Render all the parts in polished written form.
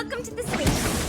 Welcome to the station.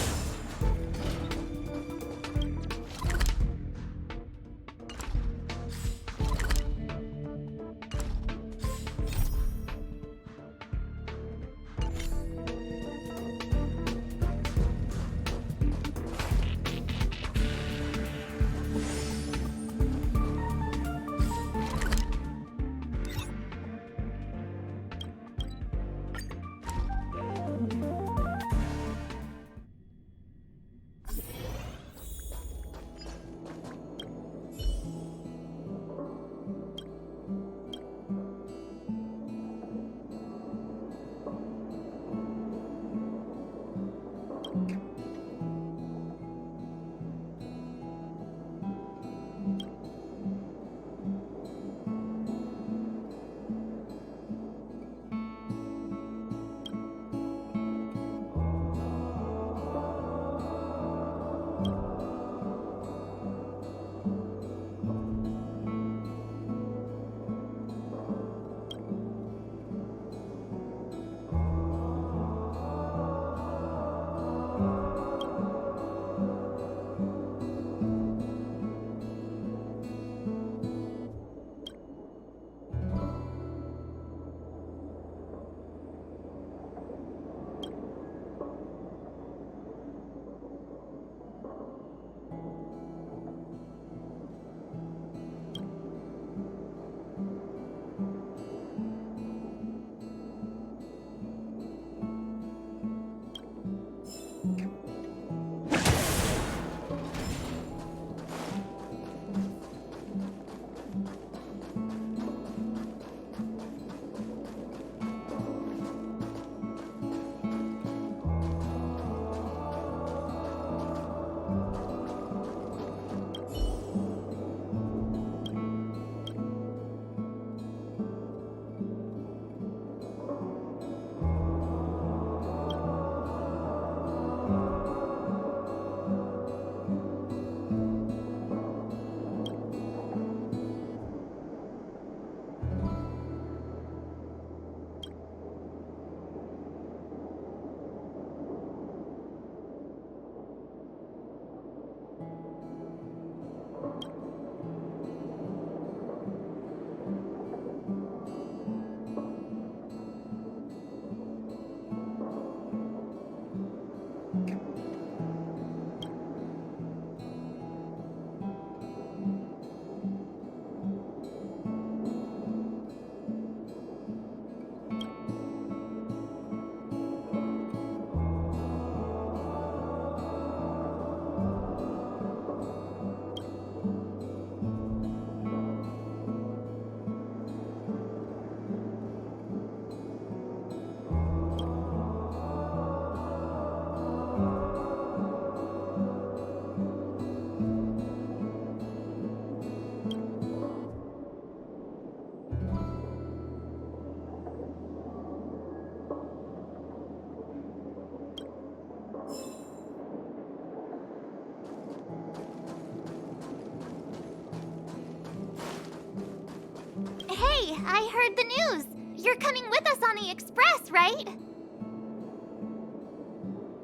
Hey, I heard the news. You're coming with us on the express, right?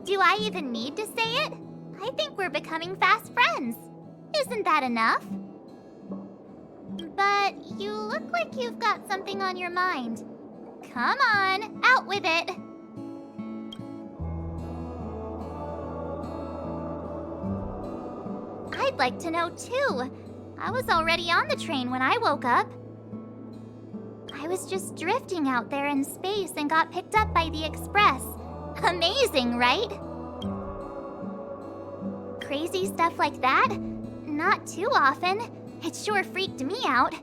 Do I even need to say it? I think we're becoming fast friends. Isn't that enough? But you look like you've got something on your mind. Come on, out with it. I'd like to know too. I was already on the train when I woke up. I was just drifting out there in space and got picked up by the express. Amazing, right? Crazy stuff like that? Not too often. It sure freaked me out.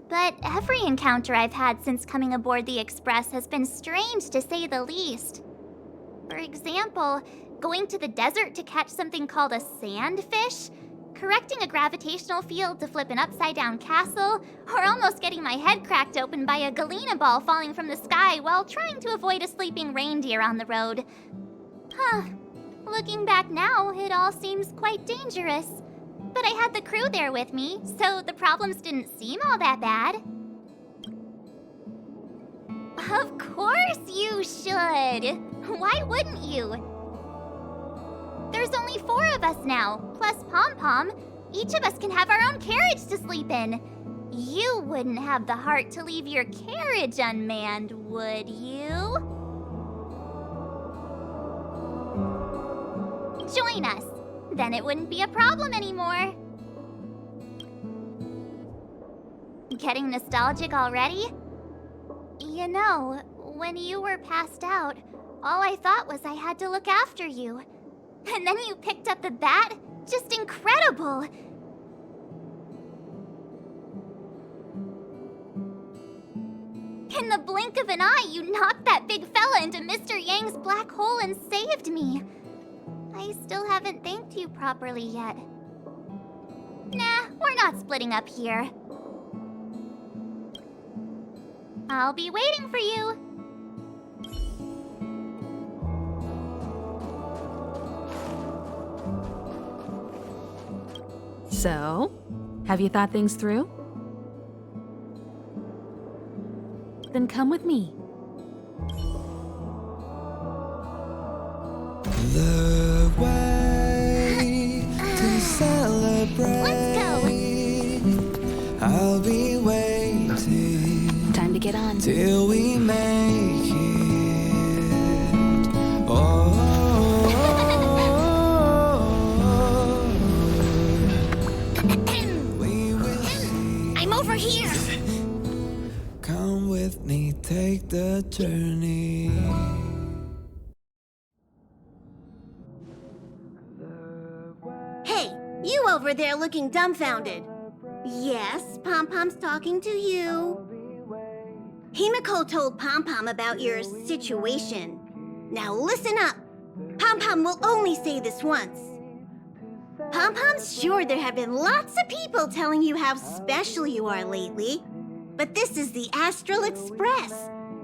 But every encounter I've had since coming aboard the express has been strange to say the least. For example, going to the desert to catch something called a sandfish, correcting a gravitational field to flip an upside-down castle, or almost getting my head cracked open by a galena ball falling from the sky while trying to avoid a sleeping reindeer on the road. Huh. Looking back now, it all seems quite dangerous. But I had the crew there with me, so the problems didn't seem all that bad. Of course you should! Why wouldn't you? There's only 4 of us now, plus Pom Pom. Each of us can have our own carriage to sleep in. You wouldn't have the heart to leave your carriage unmanned, would you? Join us. Then it wouldn't be a problem anymore. Getting nostalgic already? You know, when you were passed out, all I thought was I had to look after you. And then you picked up the bat? Just incredible! In the blink of an eye, you knocked that big fella into Mr. Yang's black hole and saved me. I still haven't thanked you properly yet. Nah, we're not splitting up here. I'll be waiting for you. So, have you thought things through? Then come with me. The way to celebrate. Let's go. I'll be waiting Time to get on. till we make it. Oh, we will see. I'm over here. Come with me, take the journey. Hey, you over there looking dumbfounded. Yes, Pom Pom's talking to you. Himiko told Pom Pom about your situation. Now listen up. Pom Pom will only say this once. Pom Pom's sure there have been lots of people telling you how special you are lately. But this is the Astral Express,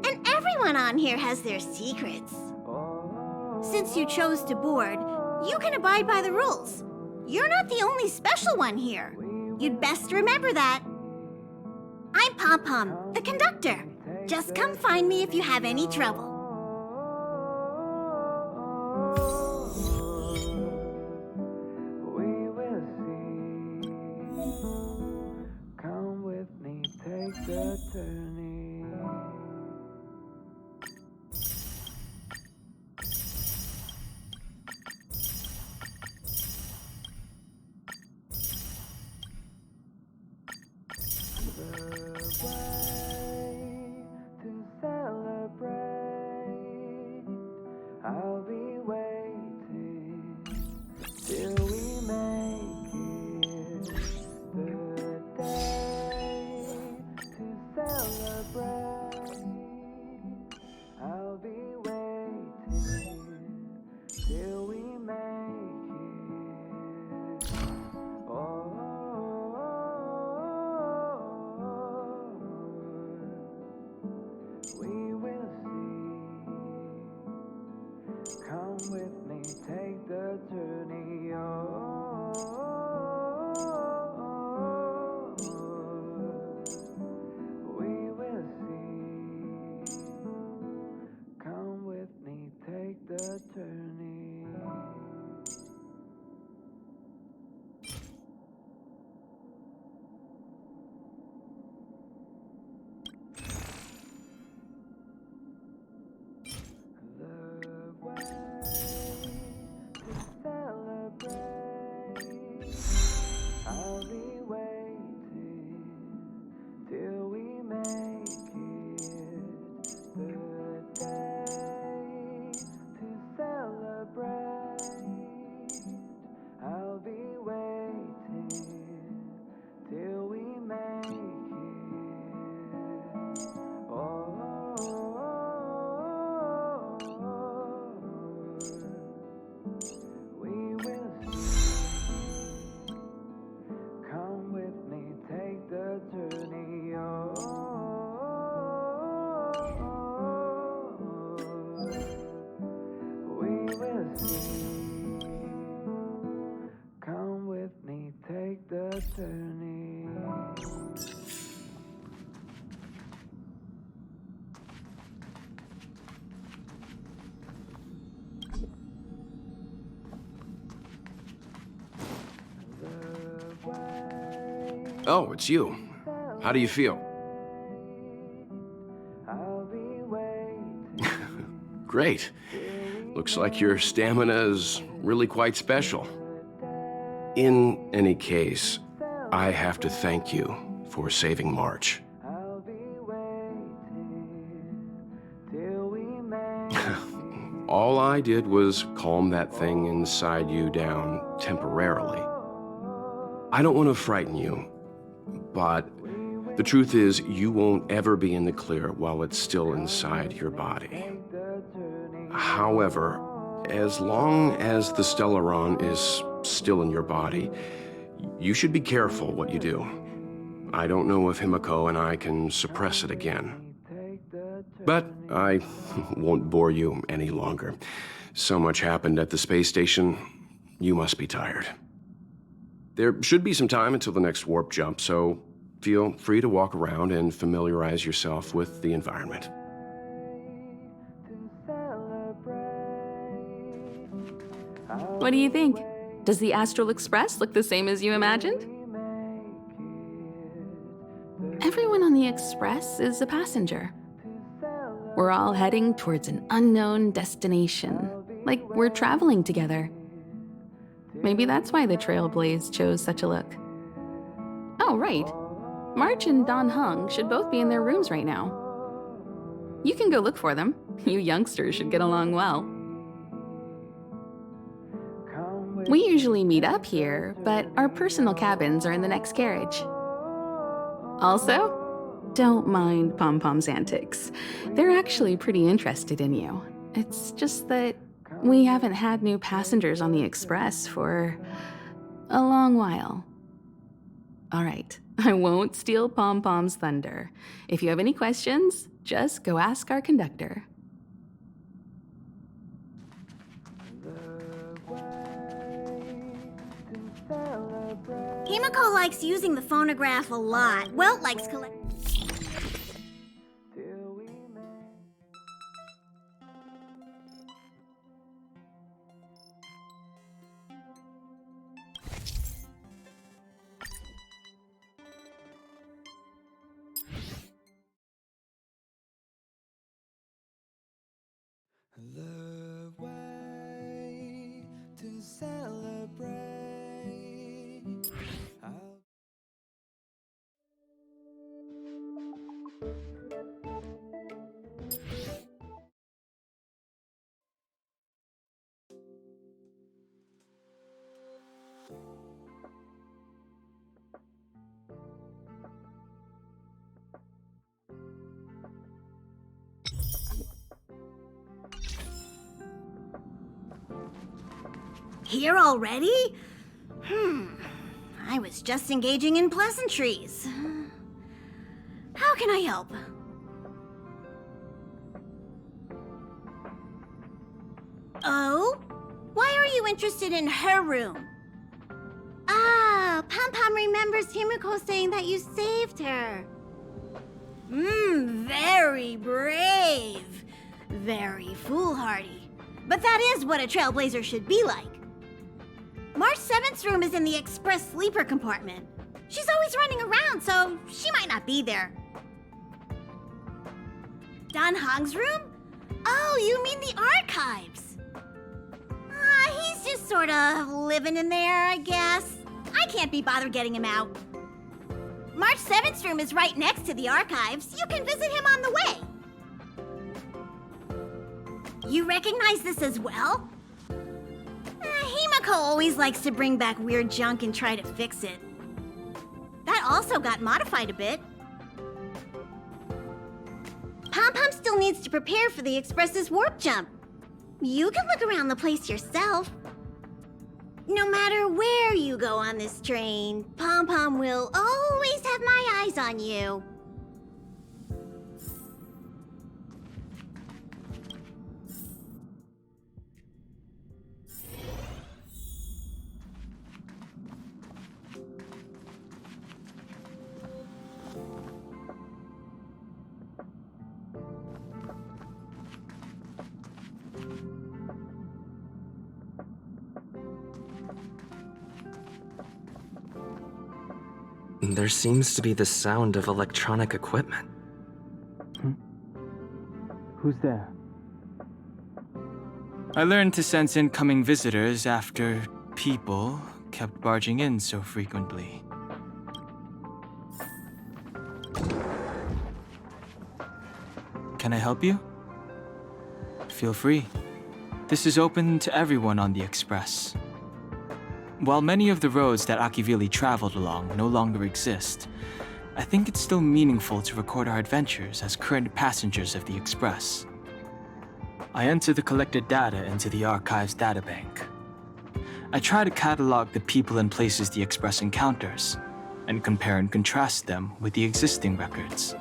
and everyone on here has their secrets. Since you chose to board, you can abide by the rules. You're not the only special one here. You'd best remember that. I'm Pom Pom, the conductor. Just come find me if you have any trouble. We will see. Come with me, take the journey. The way to celebrate. I'll be waiting till we make it. The day to celebrate. I'll be waiting till we make it. Oh, we will see. Come with me, take the journey. Oh, we will see. Come with me, take the journey. The way to celebrate. I'll be waiting till we make it. The day to celebrate. Oh, it's you. How do you feel? Great. Looks like your stamina is really quite special. In any case, I have to thank you for saving March. All I did was calm that thing inside you down temporarily. I don't want to frighten you, but the truth is you won't ever be in the clear while it's still inside your body. However, as long as the Stellaron is still in your body, you should be careful what you do. I don't know if Himiko and I can suppress it again. But I won't bore you any longer. So much happened at the space station, you must be tired. There should be some time until the next warp jump, so feel free to walk around and familiarize yourself with the environment. What do you think? Does the Astral Express look the same as you imagined? Everyone on the Express is a passenger. We're all heading towards an unknown destination, like we're traveling together. Maybe that's why the Trailblaze chose such a look. Oh, right. March and Don Hung should both be in their rooms right now. You can go look for them. You youngsters should get along well. We usually meet up here, but our personal cabins are in the next carriage. Also, don't mind Pom Pom's antics. They're actually pretty interested in you. It's just that we haven't had new passengers on the Express for a long while. All right, I won't steal Pom Pom's thunder. If you have any questions, just go ask our conductor. Himiko likes using the phonograph a lot. Welt likes collecting. The way to celebrate. Here already? I was just engaging in pleasantries. How can I help? Oh? Why are you interested in her room? Ah, Pom Pom remembers Himiko saying that you saved her. Very brave. Very foolhardy. But that is what a trailblazer should be like. March 7th's room is in the express sleeper compartment. She's always running around, so she might not be there. Don Hong's room? Oh, you mean the archives. He's just sort of living in there, I guess. I can't be bothered getting him out. March 7th's room is right next to the archives. You can visit him on the way. You recognize this as well? Himiko always likes to bring back weird junk and try to fix it. That also got modified a bit. Pom Pom still needs to prepare for the Express's warp jump. You can look around the place yourself. No matter where you go on this train, Pom Pom will always have my eyes on you. There seems to be the sound of electronic equipment. Who's there? I learned to sense incoming visitors after people kept barging in so frequently. Can I help you? Feel free. This is open to everyone on the Express. While many of the roads that Akivili traveled along no longer exist, I think it's still meaningful to record our adventures as current passengers of the Express. I enter the collected data into the Archive's databank. I try to catalog the people and places the Express encounters, and compare and contrast them with the existing records.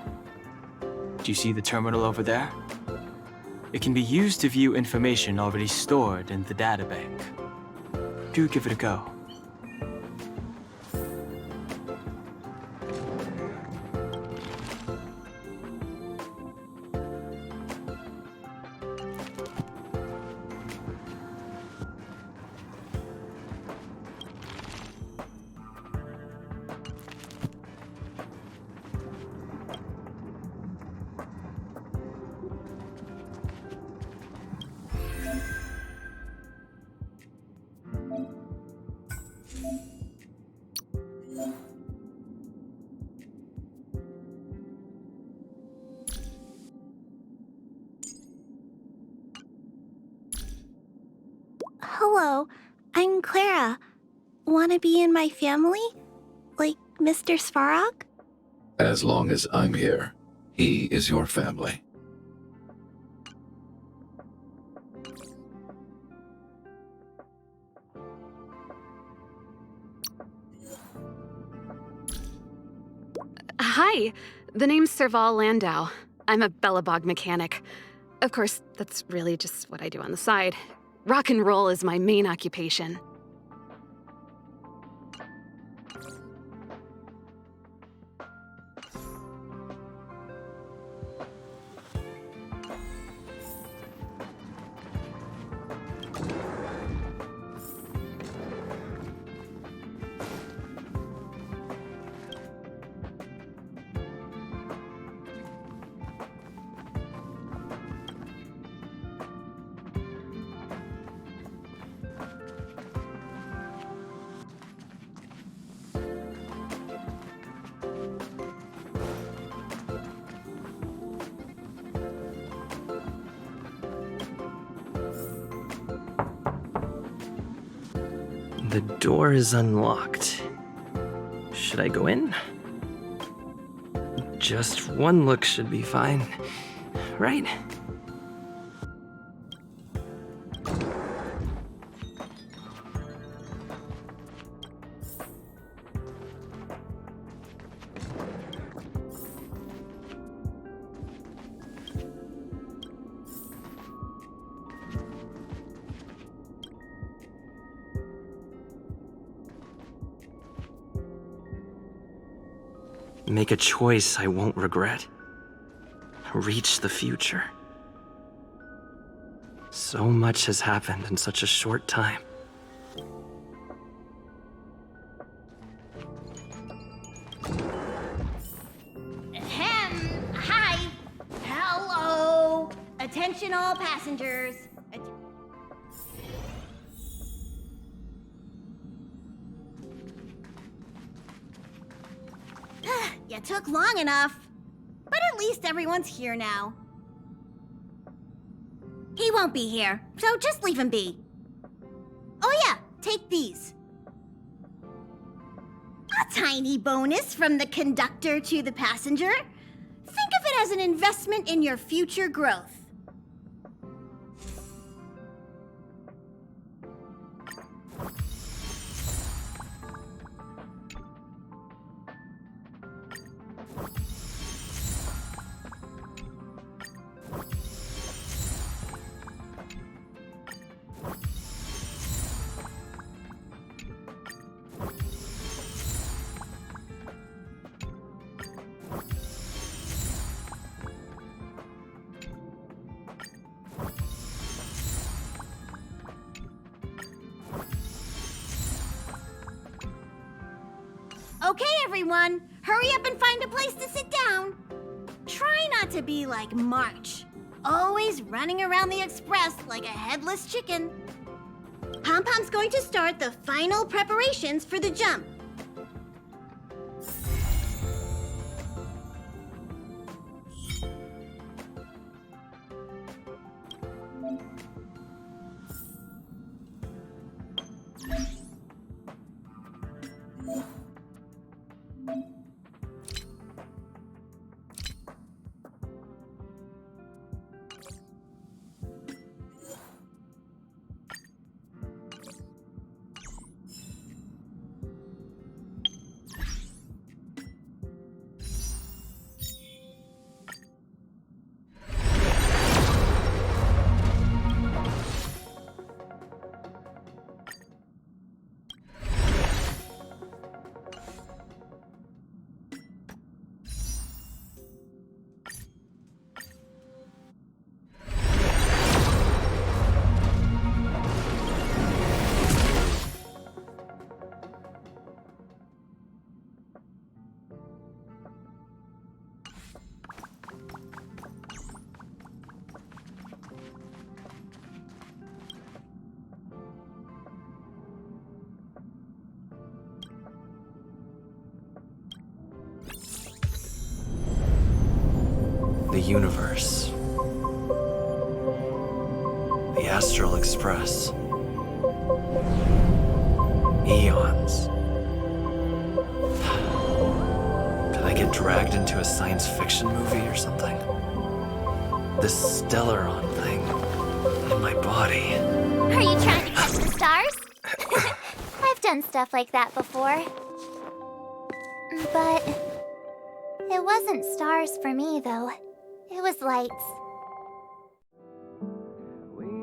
Do you see the terminal over there? It can be used to view information already stored in the databank. Do give it a go. Hello, I'm Clara. Wanna be in my family? Like Mr. Svarog? As long as I'm here, he is your family. Hi, the name's Serval Landau. I'm a Bellabog mechanic. Of course, that's really just what I do on the side. Rock and roll is my main occupation. The door is unlocked. Should I go in? Just one look should be fine, right? Make a choice I won't regret. Reach the future. So much has happened in such a short time. Hi! Hello! Attention all passengers. You took long enough. But at least everyone's here now. He won't be here, so just leave him be. Oh yeah, take these. A tiny bonus from the conductor to the passenger. Think of it as an investment in your future growth. Okay, everyone, hurry up and find a place to sit down. Try not to be like March, always running around the express like a headless chicken. Pom-Pom's going to start the final preparations for the jump. The universe. The Astral Express. Eons. Did I get dragged into a science fiction movie or something? This Stellaron thing in my body. Are you trying to catch the stars? I've done stuff like that before. But it wasn't stars for me, though. It was lights.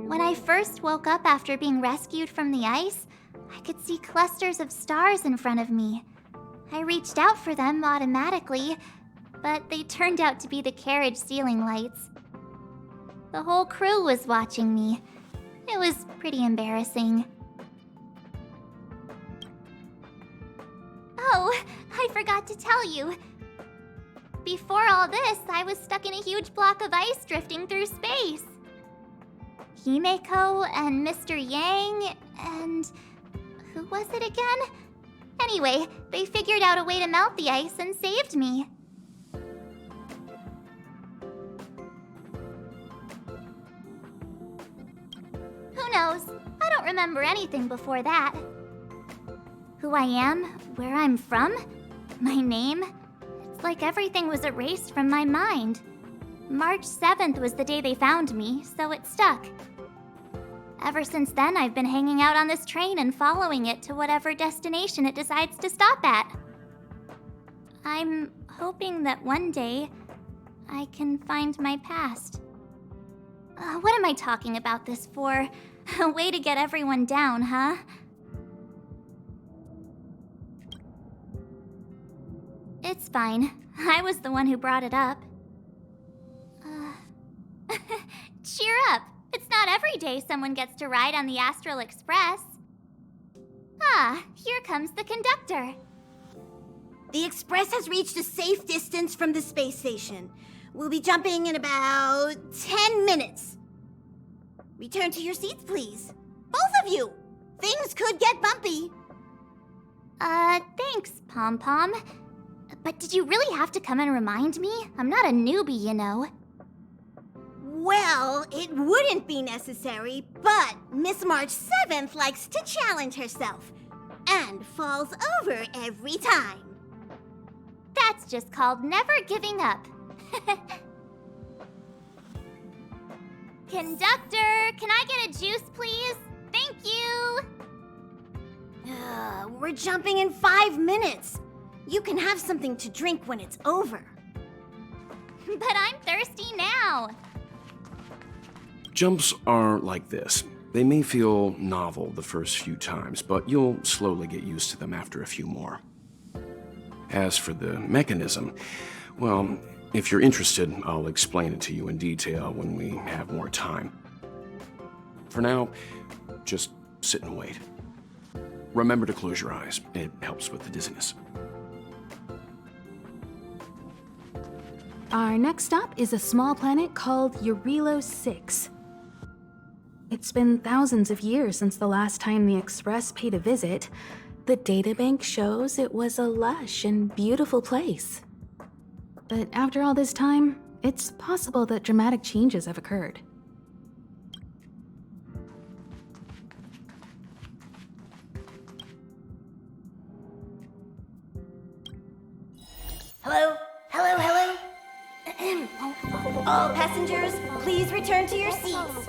When I first woke up after being rescued from the ice, I could see clusters of stars in front of me. I reached out for them automatically, but they turned out to be the carriage ceiling lights. The whole crew was watching me. It was pretty embarrassing. Oh, I forgot to tell you. Before all this, I was stuck in a huge block of ice drifting through space. Himeko and Mr. Yang and... who was it again? Anyway, they figured out a way to melt the ice and saved me. Who knows? I don't remember anything before that. Who I am, where I'm from, my name... it's like everything was erased from my mind. March 7th was the day they found me, so it stuck. Ever since then, I've been hanging out on this train and following it to whatever destination it decides to stop at. I'm hoping that one day, I can find my past. What am I talking about this for? A way to get everyone down, huh? It's fine. I was the one who brought it up. Cheer up! It's not every day someone gets to ride on the Astral Express. Ah, here comes the conductor. The Express has reached a safe distance from the space station. We'll be jumping in about 10 minutes. Return to your seats, please. Both of you! Things could get bumpy. Thanks, Pom-Pom. But did you really have to come and remind me? I'm not a newbie, you know. Well, it wouldn't be necessary, but Miss March 7th likes to challenge herself and falls over every time. That's just called never giving up. Conductor, can I get a juice, please? Thank you! We're jumping in 5 minutes. You can have something to drink when it's over. But I'm thirsty now. Jumps are like this. They may feel novel the first few times, but you'll slowly get used to them after a few more. As for the mechanism, well, if you're interested, I'll explain it to you in detail when we have more time. For now, just sit and wait. Remember to close your eyes. It helps with the dizziness. Our next stop is a small planet called Eurelos 6. It's been thousands of years since the last time the Express paid a visit. The databank shows it was a lush and beautiful place. But after all this time, it's possible that dramatic changes have occurred. Hello? Hello, hello? All passengers, please return to your seats.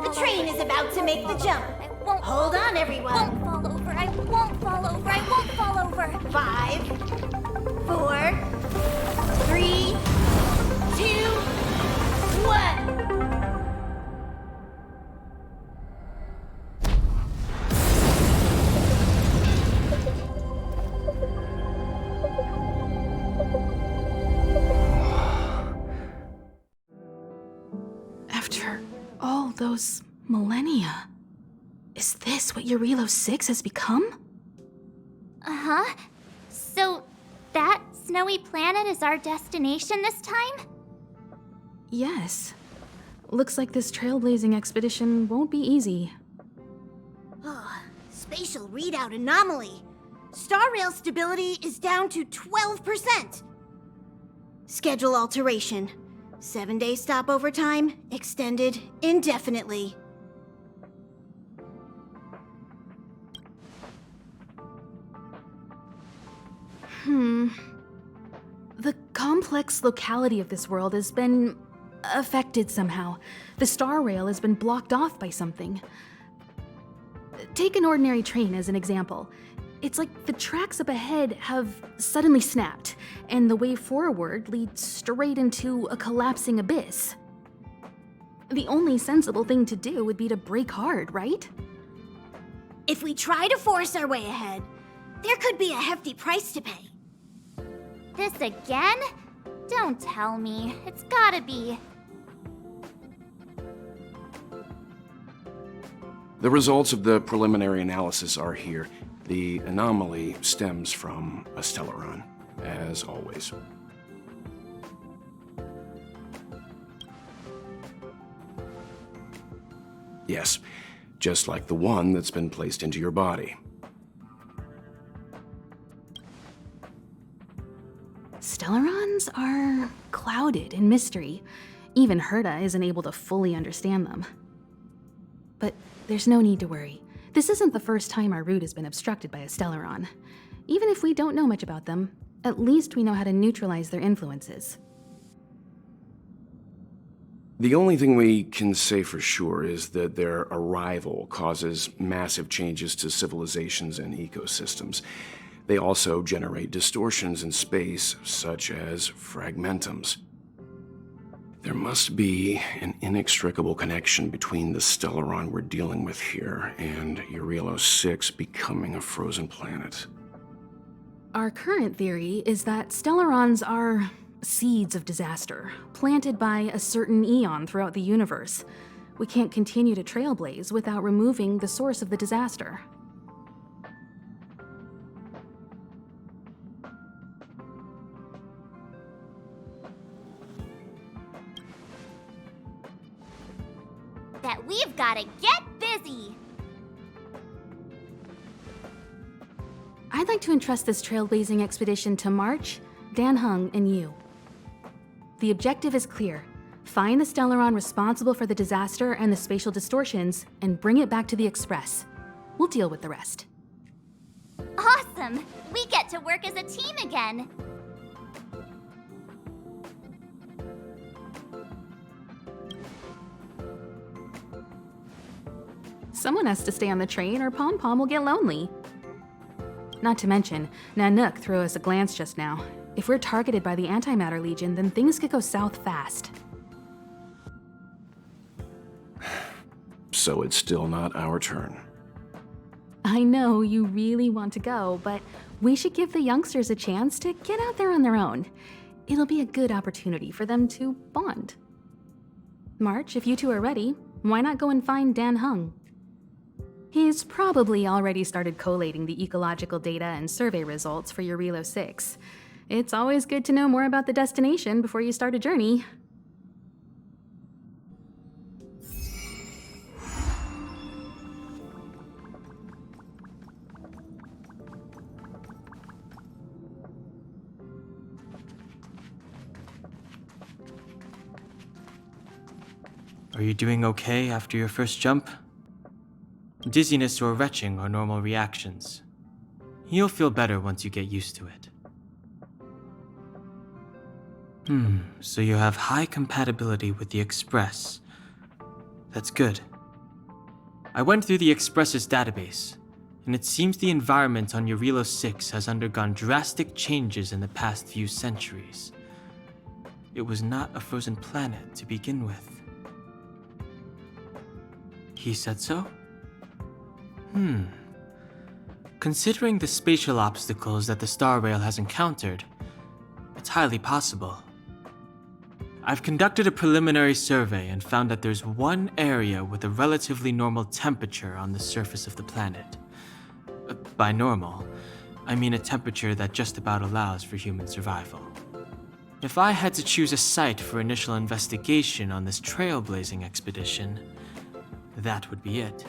The train is about to make the jump. Hold on, everyone. I won't fall over. I won't fall over. I won't fall over. 5, 4, 3, 2, 1. After all those millennia, is this what Eurelos 6 has become? Uh-huh. So, that snowy planet is our destination this time? Yes. Looks like this trailblazing expedition won't be easy. Oh, spatial readout anomaly. Starrail stability is down to 12%. Schedule alteration. 7-day stopover time extended indefinitely. The complex locality of this world has been affected somehow. The star rail has been blocked off by something. Take an ordinary train as an example. It's like the tracks up ahead have suddenly snapped, and the way forward leads straight into a collapsing abyss. The only sensible thing to do would be to brake hard, right? If we try to force our way ahead, there could be a hefty price to pay. This again? Don't tell me. It's gotta be. The results of the preliminary analysis are here. The anomaly stems from a stellaron, as always. Yes, just like the one that's been placed into your body. Stellarons are clouded in mystery. Even Herta isn't able to fully understand them. But there's no need to worry. This isn't the first time our route has been obstructed by a Stellaron. Even if we don't know much about them, at least we know how to neutralize their influences. The only thing we can say for sure is that their arrival causes massive changes to civilizations and ecosystems. They also generate distortions in space, such as fragmentums. There must be an inextricable connection between the Stellaron we're dealing with here and Eurelos 6 becoming a frozen planet. Our current theory is that Stellarons are seeds of disaster, planted by a certain eon throughout the universe. We can't continue to trailblaze without removing the source of the disaster. That we've gotta get busy! I'd like to entrust this trailblazing expedition to March, Dan Hung, and you. The objective is clear. Find the Stellaron responsible for the disaster and the spatial distortions, and bring it back to the Express. We'll deal with the rest. Awesome! We get to work as a team again! Someone has to stay on the train or Pom Pom will get lonely. Not to mention, Nanook threw us a glance just now. If we're targeted by the Antimatter Legion, then things could go south fast. So it's still not our turn. I know you really want to go, but we should give the youngsters a chance to get out there on their own. It'll be a good opportunity for them to bond. March, if you two are ready, why not go and find Dan Hung? He's probably already started collating the ecological data and survey results for Eurelos 6. It's always good to know more about the destination before you start a journey. Are you doing okay after your first jump? Dizziness or retching are normal reactions. You'll feel better once you get used to it. So you have high compatibility with the Express. That's good. I went through the Express's database, and it seems the environment on Eurilo 6 has undergone drastic changes in the past few centuries. It was not a frozen planet to begin with. He said so? Considering the spatial obstacles that the Starrail has encountered, it's highly possible. I've conducted a preliminary survey and found that there's one area with a relatively normal temperature on the surface of the planet. By normal, I mean a temperature that just about allows for human survival. If I had to choose a site for initial investigation on this trailblazing expedition, that would be it.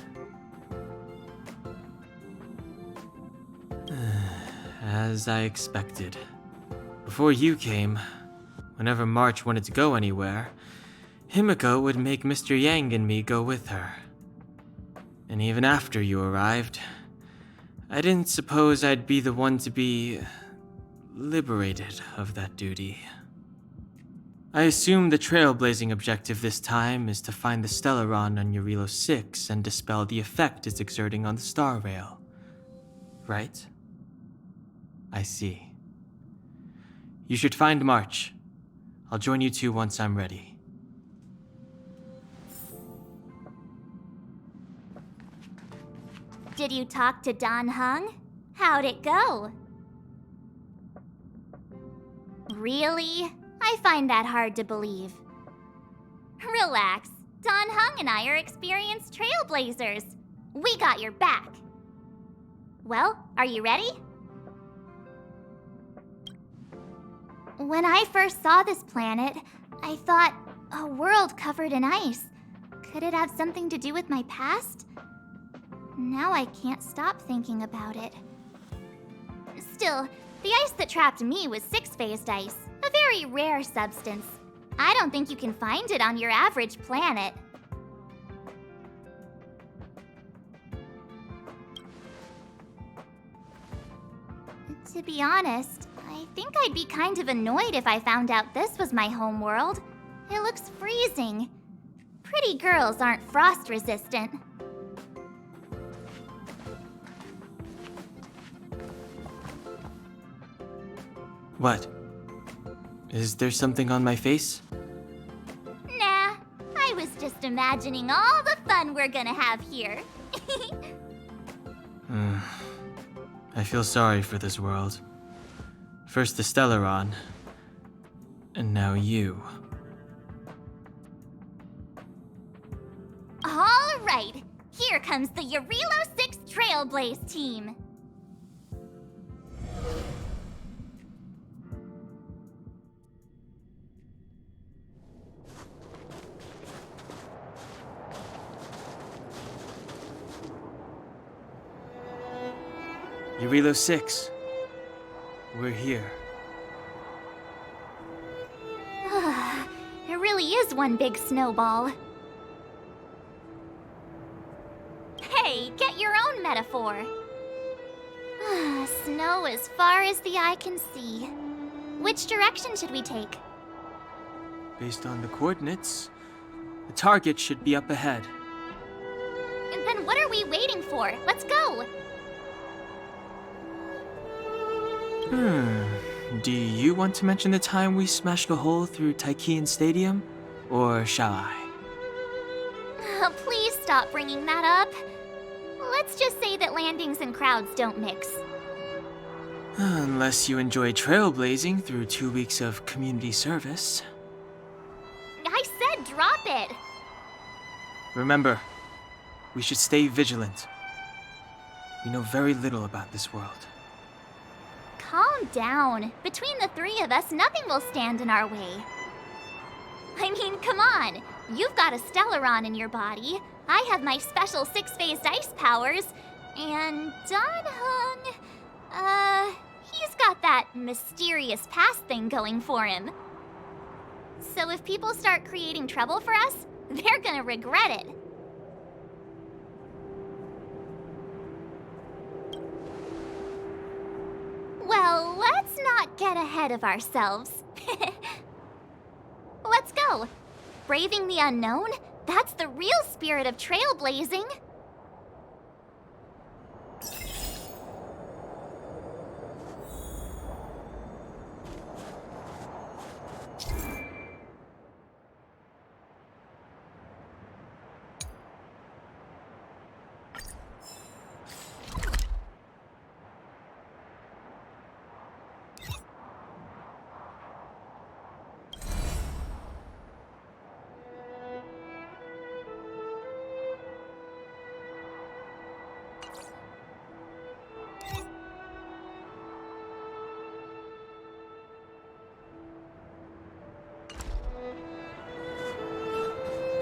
As I expected. Before you came, whenever March wanted to go anywhere, Himiko would make Mr. Yang and me go with her. And even after you arrived, I didn't suppose I'd be the one to be liberated of that duty. I assume the trailblazing objective this time is to find the Stellaron on Eurilo 6 and dispel the effect it's exerting on the Starrail. Right? I see. You should find March. I'll join you two once I'm ready. Did you talk to Don Hung? How'd it go? Really? I find that hard to believe. Relax. Don Hung and I are experienced trailblazers. We got your back. Well, are you ready? When I first saw this planet, I thought, a world covered in ice. Could it have something to do with my past? Now I can't stop thinking about it. Still, the ice that trapped me was six-phased ice, a very rare substance. I don't think you can find it on your average planet. To be honest, I think I'd be kind of annoyed if I found out this was my home world. It looks freezing. Pretty girls aren't frost resistant. What? Is there something on my face? Nah, I was just imagining all the fun we're gonna have here. I feel sorry for this world. First the Stellaron, and now you. All right, here comes the Eurilo 6 Trailblaze team. Eurilo 6. We're here. It really is one big snowball. Hey, get your own metaphor. Snow as far as the eye can see. Which direction should we take? Based on the coordinates, the target should be up ahead. And then what are we waiting for? Let's go! Do you want to mention the time we smashed a hole through Taikian Stadium? Or shall I? Please stop bringing that up. Let's just say that landings and crowds don't mix. Unless you enjoy trailblazing through 2 weeks of community service. I said drop it! Remember, we should stay vigilant. We know very little about this world. Calm Calm down. Between the three of us, nothing will stand in our way. I mean, come on. You've got a Stellaron in your body. I have my special six-phased ice powers. And Dan-hung, he's got that mysterious past thing going for him. So if people start creating trouble for us, they're gonna regret it. Well, let's not get ahead of ourselves. Let's go. Braving the unknown? That's the real spirit of trailblazing.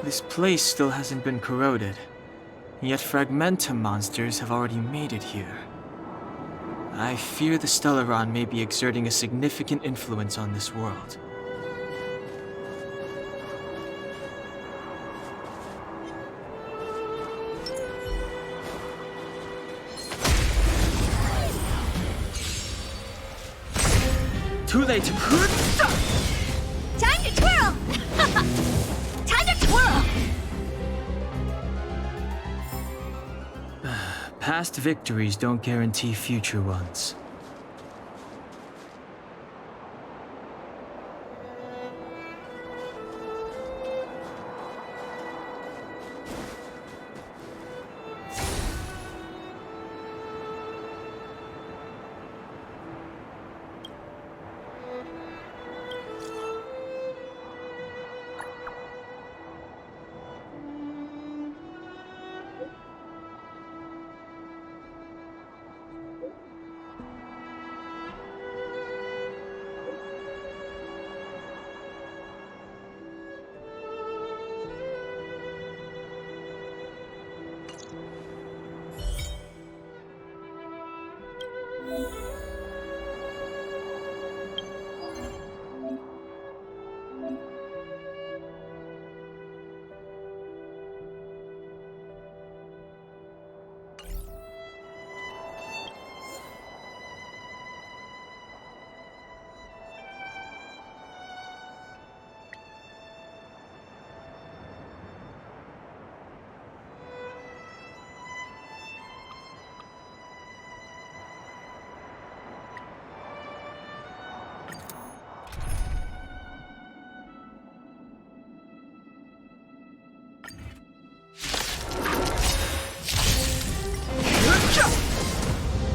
This place still hasn't been corroded, yet Fragmentum monsters have already made it here. I fear the Stellaron may be exerting a significant influence on this world. Too late! Time to twirl! Time to twirl! Past victories don't guarantee future ones.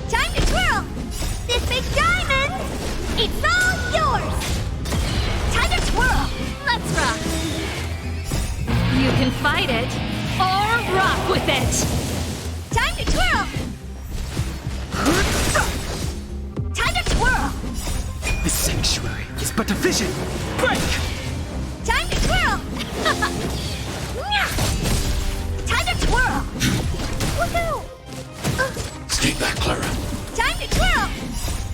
Time to twirl! This big diamond! It's all yours! Time to twirl! Let's rock. You can fight it, or rock with it! Time to twirl! Time to twirl! The sanctuary is but a vision! Break! Time to twirl! Time to twirl! Woohoo! Stay back, Clara. Time to twirl!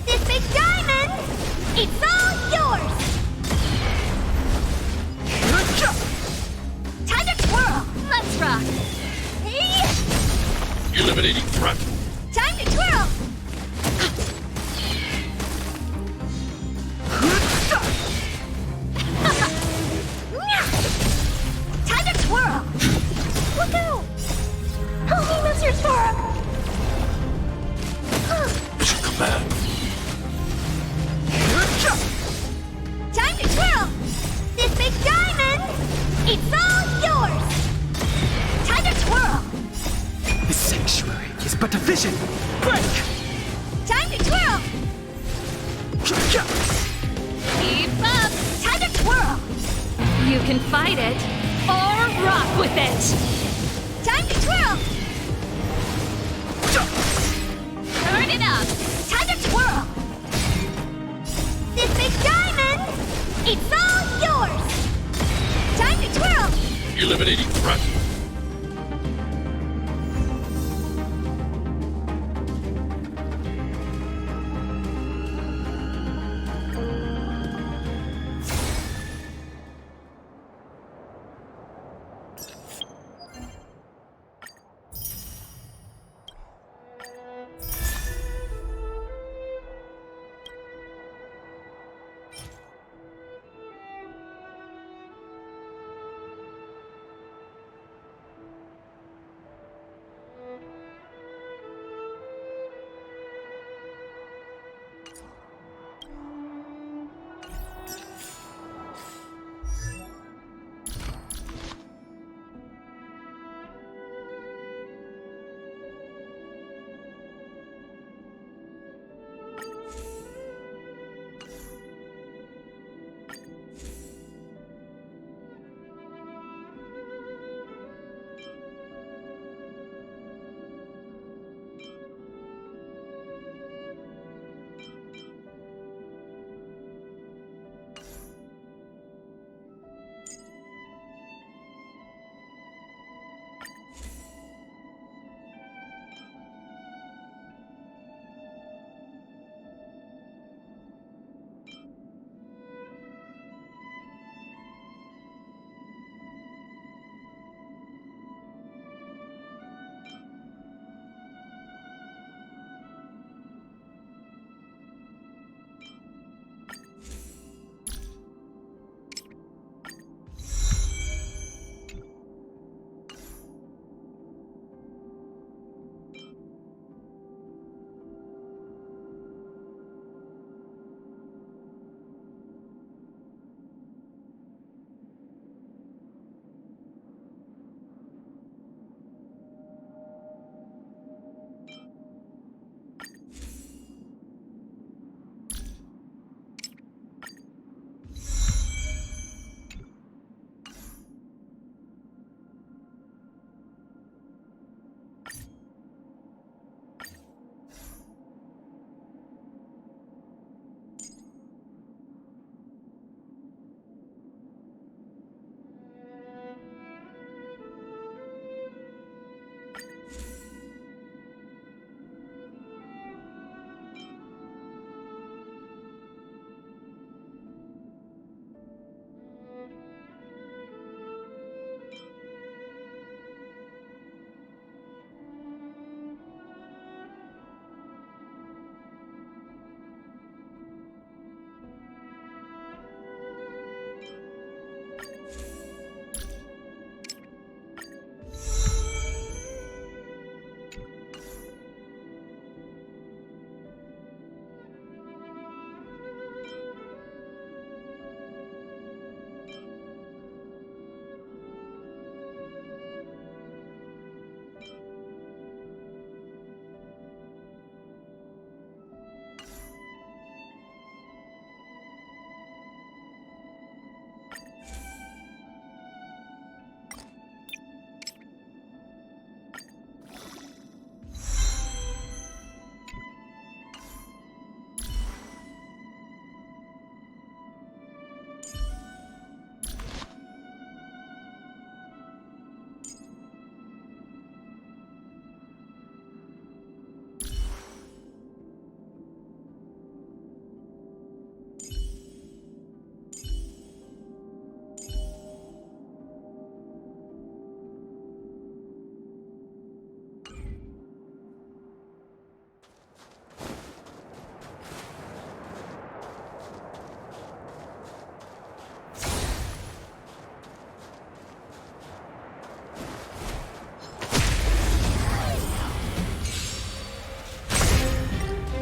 This big diamond! It's all yours! Time to twirl! Let's rock. Hey! Eliminating threat. Time to twirl! Time to twirl! Woohoo! Help me, Mr. Storm! Mission command. Time to twirl! This big diamond! It's all yours! Time to twirl! The sanctuary is but a vision! Break! Time to twirl! Keep up. Time to twirl! You can fight it, or rock with it! Time to twirl! Turn it up. Time to twirl! threat.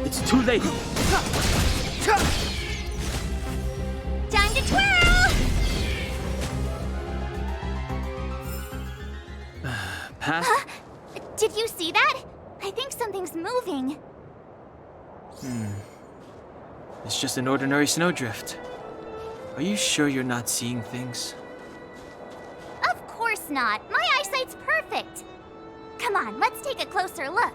It's too late. Time to twirl! Pass? Did you see that? I think something's moving. It's just an ordinary snowdrift. Are you sure you're not seeing things? Of course not. My eyesight's perfect. Come on, let's take a closer look.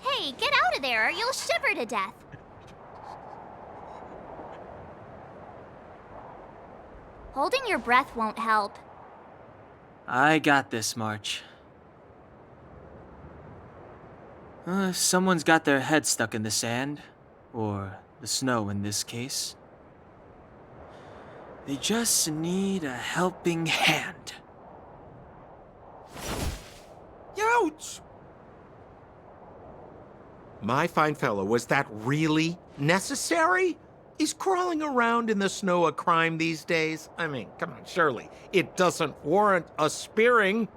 Hey, get out of there or you'll shiver to death. Holding your breath won't help. I got this, March. If someone's got their head stuck in the sand, or the snow in this case, they just need a helping hand. Ouch! My fine fellow, was that really necessary? Is crawling around in the snow a crime these days? I mean, come on, surely. It doesn't warrant a spearing.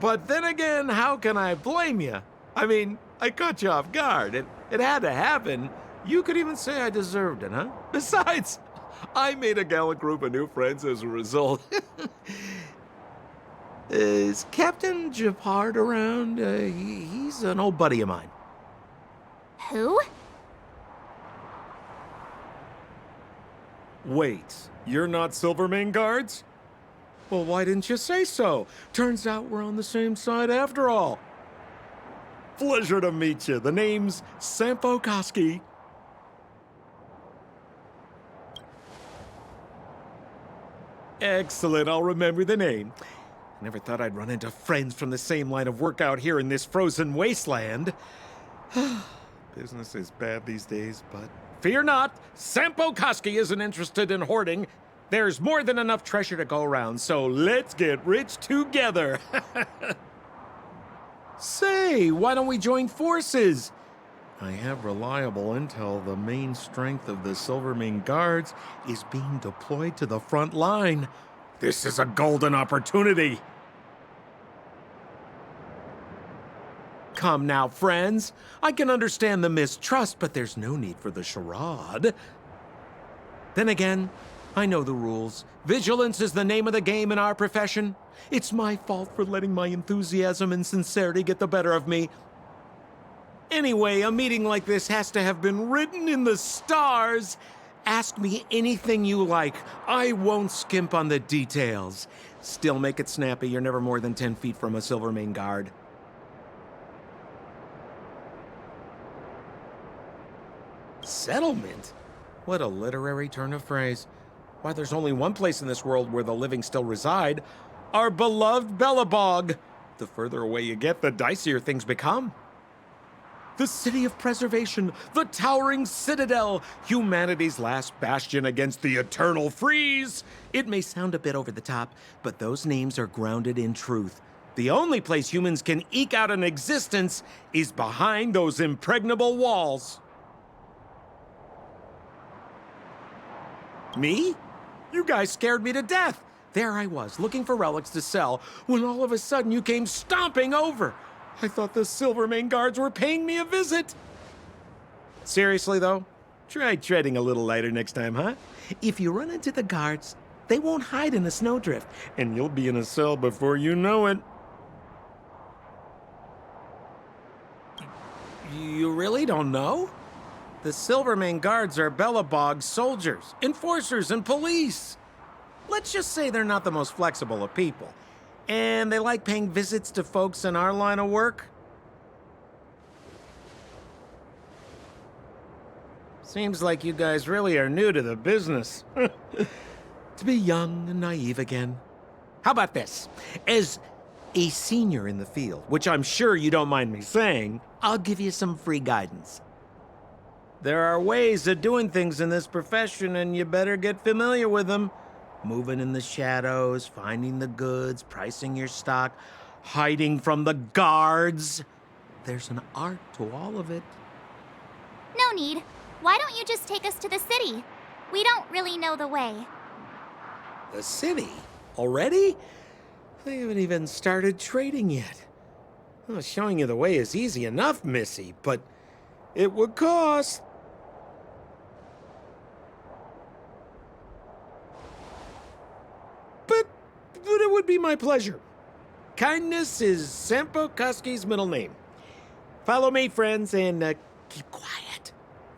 But then again, how can I blame you? I mean, I caught you off guard. It had to happen. You could even say I deserved it, huh? Besides, I made a gallant group of new friends as a result. Is Captain Japard around? He's an old buddy of mine. Who? Wait, you're not Silvermane guards? Well, why didn't you say so? Turns out we're on the same side after all. Pleasure to meet you. The name's Sampo Koski. Excellent, I'll remember the name. I never thought I'd run into friends from the same line of work out here in this frozen wasteland. Business is bad these days, but fear not, Sampo Koski isn't interested in hoarding. There's more than enough treasure to go around, so let's get rich together. Say, why don't we join forces? I have reliable intel the main strength of the Silvermane Guards is being deployed to the front line. This is a golden opportunity. Come now, friends. I can understand the mistrust, but there's no need for the charade. Then again, I know the rules. Vigilance is the name of the game in our profession. It's my fault for letting my enthusiasm and sincerity get the better of me. Anyway, a meeting like this has to have been written in the stars. Ask me anything you like. I won't skimp on the details. Still make it snappy. You're never more than 10 feet from a Silvermane guard. Settlement? What a literary turn of phrase. Why, there's only one place in this world where the living still reside. Our beloved Bellabog. The further away you get, the dicier things become. The city of preservation, the towering citadel, humanity's last bastion against the eternal freeze. It may sound a bit over the top, but those names are grounded in truth. The only place humans can eke out an existence is behind those impregnable walls. Me? You guys scared me to death. There I was, looking for relics to sell, when all of a sudden you came stomping over. I thought the Silvermane guards were paying me a visit. Seriously, though, try treading a little lighter next time, huh? If you run into the guards, they won't hide in a snowdrift, and you'll be in a cell before you know it. You really don't know? The Silvermane Guards are Bellabog's soldiers, enforcers, and police. Let's just say they're not the most flexible of people. And they like paying visits to folks in our line of work. Seems like you guys really are new to the business. To be young and naive again. How about this? As a senior in the field, which I'm sure you don't mind me saying, I'll give you some free guidance. There are ways of doing things in this profession, and you better get familiar with them. Moving in the shadows, finding the goods, pricing your stock, hiding from the guards. There's an art to all of it. No need. Why don't you just take us to the city? We don't really know the way. The city? Already? I haven't even started trading yet. Well, showing you the way is easy enough, Missy, but it would cost. But it would be my pleasure. Kindness is Sampo Kuski's middle name. Follow me, friends, and keep quiet.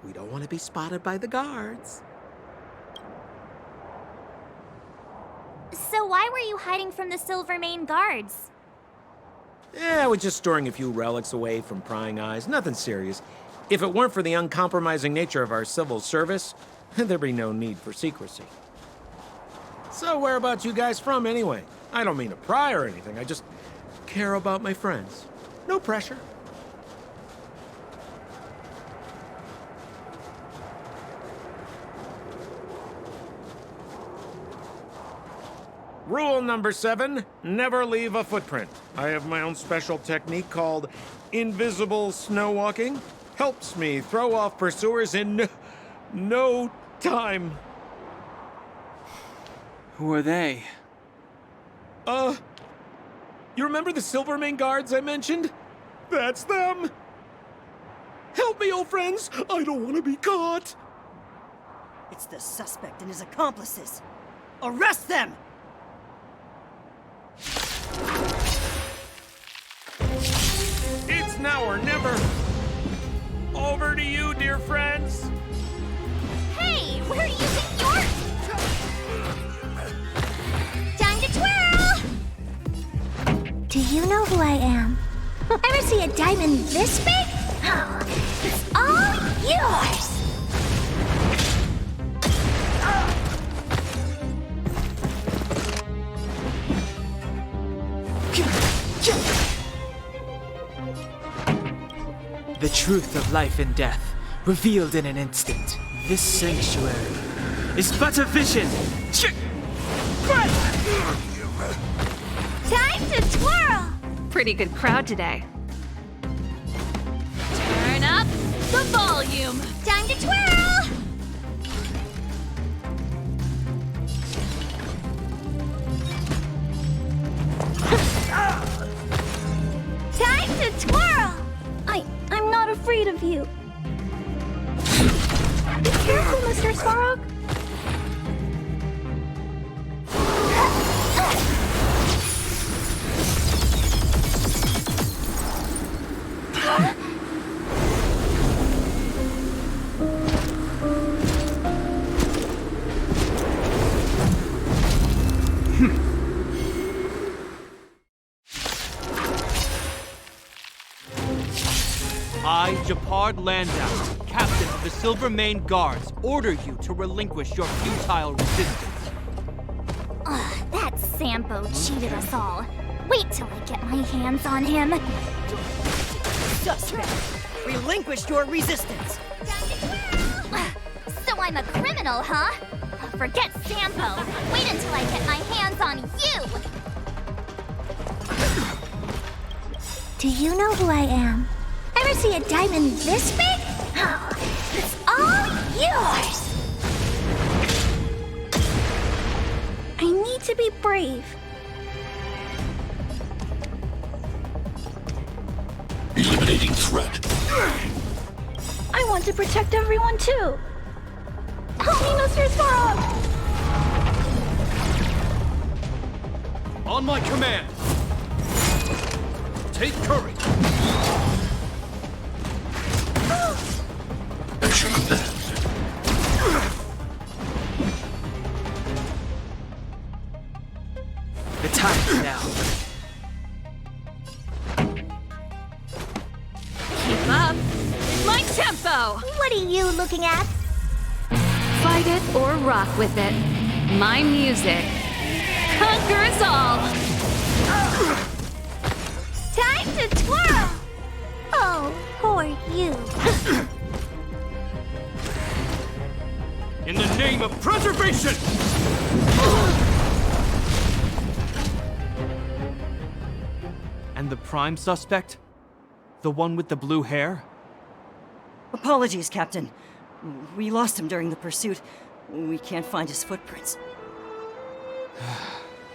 We don't want to be spotted by the guards. So why were you hiding from the Silvermane Guards? I was just storing a few relics away from prying eyes. Nothing serious. If it weren't for the uncompromising nature of our civil service, there'd be no need for secrecy. So whereabouts you guys from, anyway? I don't mean to pry or anything. I just care about my friends. No pressure. Rule number 7, never leave a footprint. I have my own special technique called invisible snow walking. Helps me throw off pursuers in no time. Who are they? You remember the Silvermane Guards I mentioned? That's them. Help me, old friends. I don't want to be caught. It's the suspect and his accomplices. Arrest them! It's now or never. Over to you, dear friends. Hey, where do you think you're... Time to twirl! Do you know who I am? Ever see a diamond this big? Oh, it's all yours! The truth of life and death, revealed in an instant. This sanctuary is but a vision. Time to twirl! Pretty good crowd today. Turn up the volume. Time to twirl! Time to twirl! I'm not afraid of you. Be careful, Mr. Svarog. I, Japard Landau, captain of the Silvermane Guards, order you to relinquish your futile resistance. Ugh, that Sampo cheated us all. Wait till I get my hands on him. Suspect! Relinquish your resistance! So I'm a criminal, huh? Forget Sampo. Wait until I get my hands on you! Do you know who I am? Ever see a diamond this big? Oh, it's all yours! I need to be brave. Eliminating threat. I want to protect everyone too. Help me, Mr. Svarog! On my command! Take courage! The time is now. Keep up. My tempo. What are you looking at? Fight it or rock with it. My music conquers all. Time to twirl! Oh, poor you. In the name of preservation! And the prime suspect? The one with the blue hair? Apologies, Captain. We lost him during the pursuit. We can't find his footprints.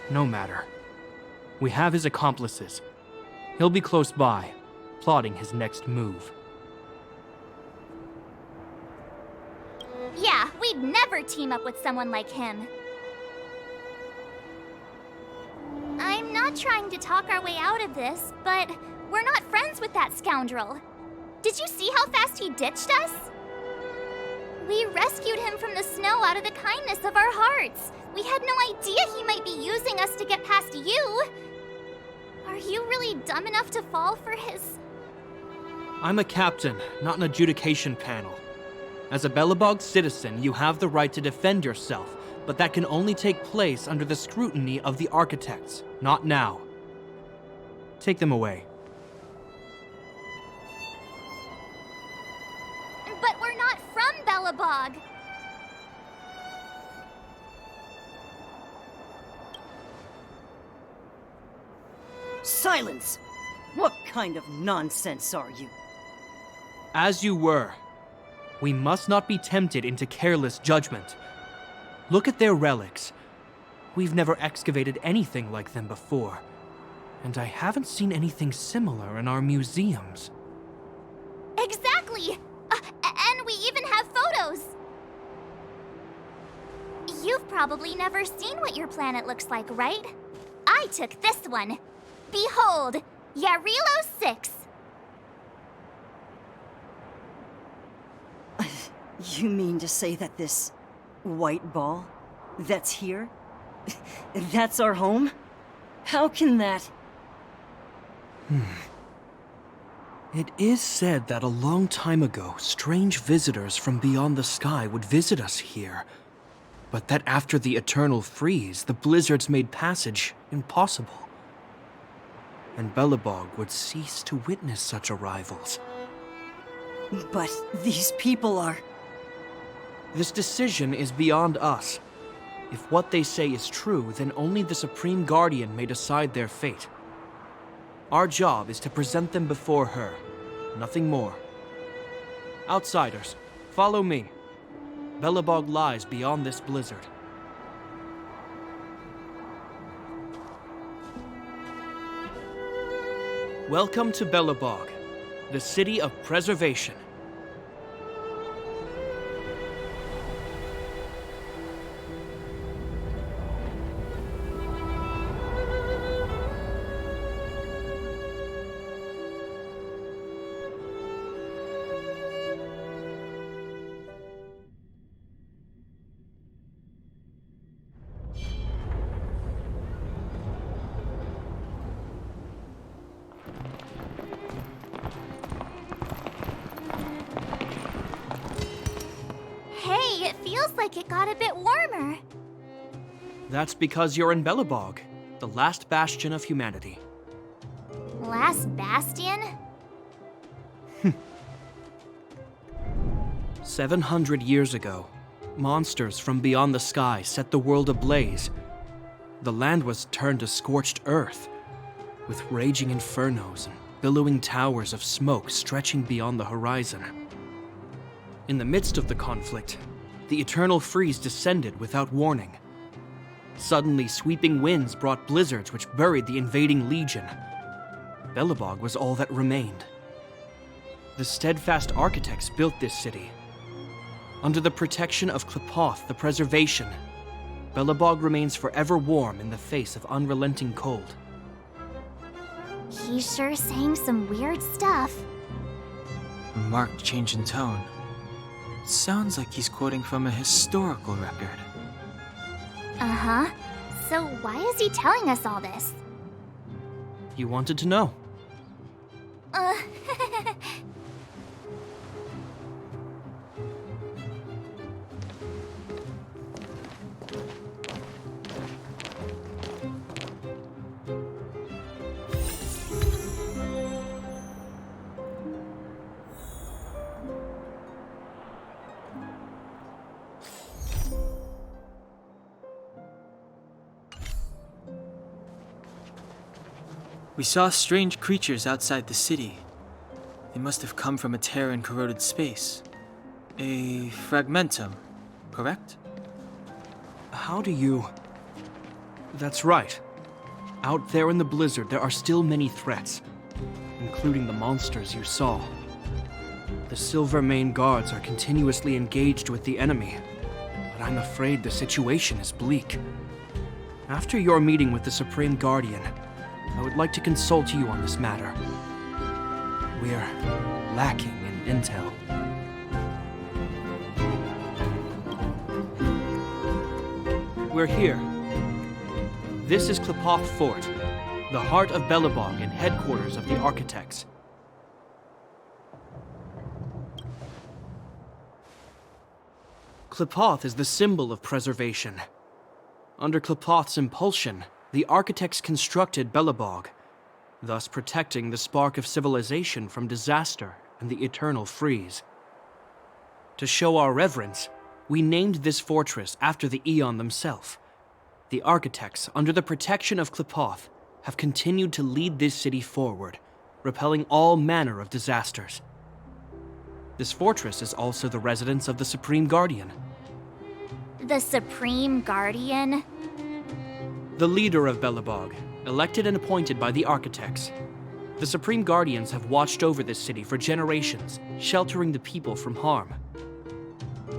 No matter. We have his accomplices. He'll be close by, plotting his next move. Yeah, we'd never team up with someone like him. I'm not trying to talk our way out of this, but we're not friends with that scoundrel. Did you see how fast he ditched us? We rescued him from the snow out of the kindness of our hearts. We had no idea he might be using us to get past you. Are you really dumb enough to fall for his... I'm a captain, not an adjudication panel. As a Belobog citizen, you have the right to defend yourself, but that can only take place under the scrutiny of the architects, not now. Take them away. But we're not from Belobog. Silence! What kind of nonsense are you? As you were. We must not be tempted into careless judgment. Look at their relics. We've never excavated anything like them before, and I haven't seen anything similar in our museums. Exactly! And we even have photos! You've probably never seen what your planet looks like, right? I took this one. Behold, Yarilo 6. You mean to say that this white ball that's here, that's our home? How can that... It is said that a long time ago, strange visitors from beyond the sky would visit us here, but that after the eternal freeze, the blizzards made passage impossible. And Belobog would cease to witness such arrivals. But these people are... This decision is beyond us. If what they say is true, then only the Supreme Guardian may decide their fate. Our job is to present them before her, nothing more. Outsiders, follow me. Belobog lies beyond this blizzard. Welcome to Belobog, the city of preservation. Hey, it feels like it got a bit warmer. That's because you're in Belobog, the last bastion of humanity. Last bastion? 700 years ago, monsters from beyond the sky set the world ablaze. The land was turned to scorched earth, with raging infernos and billowing towers of smoke stretching beyond the horizon. In the midst of the conflict, the eternal freeze descended without warning. Suddenly, sweeping winds brought blizzards which buried the invading legion. Belobog was all that remained. The steadfast architects built this city. Under the protection of Klepoth, the preservation, Belobog remains forever warm in the face of unrelenting cold. He's sure saying some weird stuff. A marked change in tone. Sounds like he's quoting from a historical record. Uh-huh. So why is he telling us all this? You wanted to know. Uh... We saw strange creatures outside the city. They must have come from a tear in corroded space. A fragmentum, correct? How do you... That's right. Out there in the blizzard, there are still many threats, including the monsters you saw. The Silvermane guards are continuously engaged with the enemy, but I'm afraid the situation is bleak. After your meeting with the Supreme Guardian, I would like to consult you on this matter. We're lacking in intel. We're here. This is Klipoth Fort, the heart of Belobog and headquarters of the Architects. Klipoth is the symbol of preservation. Under Klipoth's impulsion, the Architects constructed Belobog, thus protecting the spark of civilization from disaster and the eternal freeze. To show our reverence, we named this fortress after the Aeon themselves. The Architects, under the protection of Klipoth, have continued to lead this city forward, repelling all manner of disasters. This fortress is also the residence of the Supreme Guardian. The Supreme Guardian? The leader of Belobog, elected and appointed by the Architects. The Supreme Guardians have watched over this city for generations, sheltering the people from harm.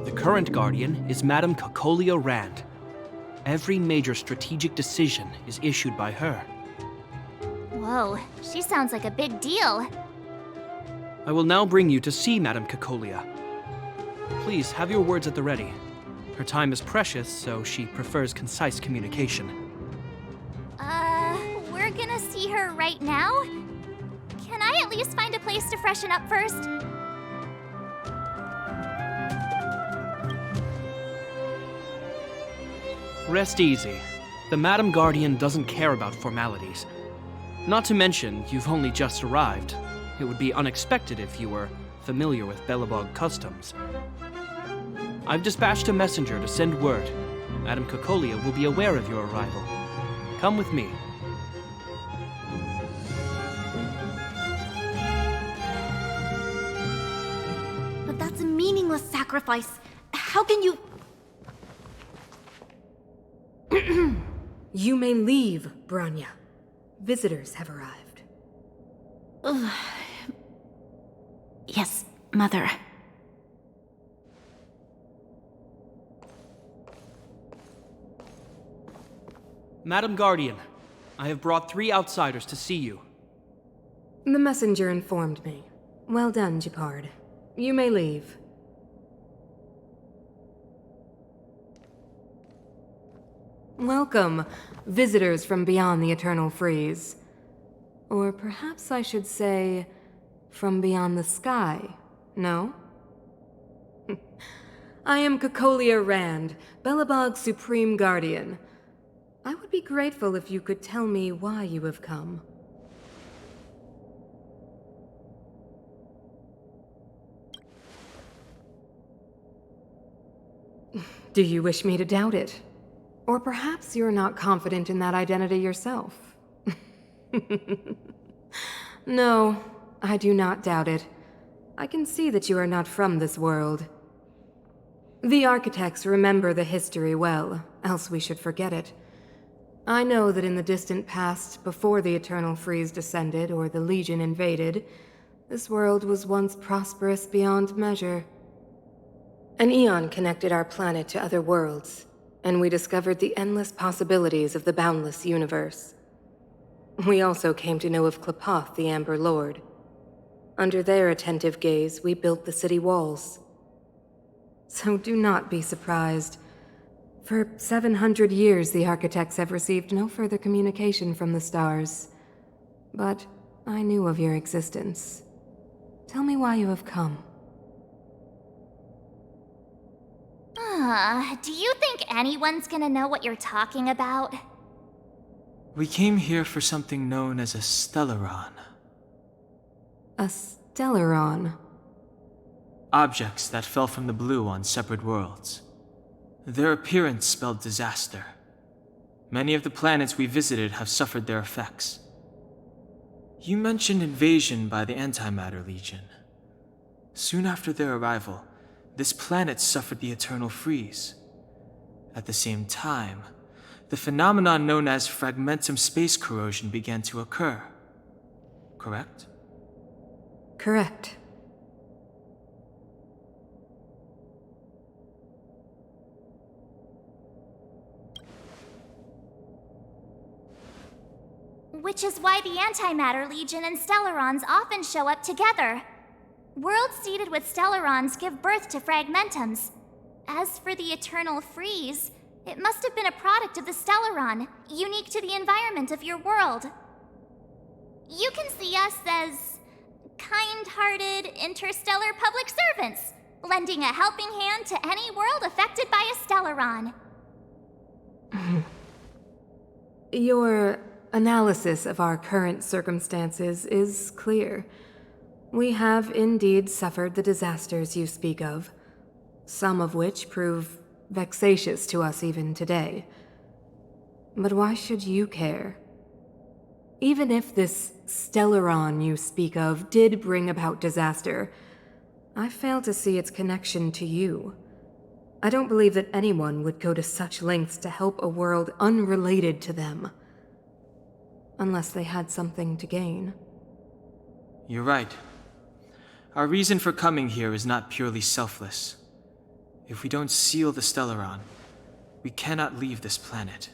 The current Guardian is Madame Cocolia Rand. Every major strategic decision is issued by her. Whoa, she sounds like a big deal. I will now bring you to see Madame Cocolia. Please have your words at the ready. Her time is precious, so she prefers concise communication. We're gonna see her right now? Can I at least find a place to freshen up first? Rest easy. The Madam Guardian doesn't care about formalities. Not to mention, you've only just arrived. It would be unexpected if you were familiar with Belobog customs. I've dispatched a messenger to send word. Madame Cocolia will be aware of your arrival. Come with me. But that's a meaningless sacrifice. How can you... You may leave, Branya. Visitors have arrived. Yes, Mother. Madam Guardian, I have brought 3 outsiders to see you. The messenger informed me. Well done, Gepard. You may leave. Welcome, visitors from beyond the eternal freeze. Or perhaps I should say, from beyond the sky, no? I am Cocolia Rand, Belobog's Supreme Guardian. I would be grateful if you could tell me why you have come. Do you wish me to doubt it? Or perhaps you're not confident in that identity yourself? No, I do not doubt it. I can see that you are not from this world. The Architects remember the history well, else we should forget it. I know that in the distant past, before the Eternal Freeze descended or the Legion invaded, this world was once prosperous beyond measure. An Aeon connected our planet to other worlds, and we discovered the endless possibilities of the boundless universe. We also came to know of Klipoth, the Amber Lord. Under their attentive gaze, we built the city walls. So do not be surprised. For 700 years, the architects have received no further communication from the stars. But I knew of your existence. Tell me why you have come. Do you think anyone's gonna know what you're talking about? We came here for something known as a Stellaron. A Stellaron? Objects that fell from the blue on separate worlds. Their appearance spelled disaster. Many of the planets we visited have suffered their effects. You mentioned invasion by the Antimatter Legion. Soon after their arrival, this planet suffered the eternal freeze. At the same time, the phenomenon known as fragmentum space corrosion began to occur. Correct? Correct. Which is why the Antimatter Legion and Stellarons often show up together. Worlds seeded with Stellarons give birth to fragmentums. As for the eternal freeze, it must have been a product of the Stellaron, unique to the environment of your world. You can see us as kind-hearted interstellar public servants, lending a helping hand to any world affected by a Stellaron. Your analysis of our current circumstances is clear. We have indeed suffered the disasters you speak of, some of which prove vexatious to us even today. But why should you care? Even if this Stellaron you speak of did bring about disaster, I fail to see its connection to you. I don't believe that anyone would go to such lengths to help a world unrelated to them. Unless they had something to gain. You're right. Our reason for coming here is not purely selfless. If we don't seal the Stellaron, we cannot leave this planet.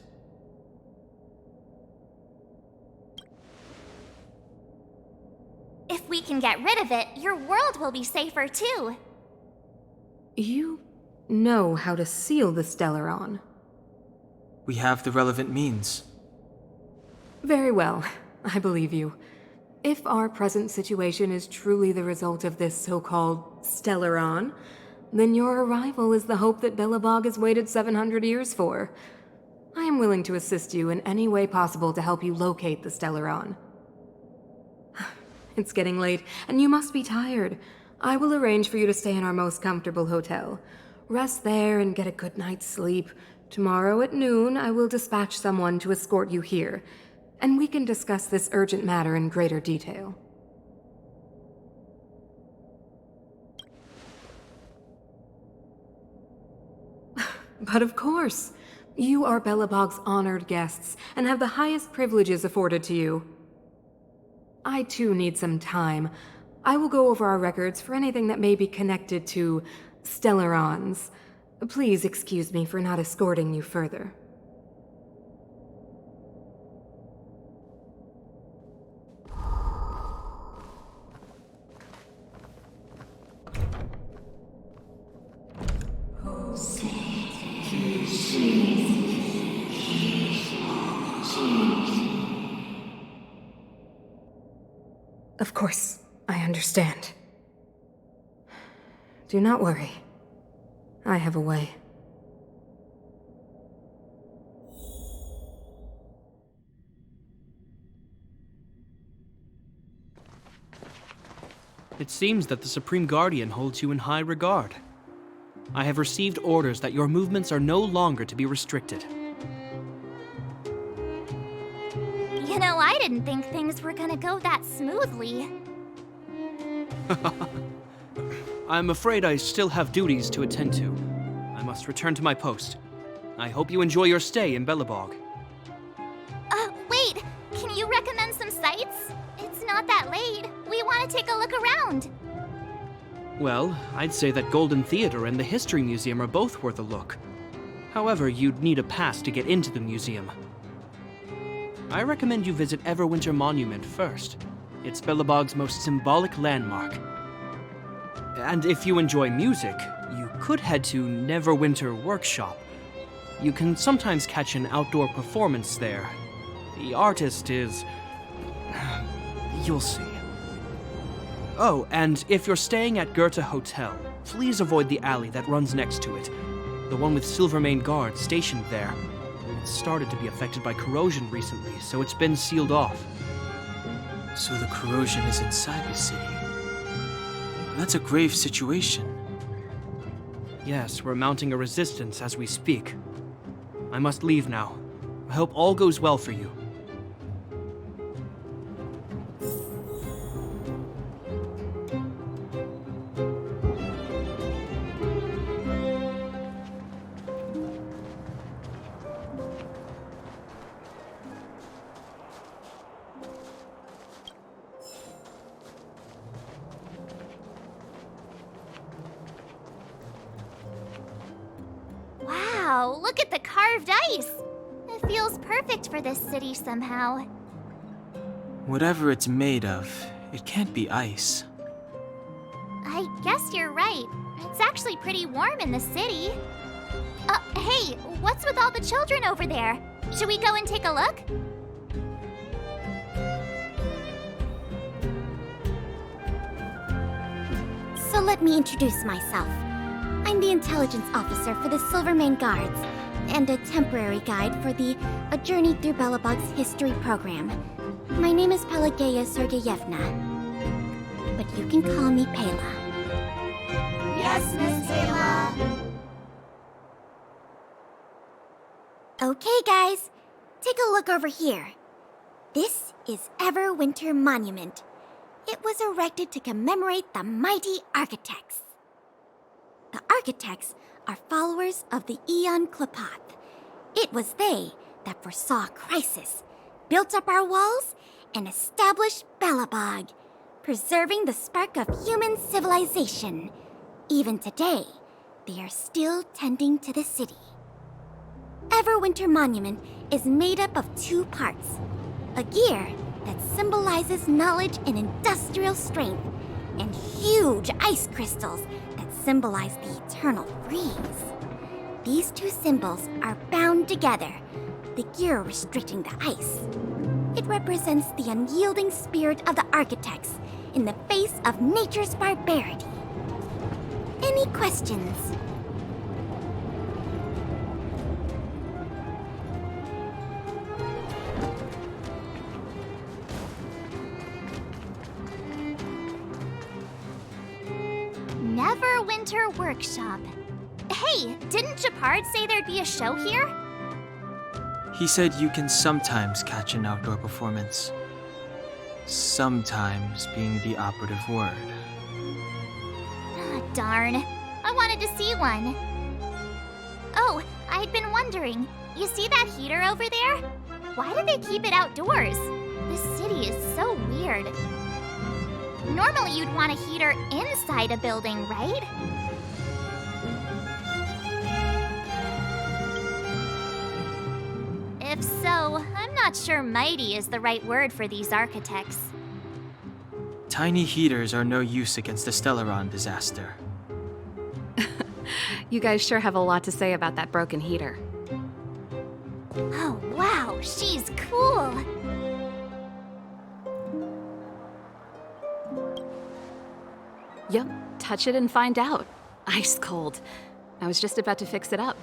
If we can get rid of it, your world will be safer too. You know how to seal the Stellaron. We have the relevant means. Very well, I believe you. If our present situation is truly the result of this so-called Stellaron, then your arrival is the hope that Belobog has waited 700 years for. I am willing to assist you in any way possible to help you locate the Stellaron. It's getting late, and you must be tired. I will arrange for you to stay in our most comfortable hotel. Rest there and get a good night's sleep. Tomorrow at noon, I will dispatch someone to escort you here, and we can discuss this urgent matter in greater detail. But of course, you are Belobog's honored guests and have the highest privileges afforded to you. I too need some time. I will go over our records for anything that may be connected to Stellarons. Please excuse me for not escorting you further. Of course, I understand. Do not worry. I have a way. It seems that the Supreme Guardian holds you in high regard. I have received orders that your movements are no longer to be restricted. You know, I didn't think things were gonna go that smoothly. I'm afraid I still have duties to attend to. I must return to my post. I hope you enjoy your stay in Belobog. Wait! Can you recommend some sites? It's not that late. We want to take a look around. Well, I'd say that Golden Theater and the History Museum are both worth a look. However, you'd need a pass to get into the museum. I recommend you visit Everwinter Monument first. It's Belobog's most symbolic landmark. And if you enjoy music, you could head to Neverwinter Workshop. You can sometimes catch an outdoor performance there. The artist is... you'll see. Oh, and if you're staying at Goethe Hotel, please avoid the alley that runs next to it. The one with Silvermane guards stationed there. It's started to be affected by corrosion recently, so it's been sealed off. So the corrosion is inside the city. That's a grave situation. Yes, we're mounting a resistance as we speak. I must leave now. I hope all goes well for you. Wow, look at the carved ice! It feels perfect for this city somehow. Whatever it's made of, it can't be ice. I guess you're right. It's actually pretty warm in the city. Hey, what's with all the children over there? Should we go and take a look? So let me introduce myself. I'm the intelligence officer for the Silvermane Guards, and a temporary guide for the A Journey Through Belobog's history program. My name is Pelageya Sergeyevna, but you can call me Pela. Yes, Miss Pela. Okay, guys, take a look over here. This is Everwinter Monument. It was erected to commemorate the mighty architects. The architects are followers of the Aeon Klapoth. It was they that foresaw crisis, built up our walls, and established Belobog, preserving the spark of human civilization. Even today, they are still tending to the city. Everwinter Monument is made up of 2 parts. A gear that symbolizes knowledge and industrial strength, and huge ice crystals that symbolize the eternal freeze. These 2 symbols are bound together, the gear restricting the ice. It represents the unyielding spirit of the architects in the face of nature's barbarity. Any questions? Neverwinter Workshop. Hey, didn't Japard say there'd be a show here? He said you can sometimes catch an outdoor performance. Sometimes being the operative word. Ah, darn. I wanted to see one. Oh, I'd been wondering. You see that heater over there? Why do they keep it outdoors? This city is so weird. Normally you'd want a heater inside a building, right? If so, I'm not sure mighty is the right word for these architects. Tiny heaters are no use against the Stellaron disaster. You guys sure have a lot to say about that broken heater. Oh, wow, she's cool. Yep, touch it and find out. Ice cold. I was just about to fix it up.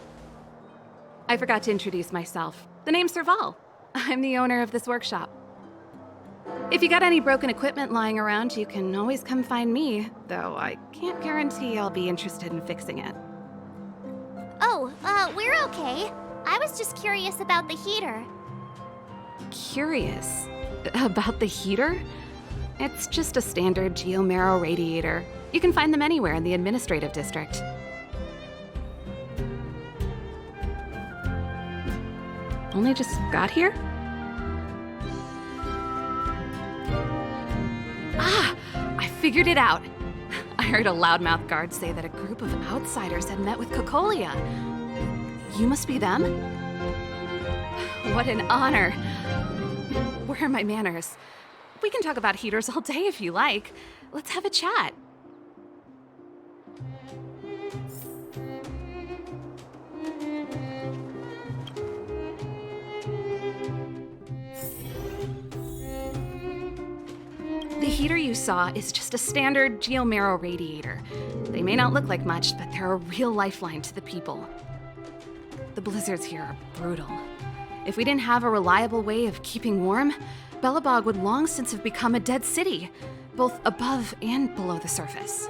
I forgot to introduce myself. The name's Serval. I'm the owner of this workshop. If you got any broken equipment lying around, you can always come find me, though I can't guarantee I'll be interested in fixing it. Oh, we're okay. I was just curious about the heater. Curious? About the heater? It's just a standard geomarrow radiator. You can find them anywhere in the administrative district. Only just got here? Ah! I figured it out! I heard a loudmouth guard say that a group of outsiders had met with Cocolia. You must be them? What an honor! Where are my manners? We can talk about heaters all day if you like. Let's have a chat. heater you saw is just a standard geomarrow radiator. They may not look like much, but they're a real lifeline to the people. The blizzards here are brutal. If we didn't have a reliable way of keeping warm, Belobog would long since have become a dead city, both above and below the surface.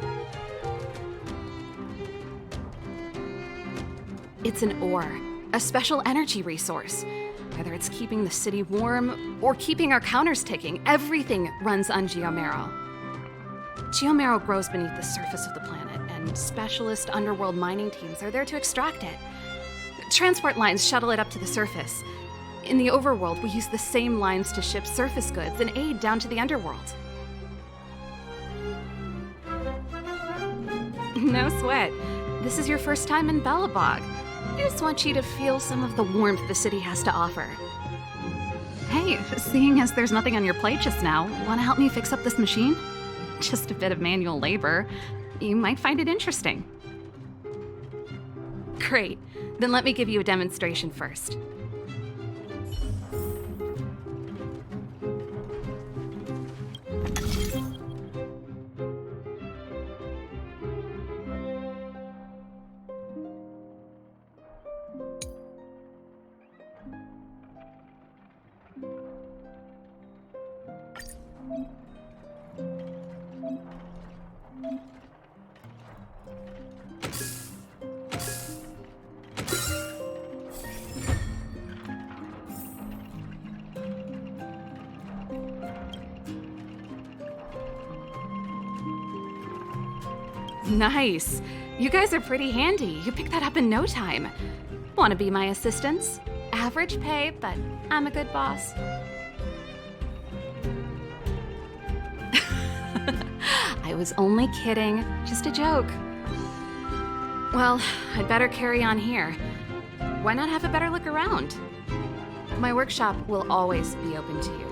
It's an ore, a special energy resource. Whether it's keeping the city warm or keeping our counters ticking, everything runs on geomarrow. Geomarrow grows beneath the surface of the planet, and specialist underworld mining teams are there to extract it. Transport lines shuttle it up to the surface. In the overworld, we use the same lines to ship surface goods and aid down to the underworld. No sweat. This is your first time in Belobog. I just want you to feel some of the warmth the city has to offer. Hey, seeing as there's nothing on your plate just now, want to help me fix up this machine? Just a bit of manual labor. You might find it interesting. Great. Then let me give you a demonstration first. Nice. You guys are pretty handy. You picked that up in no time. Want to be my assistants? Average pay, but I'm a good boss. I was only kidding. Just a joke. Well, I'd better carry on here. Why not have a better look around? My workshop will always be open to you.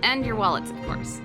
And your wallets, of course.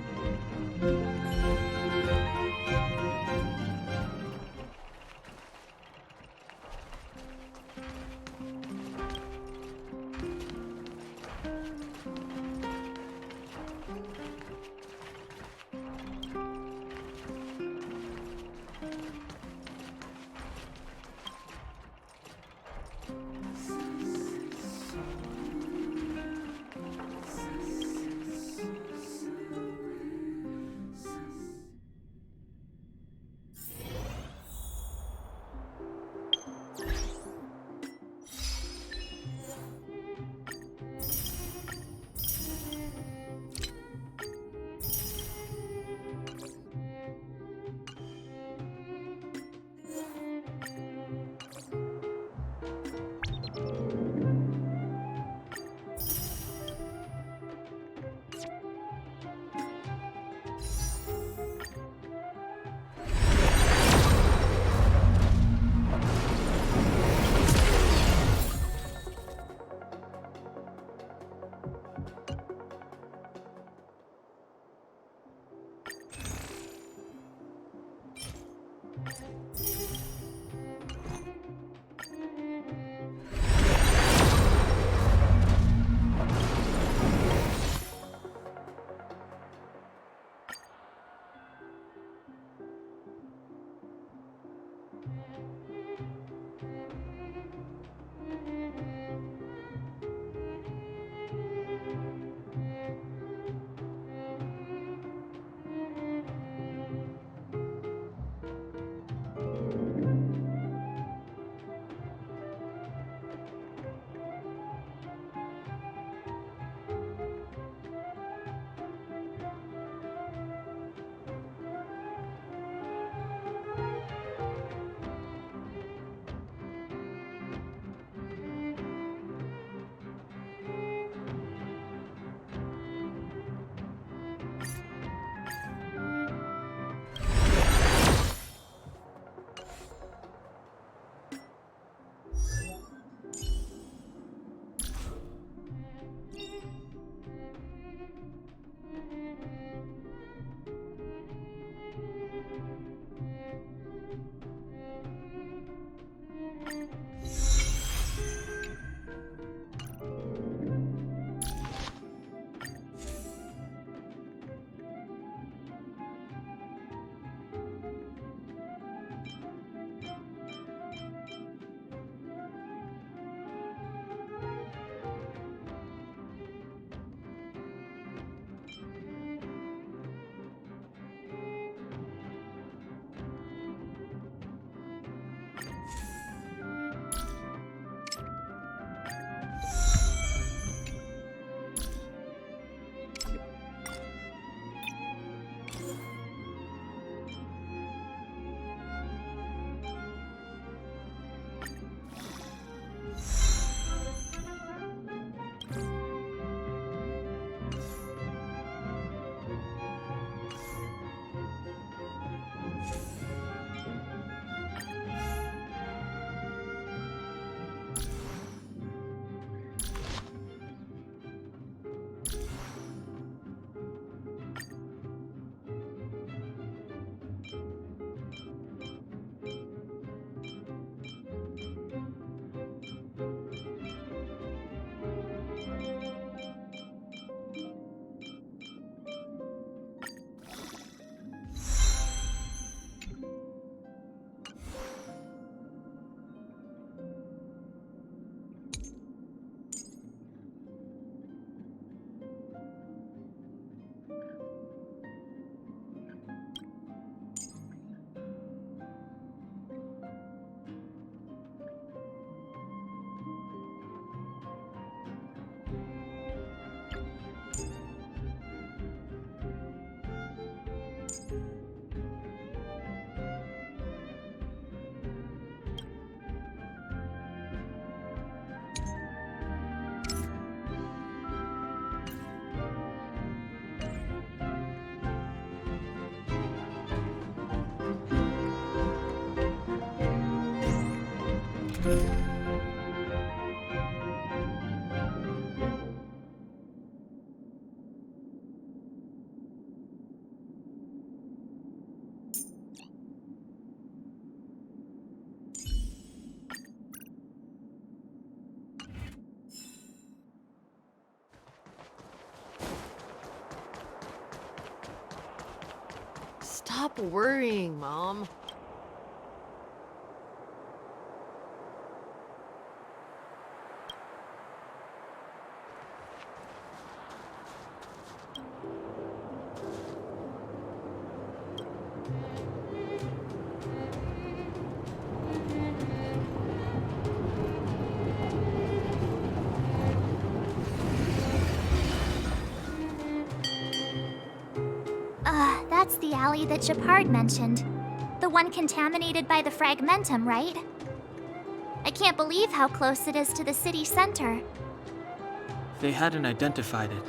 Stop worrying, Mom. That's the alley that Shepard mentioned. The one contaminated by the fragmentum, right? I can't believe how close it is to the city center. They hadn't identified it.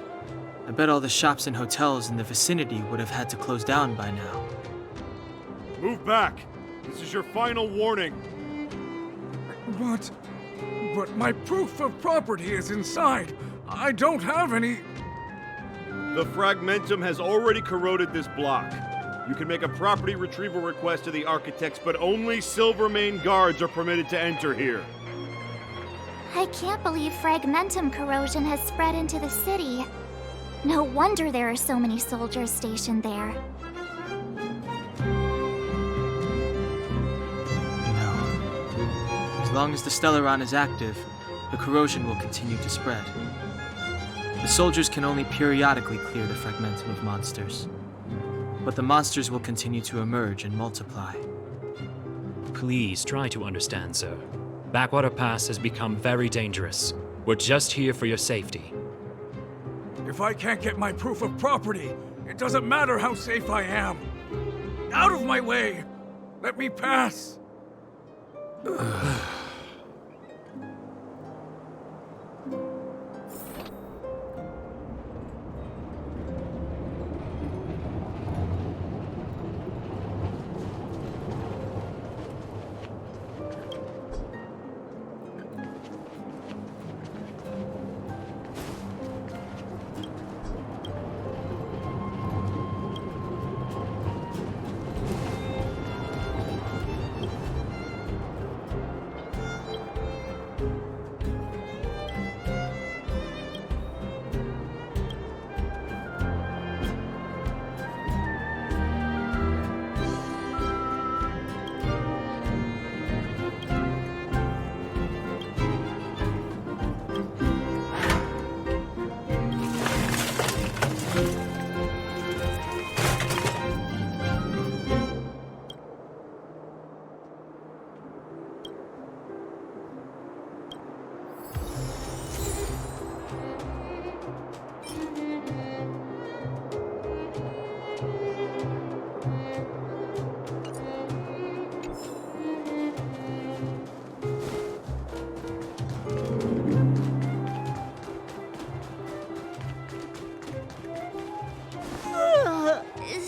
I bet all the shops and hotels in the vicinity would have had to close down by now. Move back! This is your final warning! But my proof of property is inside. I don't have any... The fragmentum has already corroded this block. You can make a property retrieval request to the architects, but only Silvermane guards are permitted to enter here. I can't believe fragmentum corrosion has spread into the city. No wonder there are so many soldiers stationed there. No. As long as the Stellaron is active, the corrosion will continue to spread. The soldiers can only periodically clear the fragmentum of monsters. But the monsters will continue to emerge and multiply. Please try to understand, sir. Backwater Pass has become very dangerous. We're just here for your safety. If I can't get my proof of property, it doesn't matter how safe I am. Out of my way! Let me pass!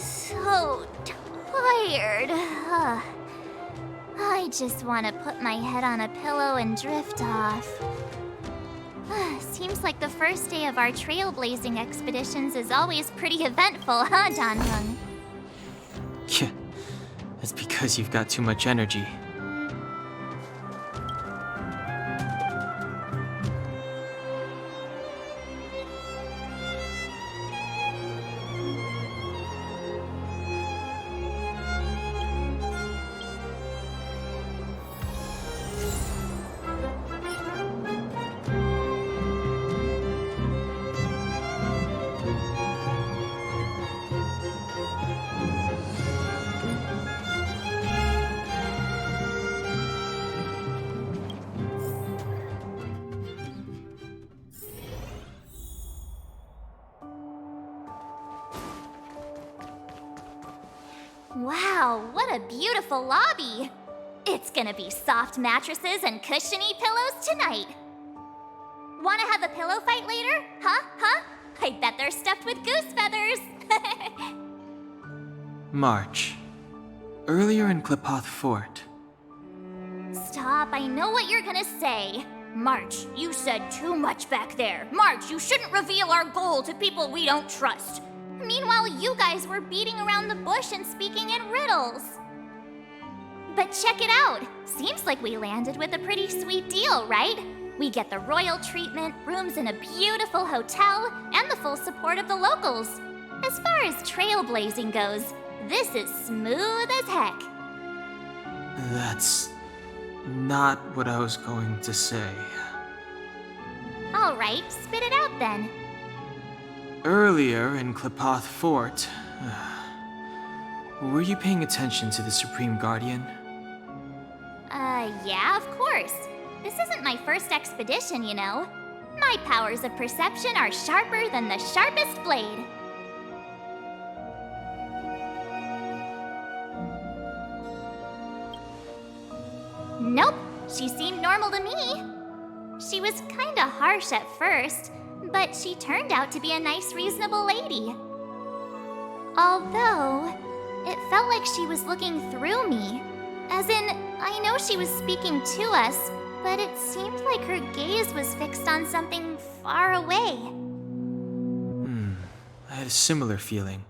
So tired. I just want to put my head on a pillow and drift off. Seems like the first day of our trailblazing expeditions is always pretty eventful, huh, Dan-hung? Yeah, that's because you've got too much energy. Wow, what a beautiful lobby! It's gonna be soft mattresses and cushiony pillows tonight. Wanna have a pillow fight later? Huh? I bet they're stuffed with goose feathers! March. Earlier in Klipoth Fort, Stop, I know what you're gonna say. March, you said too much back there. March, you shouldn't reveal our goal to people we don't trust. Meanwhile, you guys were beating around the bush and speaking in riddles. But check it out. Seems like we landed with a pretty sweet deal, right? We get the royal treatment, rooms in a beautiful hotel, and the full support of the locals. As far as trailblazing goes, this is smooth as heck. That's not what I was going to say. Alright, spit it out then. Earlier in Klipoth Fort, were you paying attention to the Supreme Guardian? Yeah, of course. This isn't my first expedition, you know. My powers of perception are sharper than the sharpest blade. Nope, she seemed normal to me. She was kinda harsh at first, but she turned out to be a nice, reasonable lady. Although, it felt like she was looking through me. As in, I know she was speaking to us, but it seemed like her gaze was fixed on something far away. I had a similar feeling.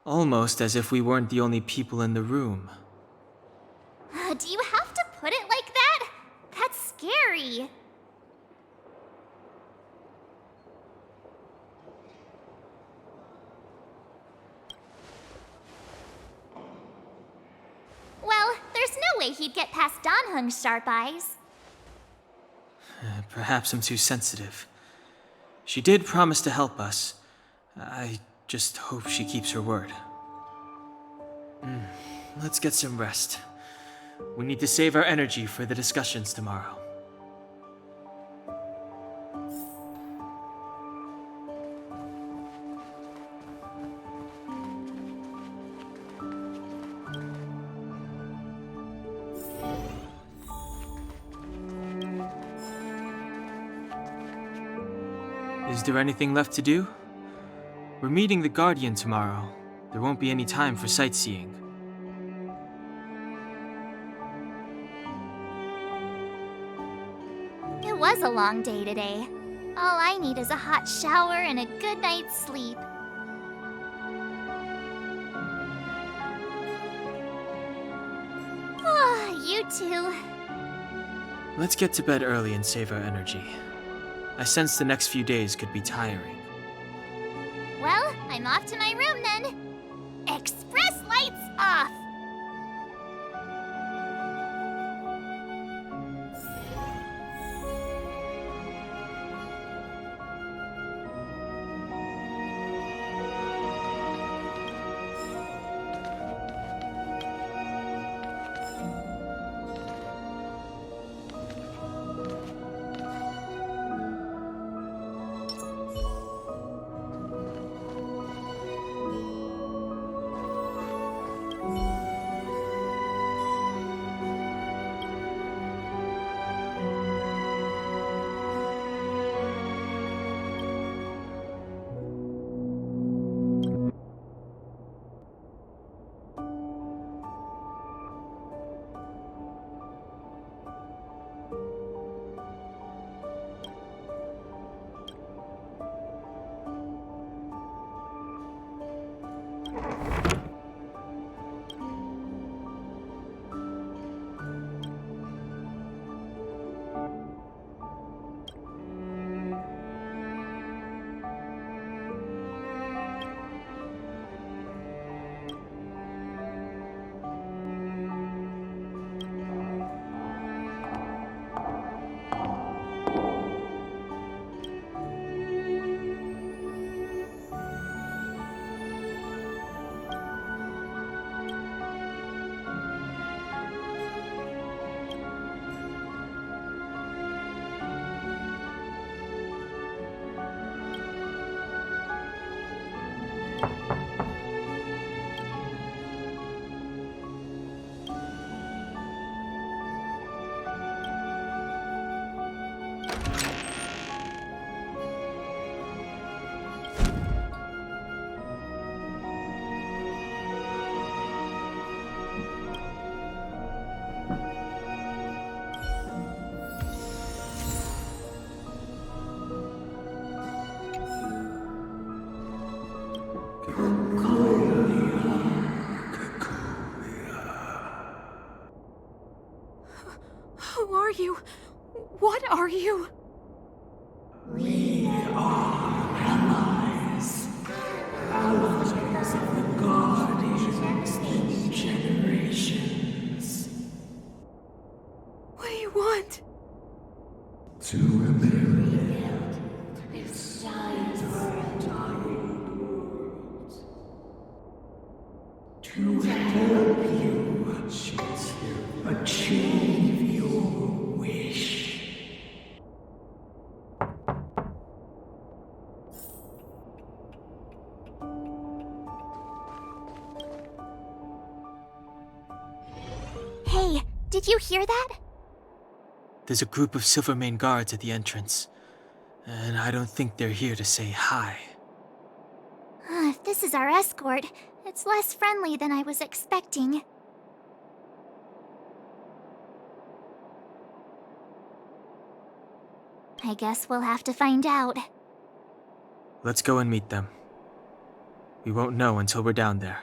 Almost as if we weren't the only people in the room. Do you have to put it like that? That's scary. Well, there's no way he'd get past Danhung's sharp eyes. Perhaps I'm too sensitive. She did promise to help us. I just hope she keeps her word. Let's get some rest. We need to save our energy for the discussions tomorrow. Is there anything left to do? We're meeting the Guardian tomorrow. There won't be any time for sightseeing. It was a long day today. All I need is a hot shower and a good night's sleep. Ah, you too. Let's get to bed early and save our energy. I sense the next few days could be tiring. Well, I'm off to my room then. Express lights off! What are you? We are allies. Allies of the Guardians in generations. What do you want? To rebuild this to help you achieve your wish. Hey, did you hear that? There's a group of Silvermane guards at the entrance, and I don't think they're here to say hi. If this is our escort, it's less friendly than I was expecting. I guess we'll have to find out. Let's go and meet them. We won't know until we're down there.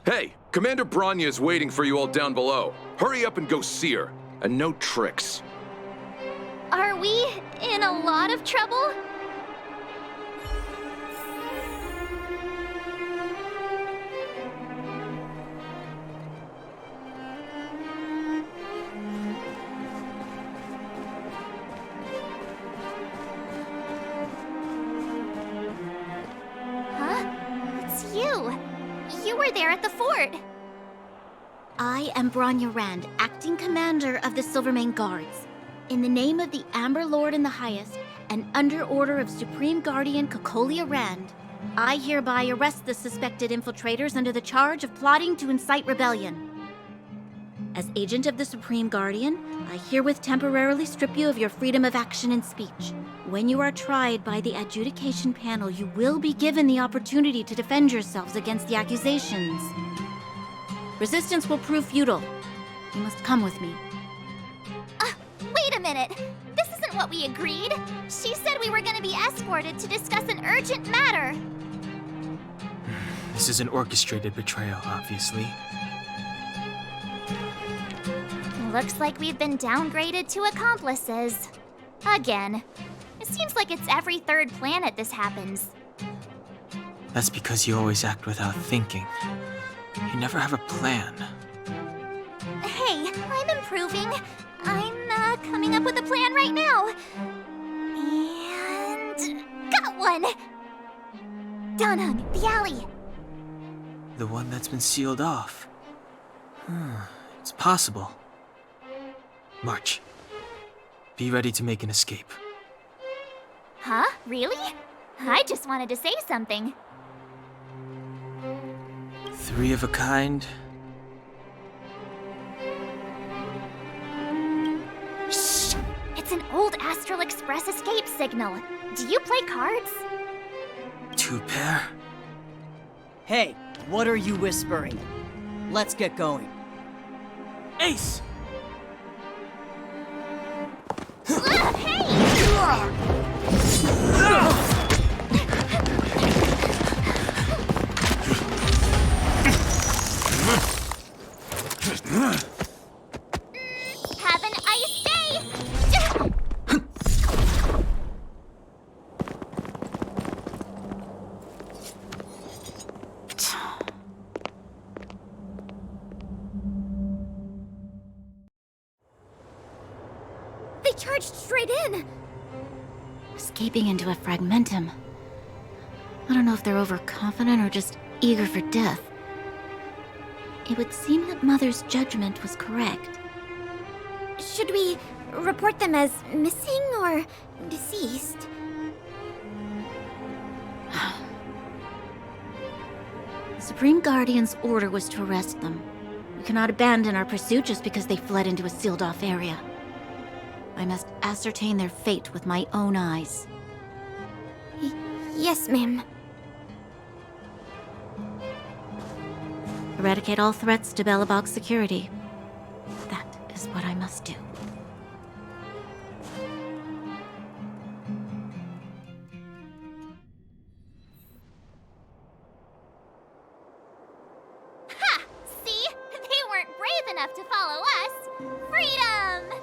Hey, Commander Bronya is waiting for you all down below. Hurry up and go see her. And no tricks. Are we in a lot of trouble? Huh? It's you. You were there at the fort. I am Bronya Rand, acting commander of the Silvermane Guards. In the name of the Amber Lord in the Highest, and under order of Supreme Guardian Cocolia Rand, I hereby arrest the suspected infiltrators under the charge of plotting to incite rebellion. As agent of the Supreme Guardian, I herewith temporarily strip you of your freedom of action and speech. When you are tried by the adjudication panel, you will be given the opportunity to defend yourselves against the accusations. Resistance will prove futile. You must come with me. Wait a minute. This isn't what we agreed. She said we were going to be escorted to discuss an urgent matter. This is an orchestrated betrayal, obviously. Looks like we've been downgraded to accomplices. Again. It seems like it's every third planet this happens. That's because you always act without thinking. You never have a plan. Hey, I'm improving. I'm coming up with a plan right now. And... got one! Donhung, the alley. The one that's been sealed off. It's possible. March. Be ready to make an escape. Huh? Really? I just wanted to say something. 3 of a kind. Shh! It's an old Astral Express escape signal. Do you play cards? 2 pair? Hey, what are you whispering? Let's get going. Ace! Have an ice day! They charged straight in! Escaping into a fragmentum. I don't know if they're overconfident or just eager for death. It would seem that Mother's judgment was correct. Should we report them as missing or deceased? The Supreme Guardian's order was to arrest them. We cannot abandon our pursuit just because they fled into a sealed-off area. I must ascertain their fate with my own eyes. Yes, ma'am. Eradicate all threats to Belobog's security. That is what I must do. follow us, freedom!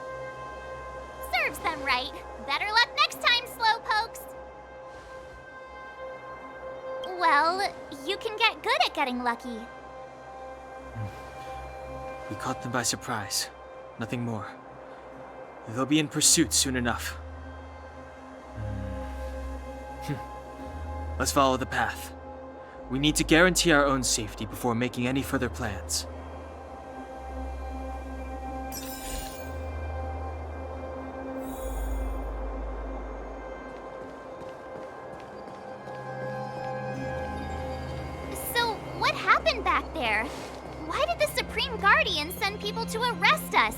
Serves them right. Better luck next time, slowpokes. Well, you can get good at getting lucky. We caught them by surprise. Nothing more. They'll be in pursuit soon enough. Let's follow the path. We need to guarantee our own safety before making any further plans. So, what happened back there? Why did the Supreme Guardian send people to arrest us?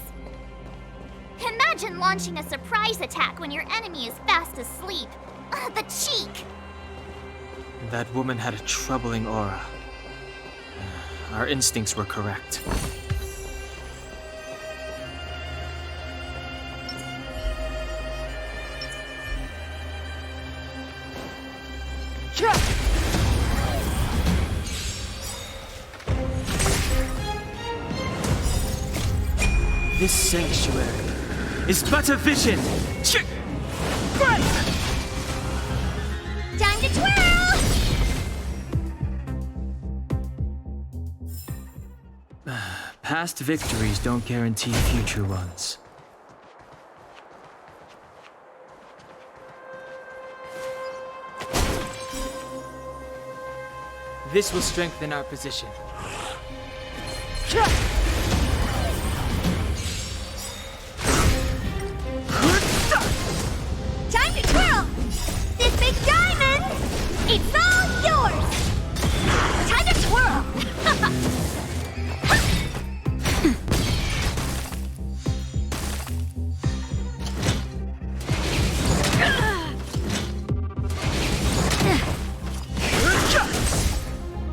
Imagine launching a surprise attack when your enemy is fast asleep. The cheek! That woman had a troubling aura. Our instincts were correct. This sanctuary is but a vision! Time to twirl! Past victories don't guarantee future ones. This will strengthen our position. Time to twirl! This big diamond, it's all yours! Time to twirl!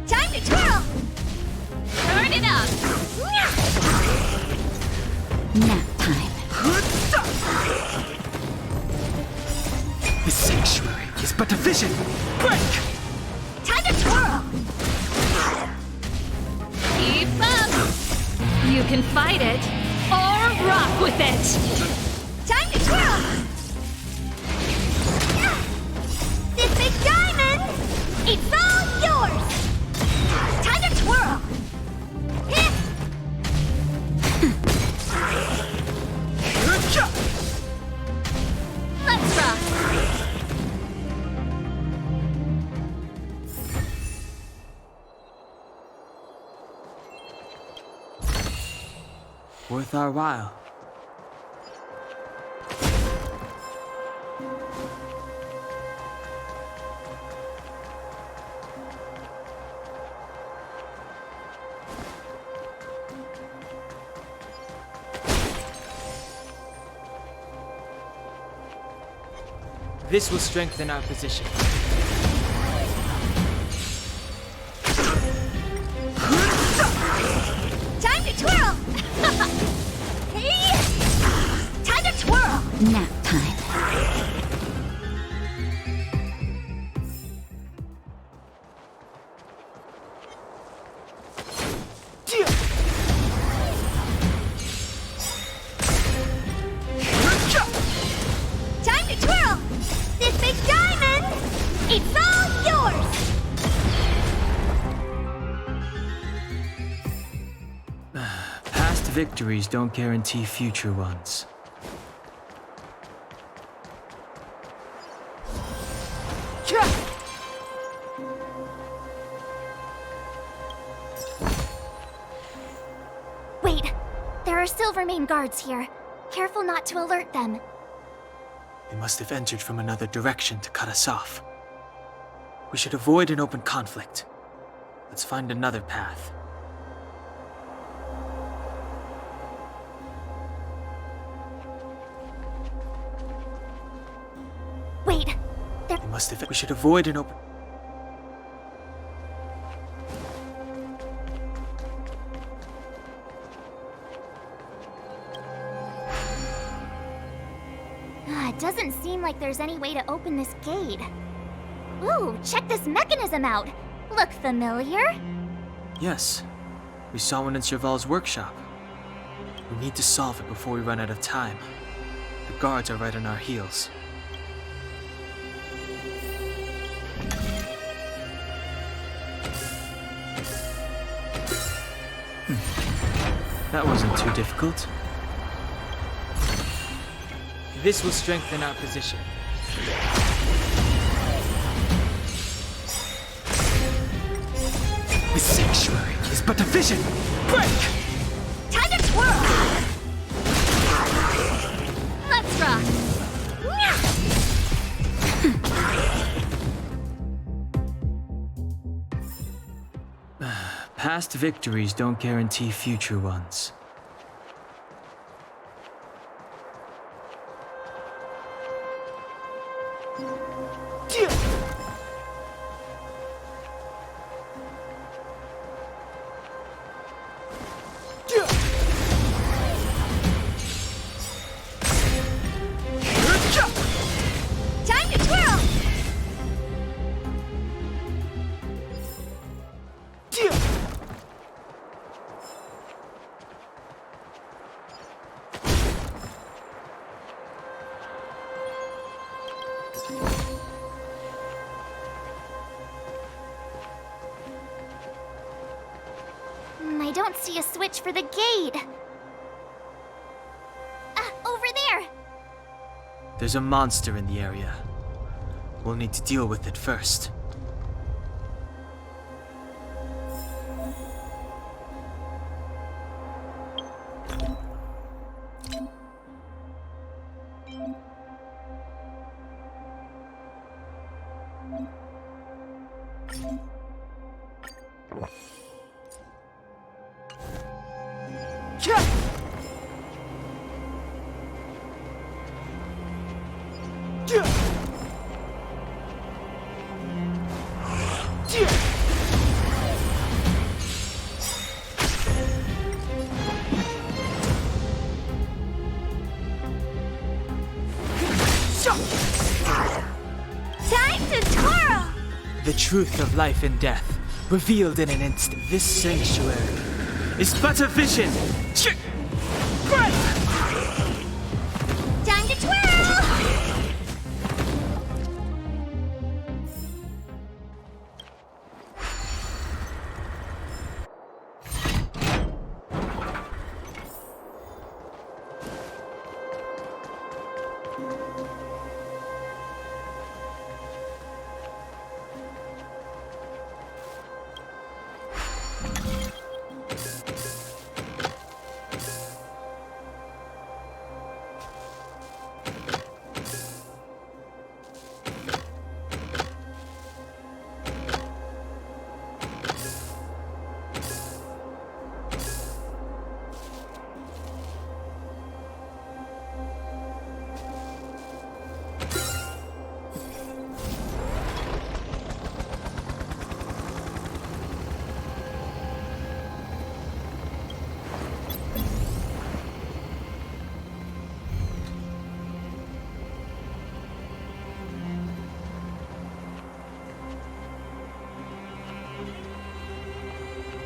Time to twirl! Turn it up! Nap time. The sanctuary is but a vision! Break! Time to twirl! Keep up! You can fight it, or rock with it! Time to twirl! This big diamond, it's all yours! Time to twirl! Let's rock! Worth our while. This will strengthen our position. Time to twirl! Hey! Time to twirl! Nap time. Time to twirl! This big diamond, it's all yours! Past victories don't guarantee future ones. Wait, there are Silvermane guards here. Careful not to alert them. They must have entered from another direction to cut us off. We should avoid an open conflict. Let's find another path. Wait, They must have. We should avoid an open. It doesn't seem like there's any way to open this gate. Ooh, check this mechanism out. Look familiar? Yes, we saw one in Cheval's workshop. We need to solve it before we run out of time. The guards are right on our heels. That wasn't too difficult. This will strengthen our position. The sanctuary is but a vision! Break! Time to twirl! Let's rock! Past victories don't guarantee future ones. Time to twirl! I don't see a switch for the gate. Over there! There's a monster in the area. We'll need to deal with it first. Time to twirl! The truth of life and death, revealed in an instant. This sanctuary is but a vision! Break! Time to twirl!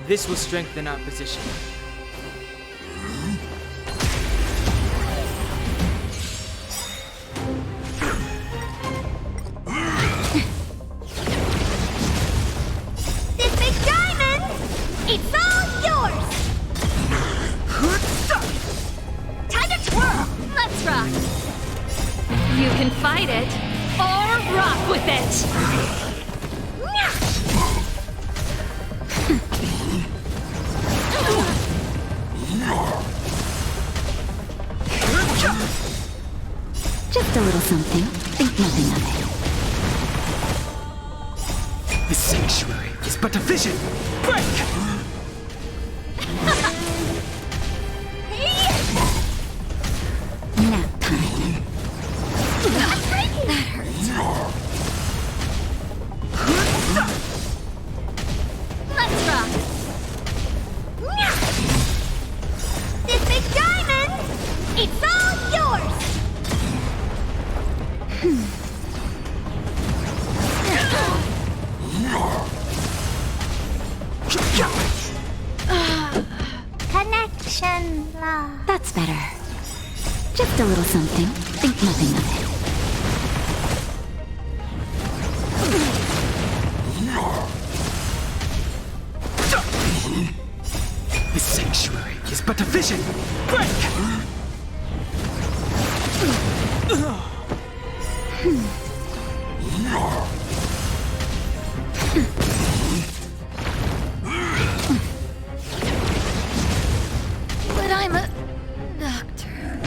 This will strengthen our position. This big diamond! It's all yours! Time to twirl! Let's rock! You can fight it or rock with it. Just a little something. Think nothing of it. The sanctuary is but a vision! Break! Nap time. That hurts! Let's rock! This big diamond! It's all yours! Connection. Shenla. That's better. Just a little something. Think nothing of it. The sanctuary is but a vision. Break! But I'm a doctor.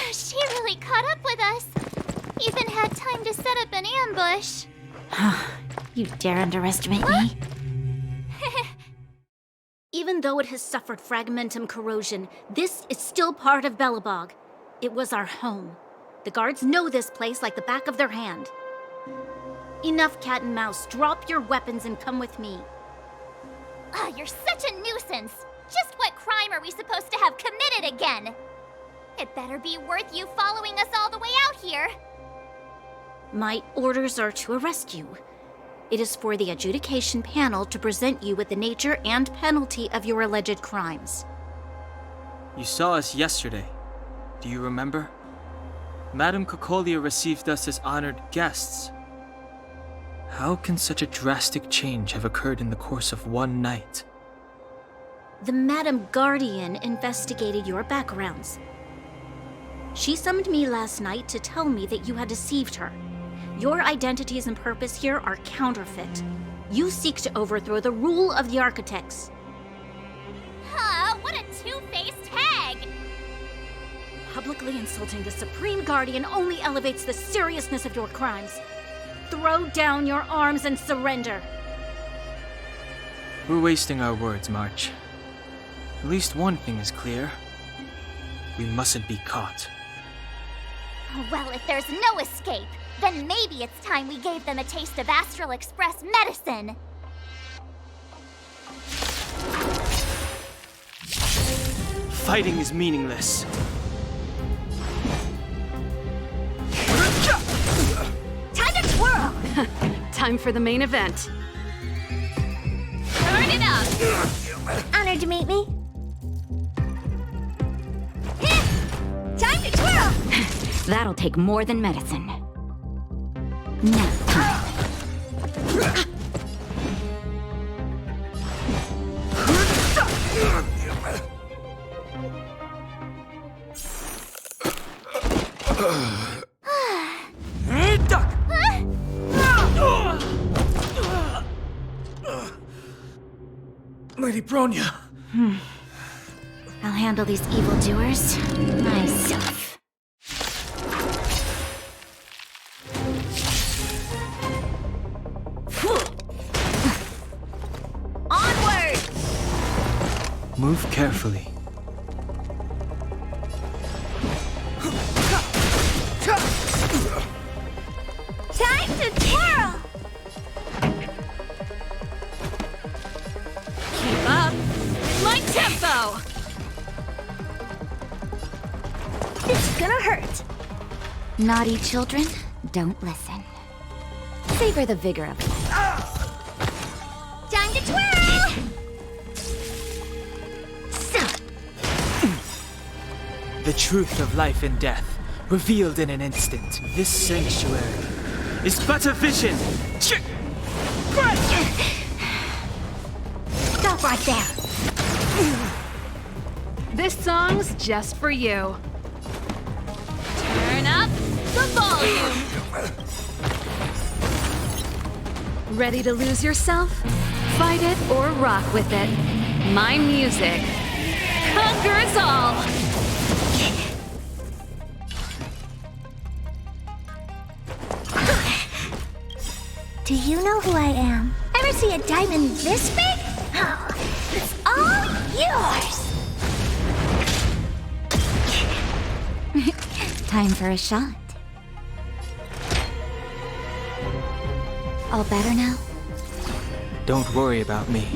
She really caught up with us. Even had time to set up an ambush. You dare underestimate me? Even though it has suffered fragmentum corrosion, this is still part of Belobog. It was our home. The guards know this place like the back of their hand. Enough cat and mouse. Drop your weapons and come with me. You're such a nuisance. Just what crime are we supposed to have committed again? It better be worth you following us all the way out here. My orders are to arrest you. It is for the adjudication panel to present you with the nature and penalty of your alleged crimes. You saw us yesterday. Do you remember? Madame Cocolia received us as honored guests. How can such a drastic change have occurred in the course of one night? The Madame Guardian investigated your backgrounds. She summoned me last night to tell me that you had deceived her. Your identities and purpose here are counterfeit. You seek to overthrow the rule of the Architects. What a two-faced hag! Publicly insulting the Supreme Guardian only elevates the seriousness of your crimes. Throw down your arms and surrender. We're wasting our words, March. At least one thing is clear. We mustn't be caught. Well, if there's no escape, then maybe it's time we gave them a taste of Astral Express medicine. Fighting is meaningless. Time to twirl! Time for the main event. Turn it up! Honored to meet me. Time to twirl! That'll take more than medicine. Nap time. Lady Bronya. I'll handle these evildoers myself. Onward! Move carefully. Time to twirl! Keep up with my tempo! gonna hurt. Naughty children, don't listen. Savor the vigor of life. Time to twirl! The truth of life and death, revealed in an instant. This sanctuary is but a vision. Stop right there. This song's just for you. Turn up the volume. Ready to lose yourself? Fight it or rock with it. My music conquers all. Do you know who I am? Ever see a diamond this big? Oh, it's all yours! Time for a shot. All better now? Don't worry about me.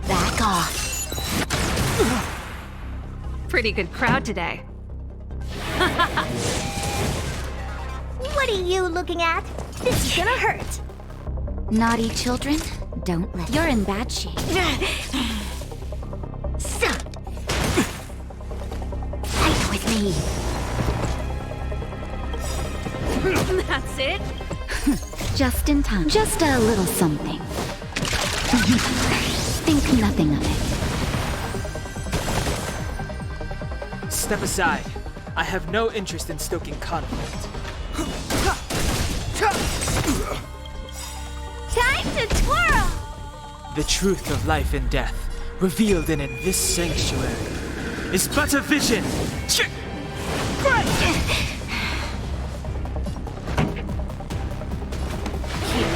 Back off. Pretty good crowd today. What are you looking at? This is gonna hurt. Naughty children, don't listen. You're in bad shape. Fight with me. That's it. Just in time. Just a little something. Think nothing of it. Step aside. I have no interest in stoking conflict. Time to twirl! The truth of life and death, revealed in this sanctuary, is but a vision. Keep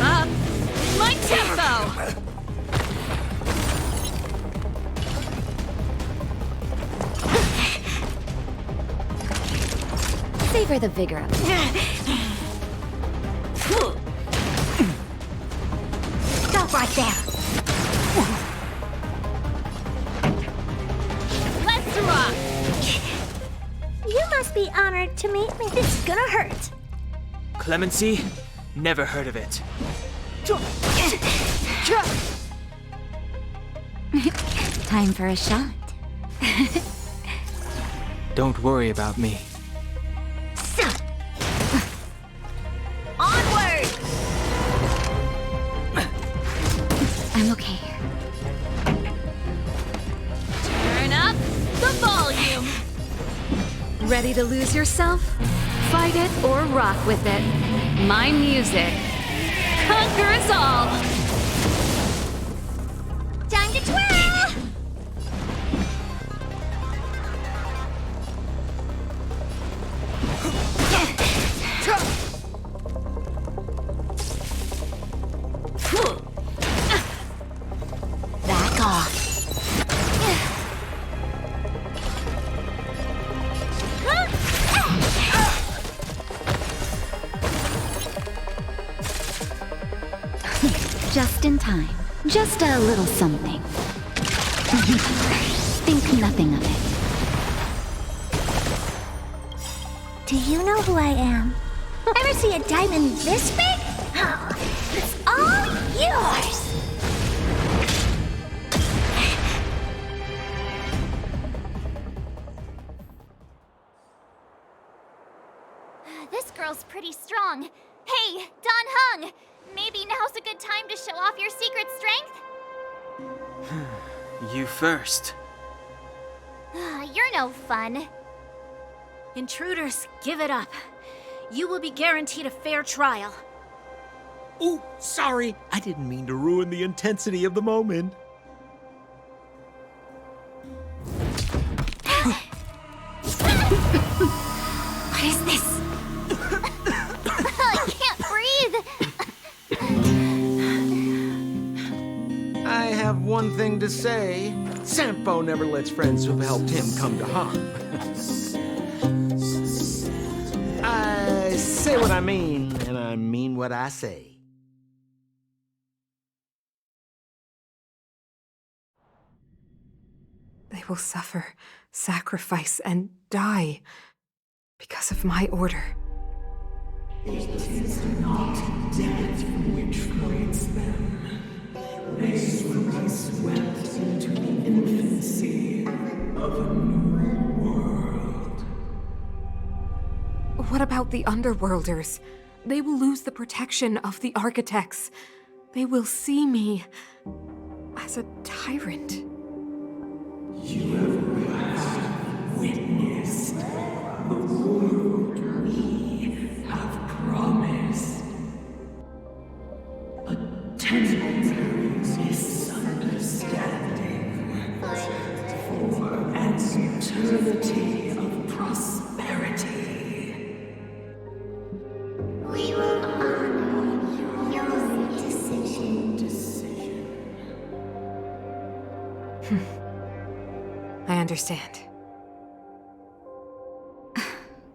up. My tempo. Savor the vigor of it. Stop right there. Let's rock. You must be honored to meet me. This is gonna hurt. Clemency? Never heard of it. Time for a shot. Don't worry about me. Onward! I'm okay. Turn up the volume. Ready to lose yourself? Fight it or rock with it. My music conquers all. Time to twirl! Back off. Just in time. Just a little something. Think nothing of it. Do you know who I am? Ever see a diamond this big? Oh, it's all yours! This girl's pretty strong. Hey, Don Hung! Maybe now's a good time to show off your secret strength? You first. You're no fun. Intruders, give it up. You will be guaranteed a fair trial. Ooh, sorry. I didn't mean to ruin the intensity of the moment. What is this? I can't breathe. I have one thing to say. Sampo never lets friends who've helped him come to harm. I say what I mean, and I mean what I say. They will suffer, sacrifice, and die because of my order. It is not death which frees them. They will be swept into the infancy of a new world. What about the Underworlders? They will lose the protection of the Architects. They will see me as a tyrant. You have witnessed the world we have promised. A temporary misunderstanding for an eternity of prosperity. We will honor your decision. I understand.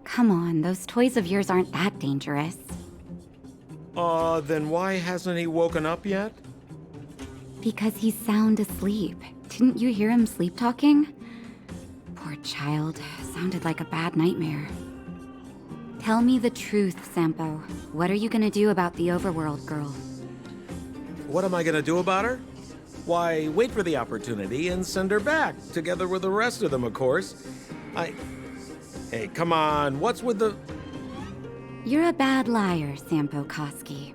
Come on, those toys of yours aren't that dangerous. Then why hasn't he woken up yet? Because he's sound asleep. Didn't you hear him sleep talking? Poor child. Sounded like a bad nightmare. Tell me the truth, Sampo. What are you gonna do about the overworld girl? What am I gonna do about her? Why, wait for the opportunity and send her back, together with the rest of them, of course. Hey, come on, what's with the... You're a bad liar, Sampo Koski.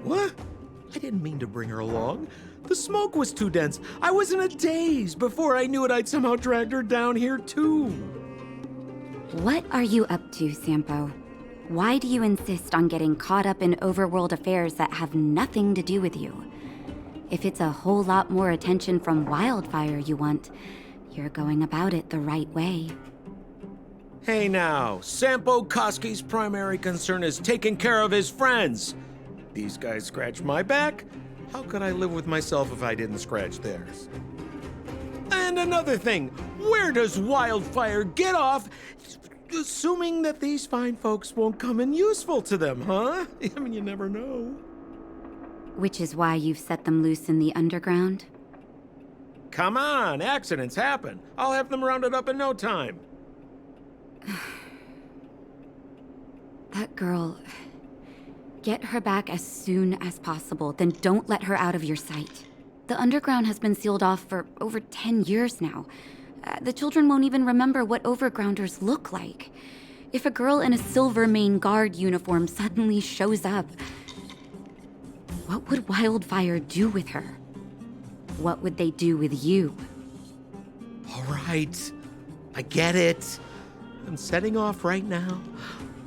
What? I didn't mean to bring her along. The smoke was too dense. I was in a daze. Before I knew it, I'd somehow dragged her down here, too. What are you up to, Sampo? Why do you insist on getting caught up in overworld affairs that have nothing to do with you? If it's a whole lot more attention from Wildfire you want, you're going about it the right way. Hey now, Sampo Koski's primary concern is taking care of his friends. These guys scratch my back. How could I live with myself if I didn't scratch theirs? And another thing, where does Wildfire get off assuming that these fine folks won't come in useful to them, huh? I mean, you never know. Which is why you've set them loose in the underground? Come on, accidents happen. I'll have them rounded up in no time. That girl... Get her back as soon as possible, then don't let her out of your sight. The underground has been sealed off for over 10 years now. The children won't even remember what overgrounders look like. If a girl in a Silvermane Guard uniform suddenly shows up, what would Wildfire do with her? What would they do with you? All right, I get it. I'm setting off right now.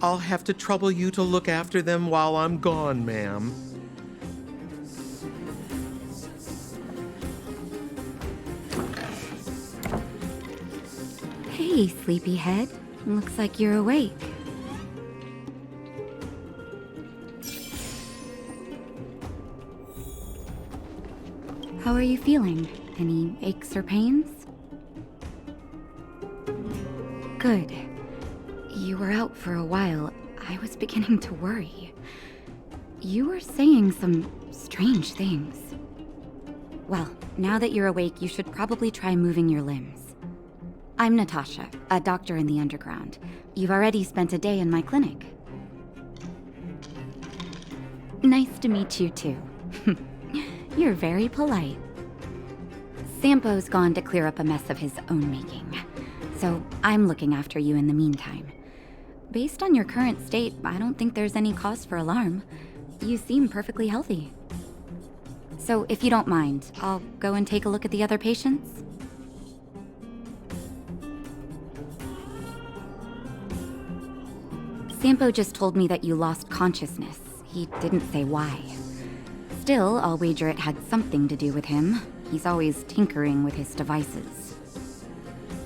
I'll have to trouble you to look after them while I'm gone, ma'am. Hey, sleepyhead. Looks like you're awake. How are you feeling? Any aches or pains? Good. You were out for a while. I was beginning to worry. You were saying some strange things. Well, now that you're awake, you should probably try moving your limbs. I'm Natasha, a doctor in the underground. You've already spent a day in my clinic. Nice to meet you, too. You're very polite. Sampo's gone to clear up a mess of his own making, so I'm looking after you in the meantime. Based on your current state, I don't think there's any cause for alarm. You seem perfectly healthy. So if you don't mind, I'll go and take a look at the other patients. Sampo just told me that you lost consciousness. He didn't say why. Still, I'll wager it had something to do with him. He's always tinkering with his devices.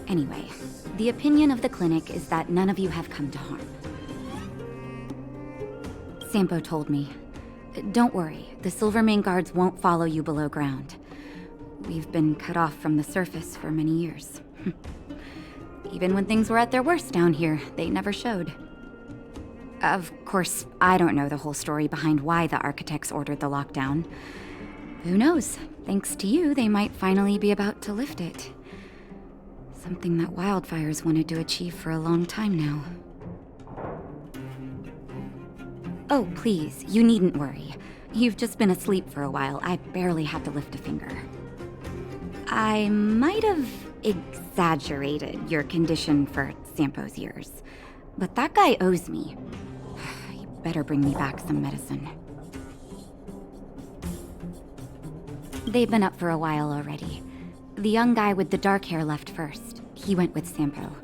Anyway, the opinion of the clinic is that none of you have come to harm. Sampo told me. Don't worry, the Silvermane Guards won't follow you below ground. We've been cut off from the surface for many years. Even when things were at their worst down here, they never showed. Of course, I don't know the whole story behind why the architects ordered the lockdown. Who knows? Thanks to you, they might finally be about to lift it. Something that Wildfire's wanted to achieve for a long time now. Oh, please, you needn't worry. You've just been asleep for a while. I barely had to lift a finger. I might have exaggerated your condition for Sampo's years, but that guy owes me. You better bring me back some medicine. They've been up for a while already. The young guy with the dark hair left first. He went with Sampo.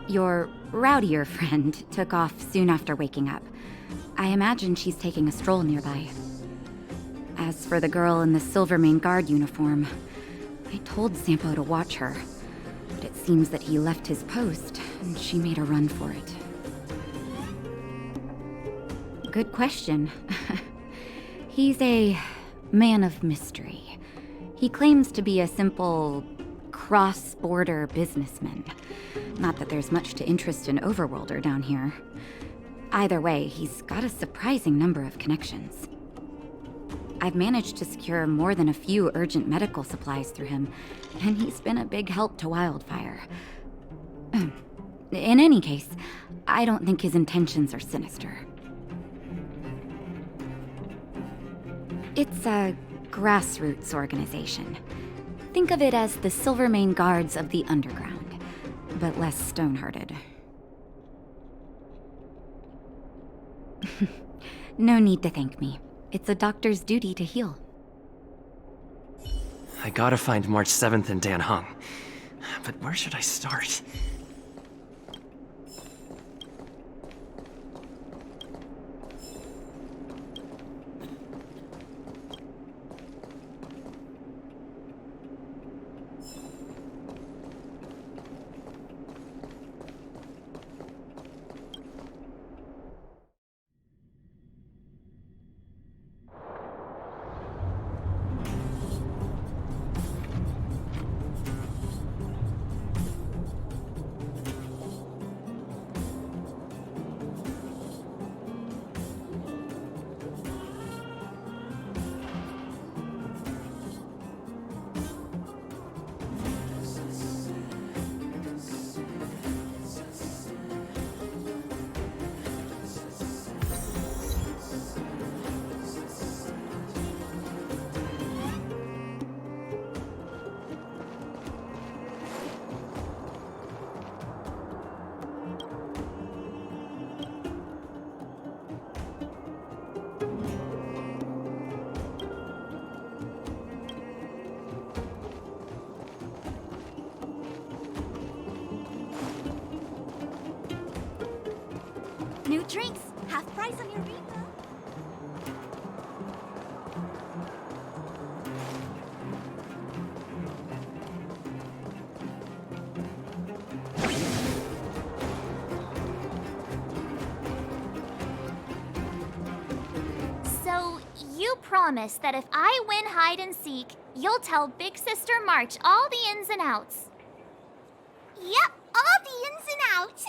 Your rowdier friend took off soon after waking up. I imagine she's taking a stroll nearby. As for the girl in the Silvermane Guard uniform, I told Sampo to watch her, but it seems that he left his post and she made a run for it. Good question. He's a man of mystery. He claims to be a simple cross-border businessman. Not that there's much to interest an overworlder down here. Either way, he's got a surprising number of connections. I've managed to secure more than a few urgent medical supplies through him, and he's been a big help to Wildfire. In any case, I don't think his intentions are sinister. It's a grassroots organization. Think of it as the Silvermane Guards of the Underground, but less stone-hearted. No need to thank me. It's a doctor's duty to heal. I gotta find March 7th in Dan Hung. But where should I start? New drinks, half price on your refill. So, you promise that if I win hide and seek, you'll tell Big Sister March all the ins and outs. Yep, all the ins and outs.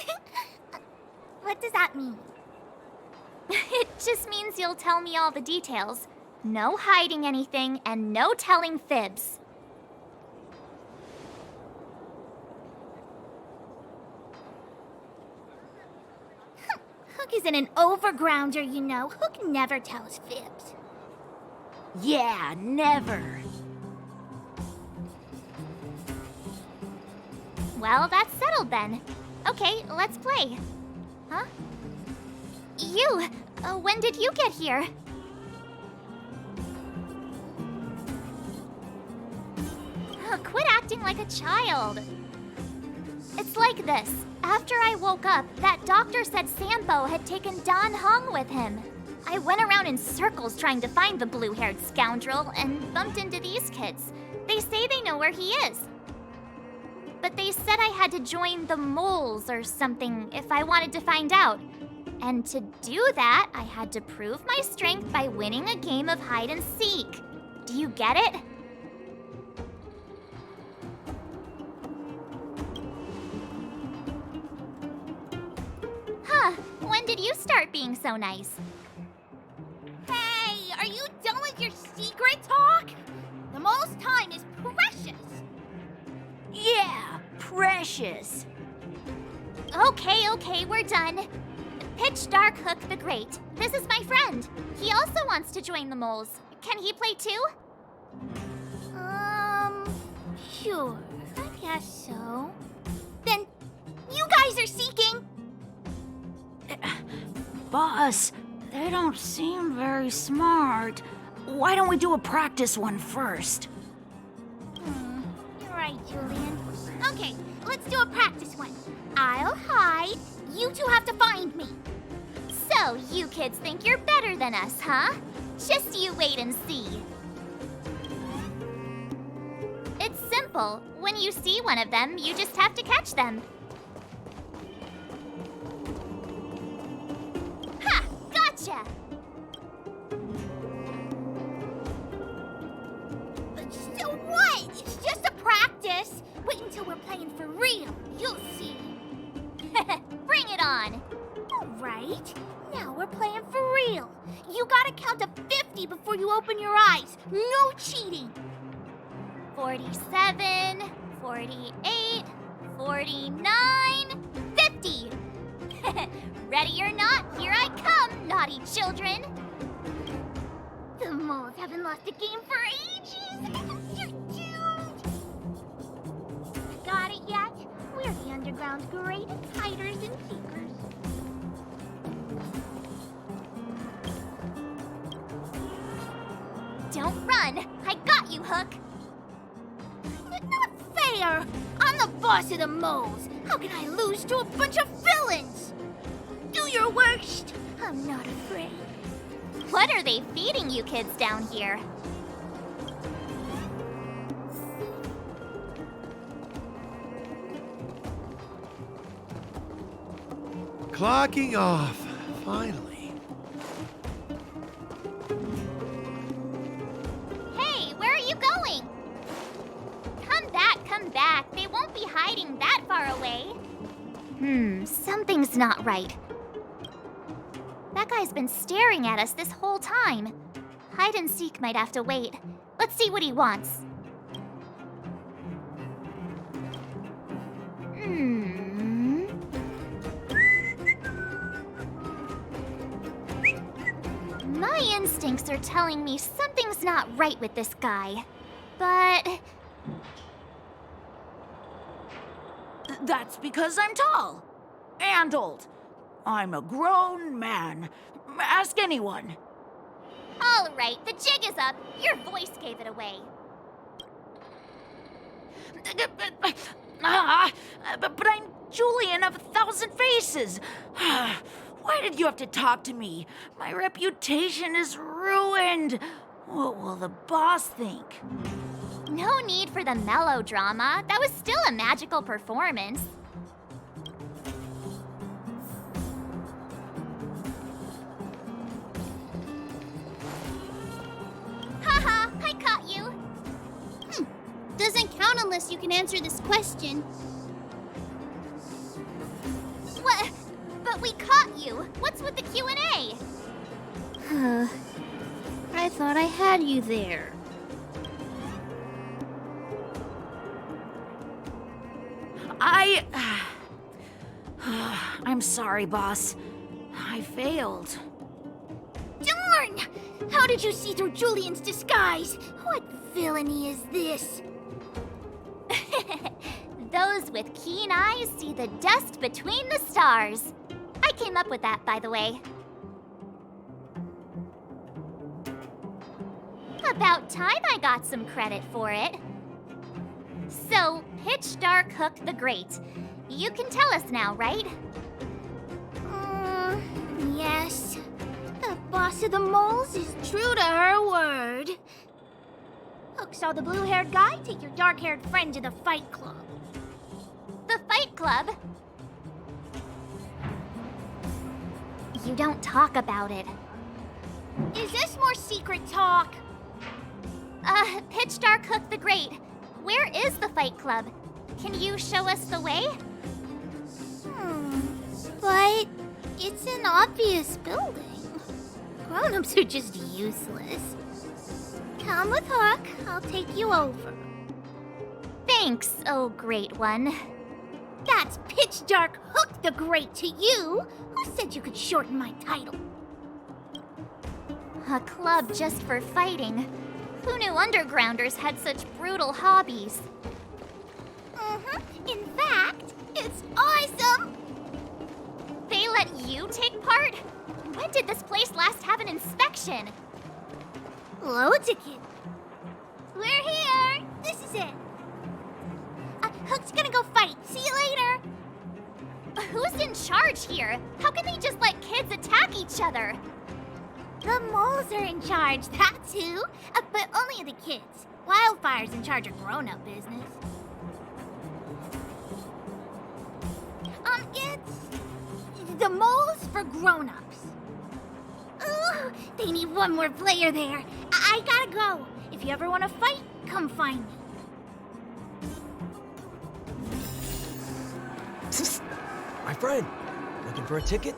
What does that mean? It just means you'll tell me all the details. No hiding anything and no telling fibs. Hook isn't an overgrounder, you know. Hook never tells fibs. Yeah, never. Well, that's settled then. Okay, let's play. Huh? You! When did you get here? Quit acting like a child. It's like this. After I woke up, that doctor said Sampo had taken Dan Hung with him. I went around in circles trying to find the blue-haired scoundrel and bumped into these kids. They say they know where he is. But they said I had to join the moles or something if I wanted to find out. And to do that, I had to prove my strength by winning a game of hide and seek. Do you get it? Huh, when did you start being so nice? Hey, are you done with your secret talk? The most time is precious. Yeah, precious. Okay, we're done. Pitch Dark Hook the Great. This is my friend. He also wants to join the moles. Can he play too? Sure. I guess so. Then, you guys are seeking. Boss, they don't seem very smart. Why don't we do a practice one first? You're right, Julian. Okay, let's do a practice one. I'll hide. You two have to find me. So, you kids think you're better than us, huh? Just you wait and see. It's simple. When you see one of them, you just have to catch them. Ha! Gotcha! So what? It's just a practice. Wait until we're playing for real. You'll see. Bring it on. All right. Now we're playing for real. You gotta count to 50 before you open your eyes. No cheating. 47, 48, 49, 50. Ready or not, here I come, naughty children. The moles haven't lost a game for ages. You're doomed. Got it yet? We're the underground's greatest hiders and seekers. Don't run. I got you, Hook. Not fair. I'm the boss of the moles. How can I lose to a bunch of villains? Do your worst. I'm not afraid. What are they feeding you kids down here? Clocking off, finally. Hey, where are you going? Come back. They won't be hiding that far away. Something's not right. That guy's been staring at us this whole time. Hide and seek might have to wait. Let's see what he wants. My instincts are telling me something's not right with this guy. But... That's because I'm tall. And old. I'm a grown man. Ask anyone. All right, the jig is up. Your voice gave it away. But I'm Julian of 1,000 Faces. Why did you have to talk to me? My reputation is ruined. What will the boss think? No need for the melodrama. That was still a magical performance. Haha, I caught you. Doesn't count unless you can answer this question. What? But we caught you. What's with the Q&A? I thought I had you there. I'm sorry, boss. I failed. Darn! How did you see through Julian's disguise? What villainy is this? Those with keen eyes see the dust between the stars. I came up with that, by the way. About time I got some credit for it. So, Pitch Dark Hook the Great. You can tell us now, right? Yes. The boss of the moles is true to her word. Hook saw the blue-haired guy take your dark-haired friend to the fight club. The fight club? You don't talk about it. Is this more secret talk? Pitch Dark Hook the Great. Where is the fight club? Can you show us the way? But it's an obvious building. Grown-ups are just useless. Come with Hook. I'll take you over. Thanks, oh great one. That's Pitch Dark Hook the Great to you. Who said you could shorten my title? A club just for fighting. Who knew undergrounders had such brutal hobbies? In fact, it's awesome! They let you take part? When did this place last have an inspection? Loads of kids. We're here! This is it. Hook's gonna go fight. See you later! Who's in charge here? How can they just let kids attack each other? The moles are in charge, that's who. But only the kids. Wildfire's in charge of grown-up business. It's the moles for grown-ups. Ooh, they need one more player there. I gotta go. If you ever want to fight, come find me. My friend, looking for a ticket?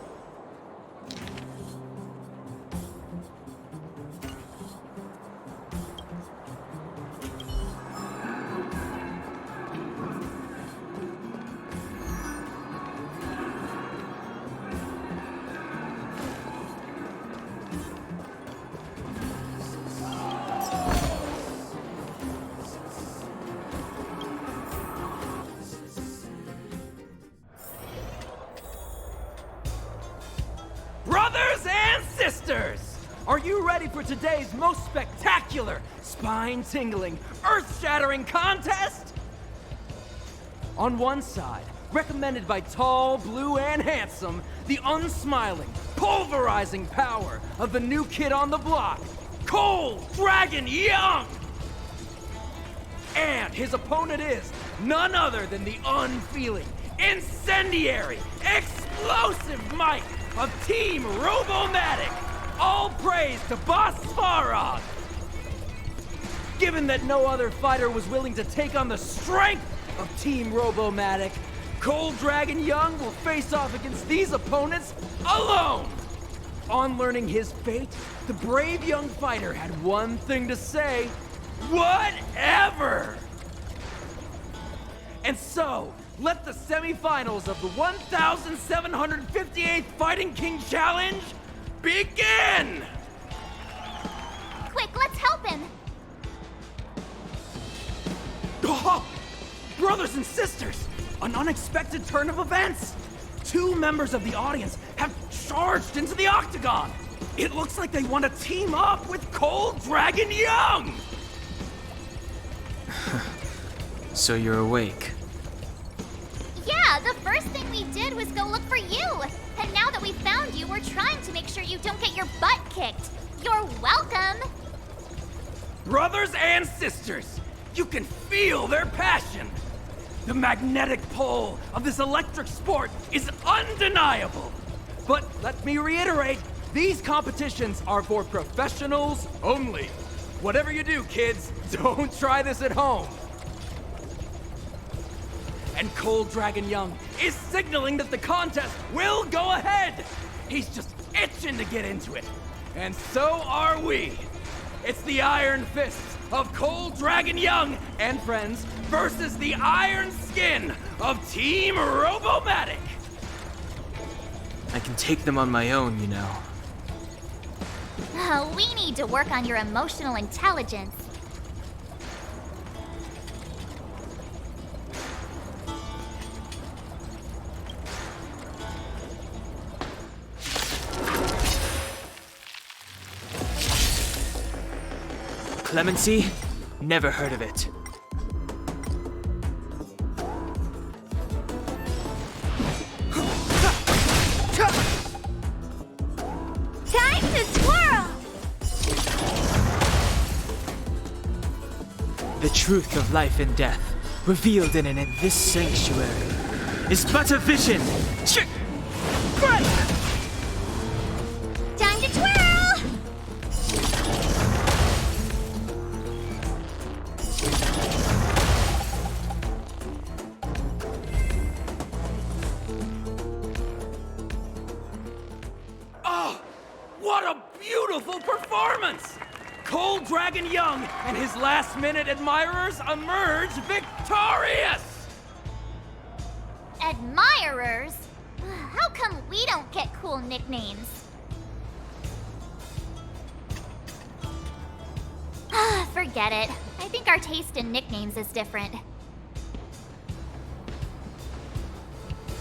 Brothers and sisters! Are you ready for today's most spectacular, spine-tingling, earth-shattering contest? On one side, recommended by tall, blue, and handsome, the unsmiling, pulverizing power of the new kid on the block, Cold Dragon Young! And his opponent is none other than the unfeeling, incendiary, explosive might of Team Robomatic! All praise to Boss Svarog! Given that no other fighter was willing to take on the strength of Team Robomatic, Cold Dragon Young will face off against these opponents alone! On learning his fate, the brave young fighter had one thing to say: whatever! And so, let the semifinals of the 1758th Fighting King Challenge begin! Quick, let's help him! Oh, brothers and sisters, an unexpected turn of events! Two members of the audience have charged into the octagon! It looks like they want to team up with Cold Dragon Young! So you're awake. Yeah, the first thing we did was go look for you. And now that we found you, we're trying to make sure you don't get your butt kicked. You're welcome. Brothers and sisters, you can feel their passion. The magnetic pull of this electric sport is undeniable. But let me reiterate, these competitions are for professionals only. Whatever you do, kids, don't try this at home. And Cold Dragon Young is signaling that the contest will go ahead. He's just itching to get into it. And so are we. It's the Iron Fists of Cold Dragon Young and friends versus the Iron Skin of Team Robomatic. I can take them on my own, you know. We need to work on your emotional intelligence. Clemency? Never heard of it. Time to twirl! The truth of life and death, revealed in this sanctuary, is but a vision. Time to twirl! Oh, what a beautiful performance! Cold Dragon Young and his last-minute admirers emerge victorious! Admirers? How come we don't get cool nicknames? Forget it. I think our taste in nicknames is different.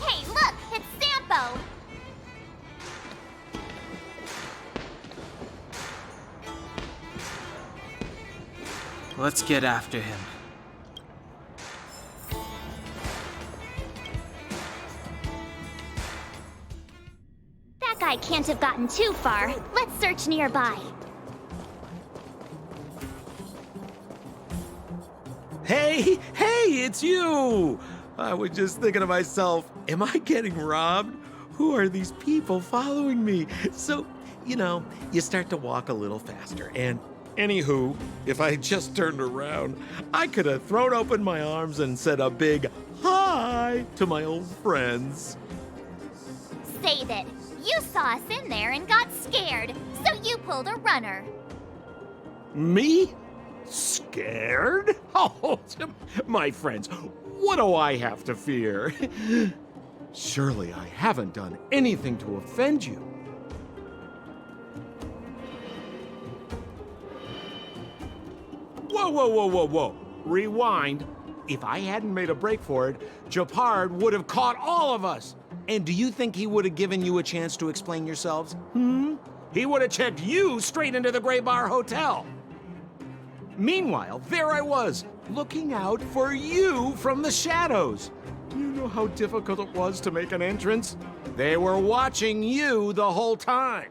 Hey, look! It's Sampo! Let's get after him. That guy can't have gotten too far. Let's search nearby. Hey, it's you! I was just thinking to myself, am I getting robbed? Who are these people following me? So, you start to walk a little faster. And anywho, if I had just turned around, I could have thrown open my arms and said a big hi to my old friends. Save it. You saw us in there and got scared, so you pulled a runner. Me? Scared? Oh, my friends, what do I have to fear? Surely I haven't done anything to offend you. Whoa. Rewind. If I hadn't made a break for it, Japard would have caught all of us. And do you think he would have given you a chance to explain yourselves? He would have checked you straight into the Gray Bar Hotel. Meanwhile, there I was, looking out for you from the shadows. Do you know how difficult it was to make an entrance? They were watching you the whole time.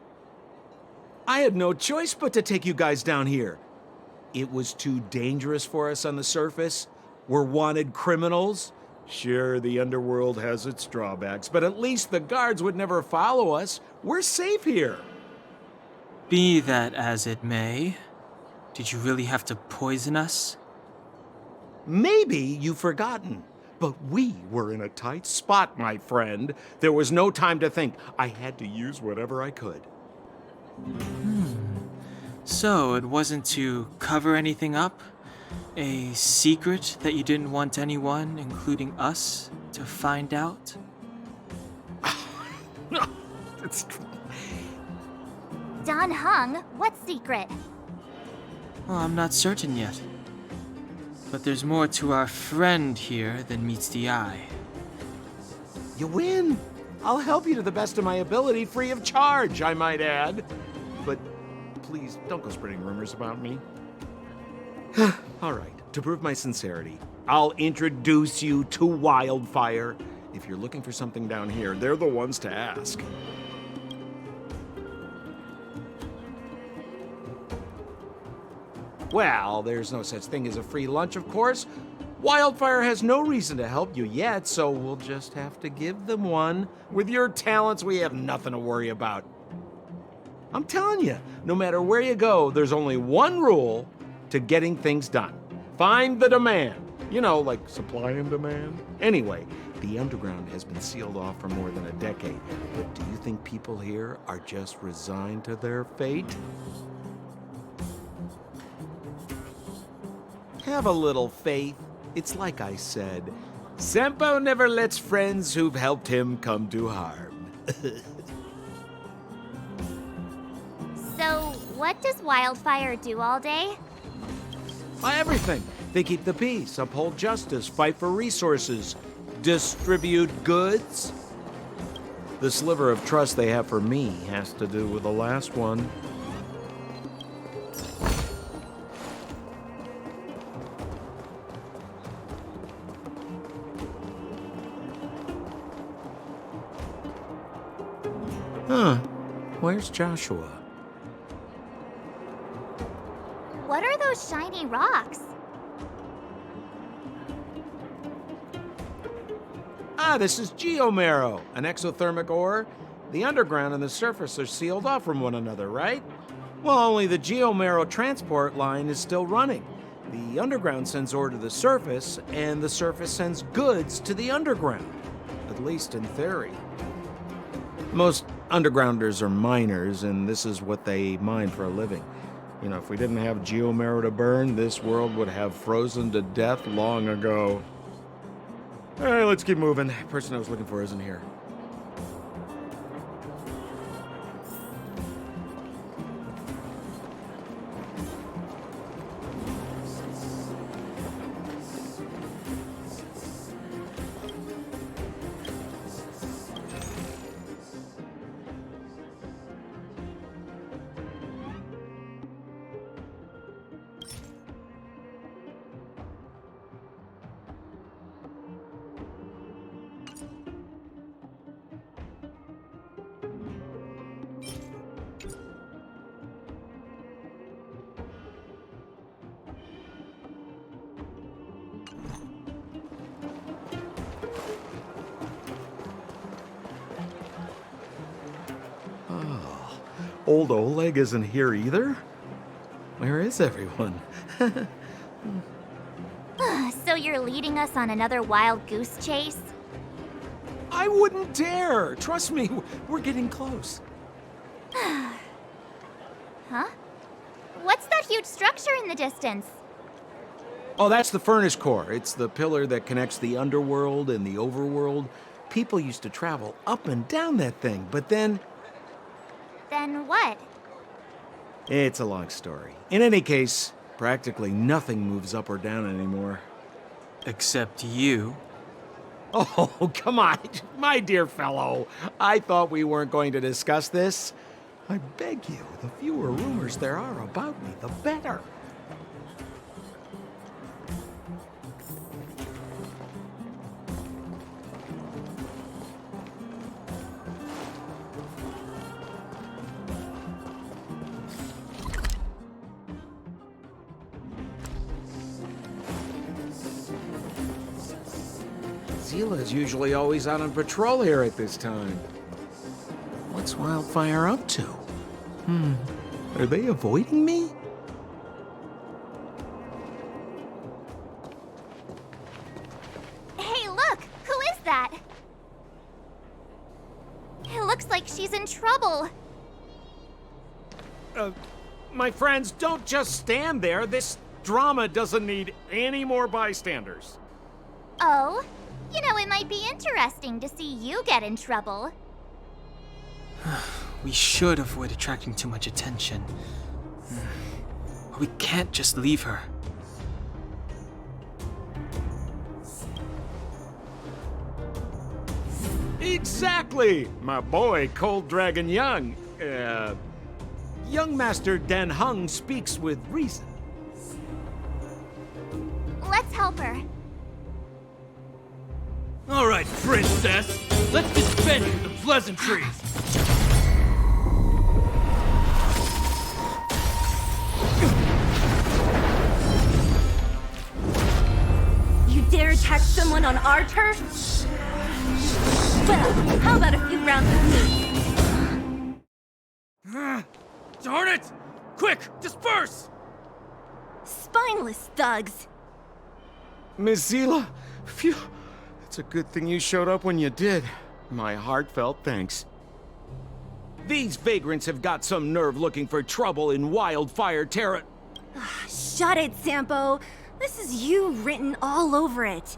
I had no choice but to take you guys down here. It was too dangerous for us on the surface. We're wanted criminals. Sure, the underworld has its drawbacks, but at least the guards would never follow us. We're safe here. Be that as it may, did you really have to poison us? Maybe you've forgotten, but we were in a tight spot, my friend. There was no time to think. I had to use whatever I could. So it wasn't to cover anything up? A secret that you didn't want anyone, including us, to find out? No, Don Hung, what secret? Well, I'm not certain yet. But there's more to our friend here than meets the eye. You win. I'll help you to the best of my ability, free of charge, I might add. But please, don't go spreading rumors about me. All right, to prove my sincerity, I'll introduce you to Wildfire. If you're looking for something down here, they're the ones to ask. Well, there's no such thing as a free lunch, of course. Wildfire has no reason to help you yet, so we'll just have to give them one. With your talents, we have nothing to worry about. I'm telling you, no matter where you go, there's only one rule to getting things done. Find the demand. You know, like supply and demand. Anyway, the underground has been sealed off for more than a decade. But do you think people here are just resigned to their fate? Have a little faith. It's like I said, Sampo never lets friends who've helped him come to harm. So, what does Wildfire do all day? Everything. They keep the peace, uphold justice, fight for resources, distribute goods. The sliver of trust they have for me has to do with the last one. Where's Joshua? What are those shiny rocks? This is geomarrow, an exothermic ore. The underground and the surface are sealed off from one another, right? Well, only the geomarrow transport line is still running. The underground sends ore to the surface, and the surface sends goods to the underground. At least in theory. Most undergrounders are miners, and this is what they mine for a living. You know, if we didn't have geomarrow to burn, this world would have frozen to death long ago. Alright, let's keep moving. The person I was looking for isn't here. Old Oleg isn't here either? Where is everyone? So you're leading us on another wild goose chase? I wouldn't dare! Trust me, we're getting close. Huh? What's that huge structure in the distance? Oh, that's the furnace core. It's the pillar that connects the underworld and the overworld. People used to travel up and down that thing, but then... Then what? It's a long story. In any case, practically nothing moves up or down anymore. Except you. Oh, come on, my dear fellow. I thought we weren't going to discuss this. I beg you, the fewer rumors there are about me, the better. Zila's usually always out on patrol here at this time. What's Wildfire up to? Are they avoiding me? Hey, look! Who is that? It looks like she's in trouble. My friends, don't just stand there. This drama doesn't need any more bystanders. Oh? You know, it might be interesting to see you get in trouble. We should avoid attracting too much attention. We can't just leave her. Exactly! My boy, Cold Dragon Young. Young Master Dan Hung speaks with reason. Let's help her. All right, princess. Let's dispense with the pleasantries. You dare attack someone on our turf? Well, how about a few rounds with me? Darn it! Quick, disperse! Spineless thugs. Miss Zila, phew. It's a good thing you showed up when you did. My heartfelt thanks. These vagrants have got some nerve looking for trouble in Wildfire Terra. Shut it, Sampo. This is you written all over it.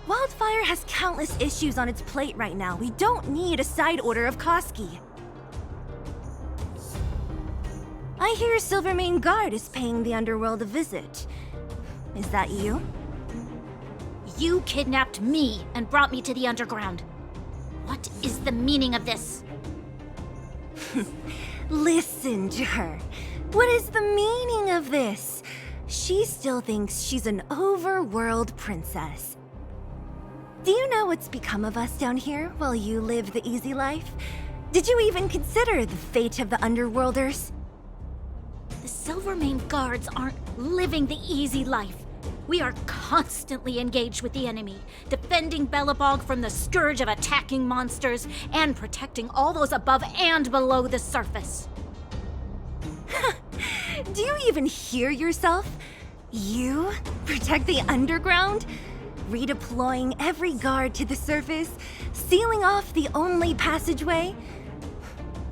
Wildfire has countless issues on its plate right now. We don't need a side order of Koski. I hear Silvermane Guard is paying the underworld a visit. Is that you? You kidnapped me and brought me to the underground. What is the meaning of this? Listen to her. What is the meaning of this? She still thinks she's an overworld princess. Do you know what's become of us down here while you live the easy life? Did you even consider the fate of the underworlders? The Silvermane Guards aren't living the easy life. We are constantly engaged with the enemy, defending Belobog from the scourge of attacking monsters and protecting all those above and below the surface. Do you even hear yourself? You protect the underground? Redeploying every guard to the surface? Sealing off the only passageway?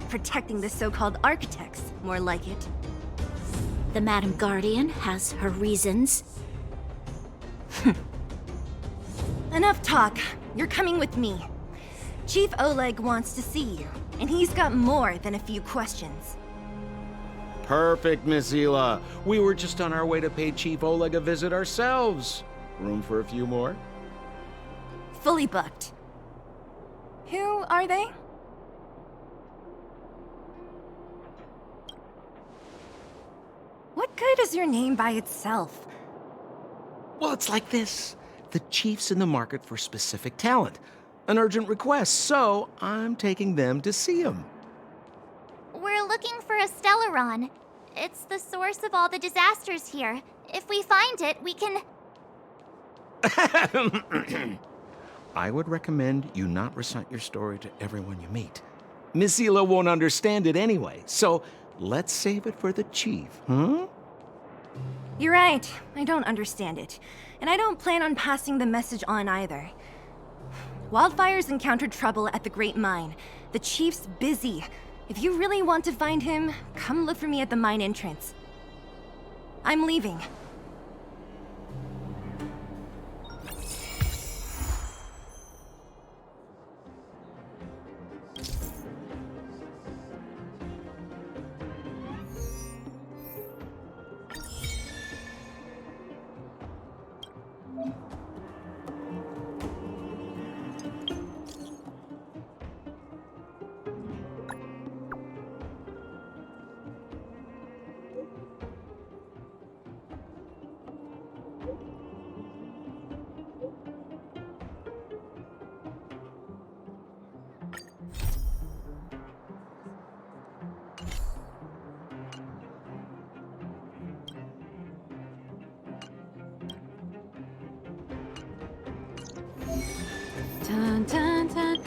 Protecting the so-called architects, more like it. The Madam Guardian has her reasons. Enough talk. You're coming with me. Chief Oleg wants to see you, and he's got more than a few questions. Perfect, Miss Hila. We were just on our way to pay Chief Oleg a visit ourselves. Room for a few more? Fully booked. Who are they? What good is your name by itself? Well, it's like this. The chief's in the market for specific talent. An urgent request, so I'm taking them to see him. We're looking for a Stellaron. It's the source of all the disasters here. If we find it, we can... I would recommend you not recite your story to everyone you meet. Miss Hila won't understand it anyway, so let's save it for the chief, huh? You're right. I don't understand it. And I don't plan on passing the message on either. Wildfire's encountered trouble at the Great Mine. The chief's busy. If you really want to find him, come look for me at the mine entrance. I'm leaving. Dun, dun, dun.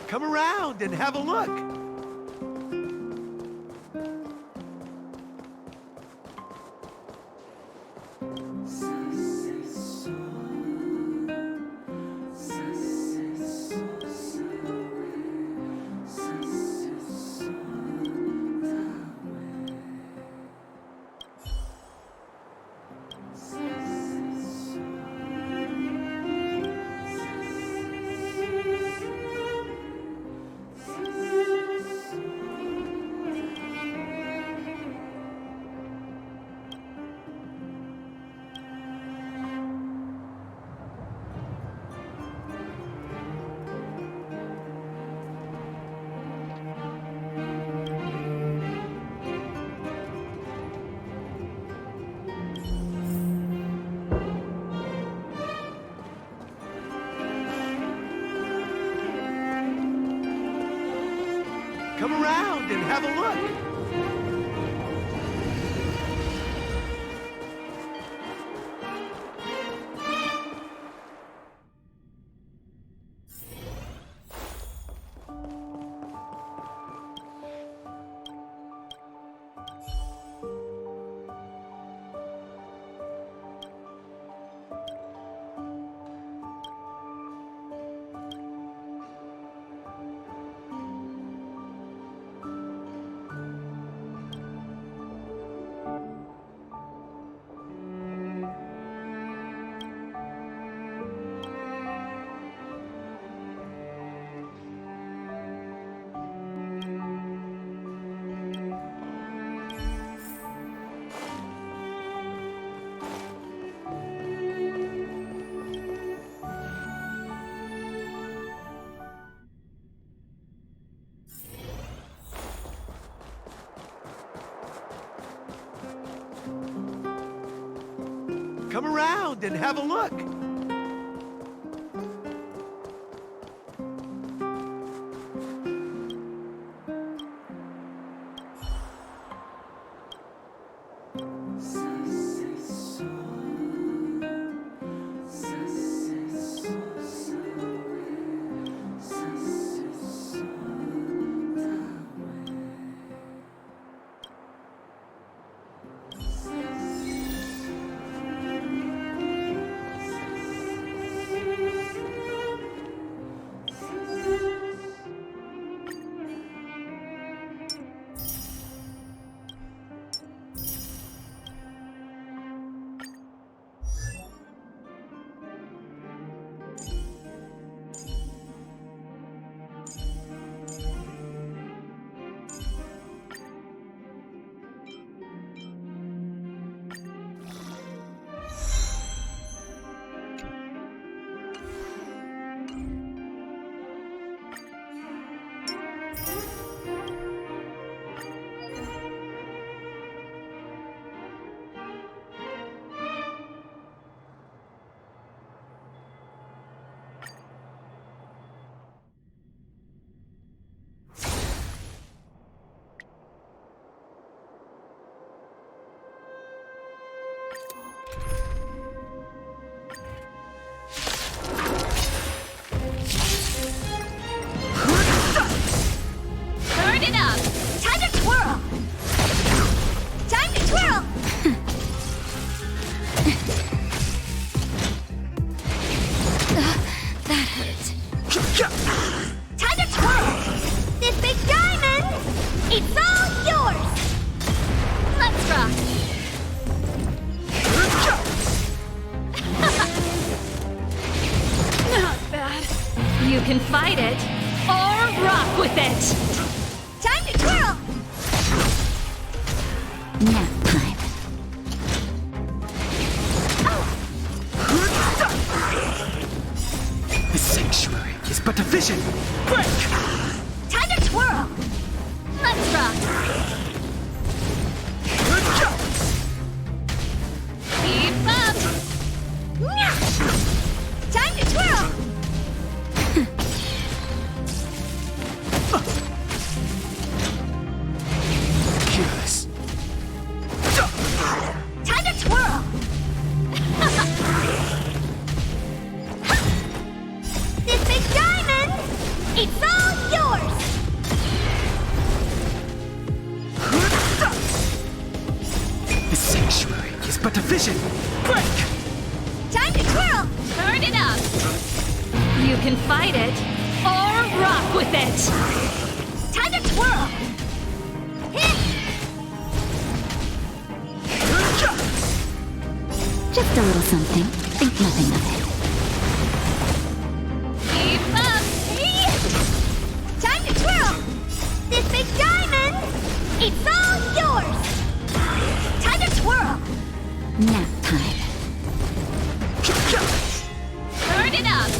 Come around and have a look. Come around and have a look. Come around and have a look. Turn it up! Time to twirl! Time to twirl! That hurt. Time to twirl! This big diamond! It's all yours! Let's rock! Not bad. You can fight it or rock with it. Time to twirl! Nap time. The sanctuary is but a vision. Break! Time to twirl! Let's rock! Keep up! Time to twirl! Yes. Time to twirl! vision! Break! Time to twirl! Turn it up! You can fight it or rock with it! Time to twirl! Just a little something. Think nothing of it. Keep up! Time to twirl! This big diamond! It's all yours! Time to twirl! Nap time. Turn it up!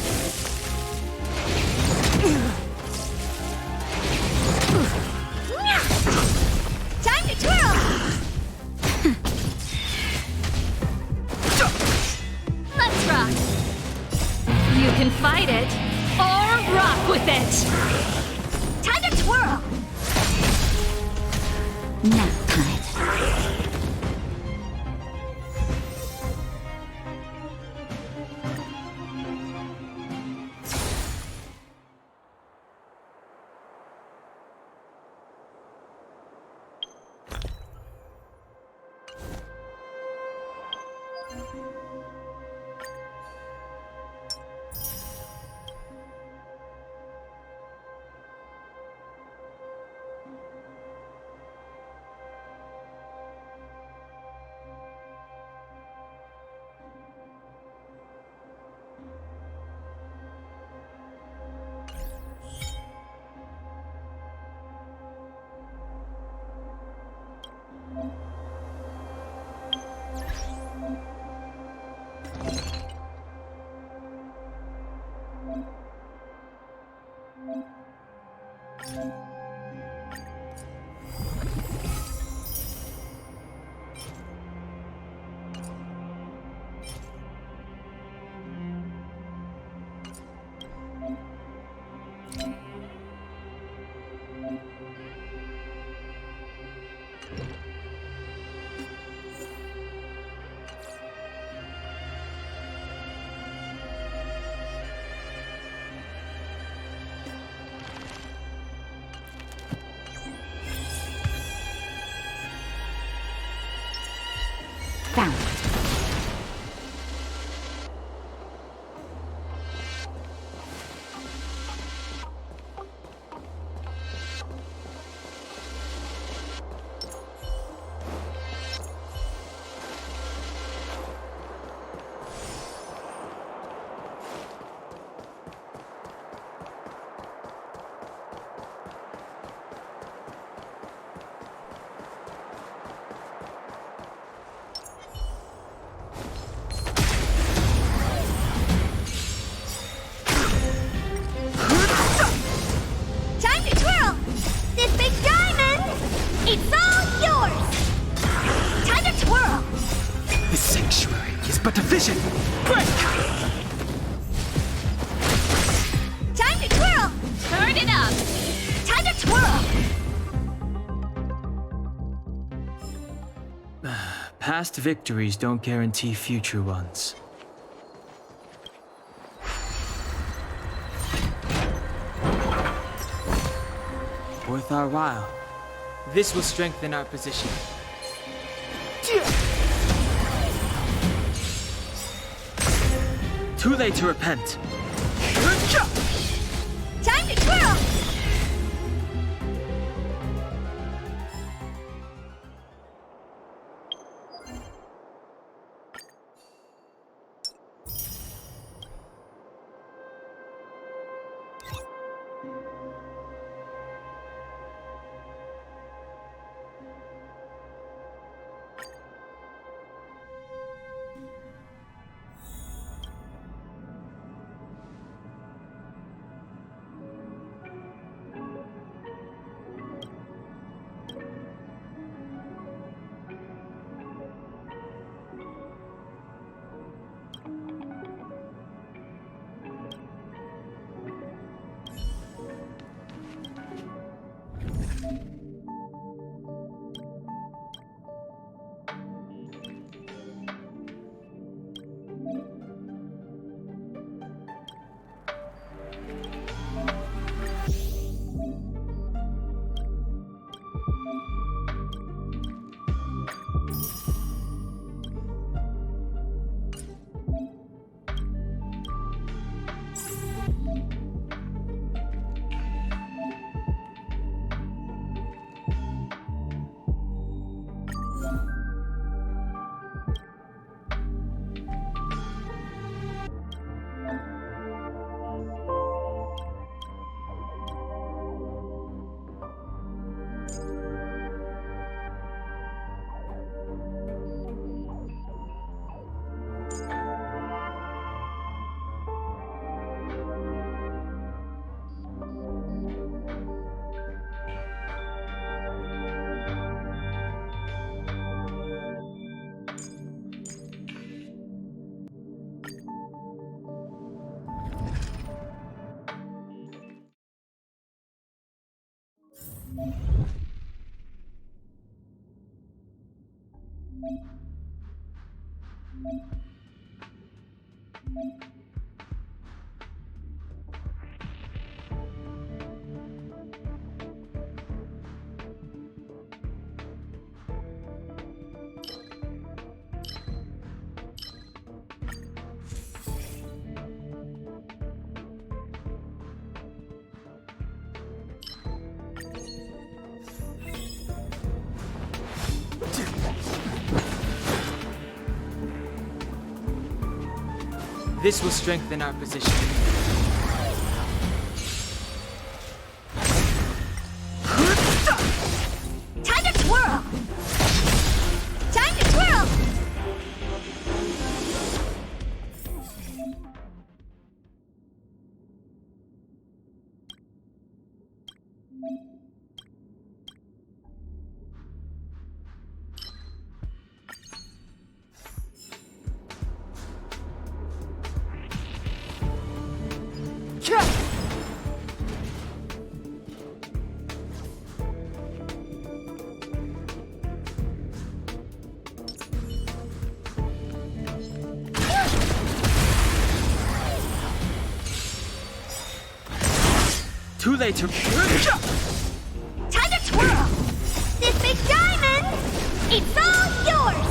Time to twirl! Let's rock! You can fight it or rock with it! Time to twirl! Nap time. Found it. Time to twirl! This big diamond! It's all yours! Time to twirl! This sanctuary is but a vision! Break! Time to twirl! Turn it up! Time to twirl! Past victories don't guarantee future ones. Worth our while. This will strengthen our position. Too late to repent. Time to twirl! This will strengthen our position. Time to twirl! Time to twirl! Too late to... Time to twirl! This big diamond! It's all yours!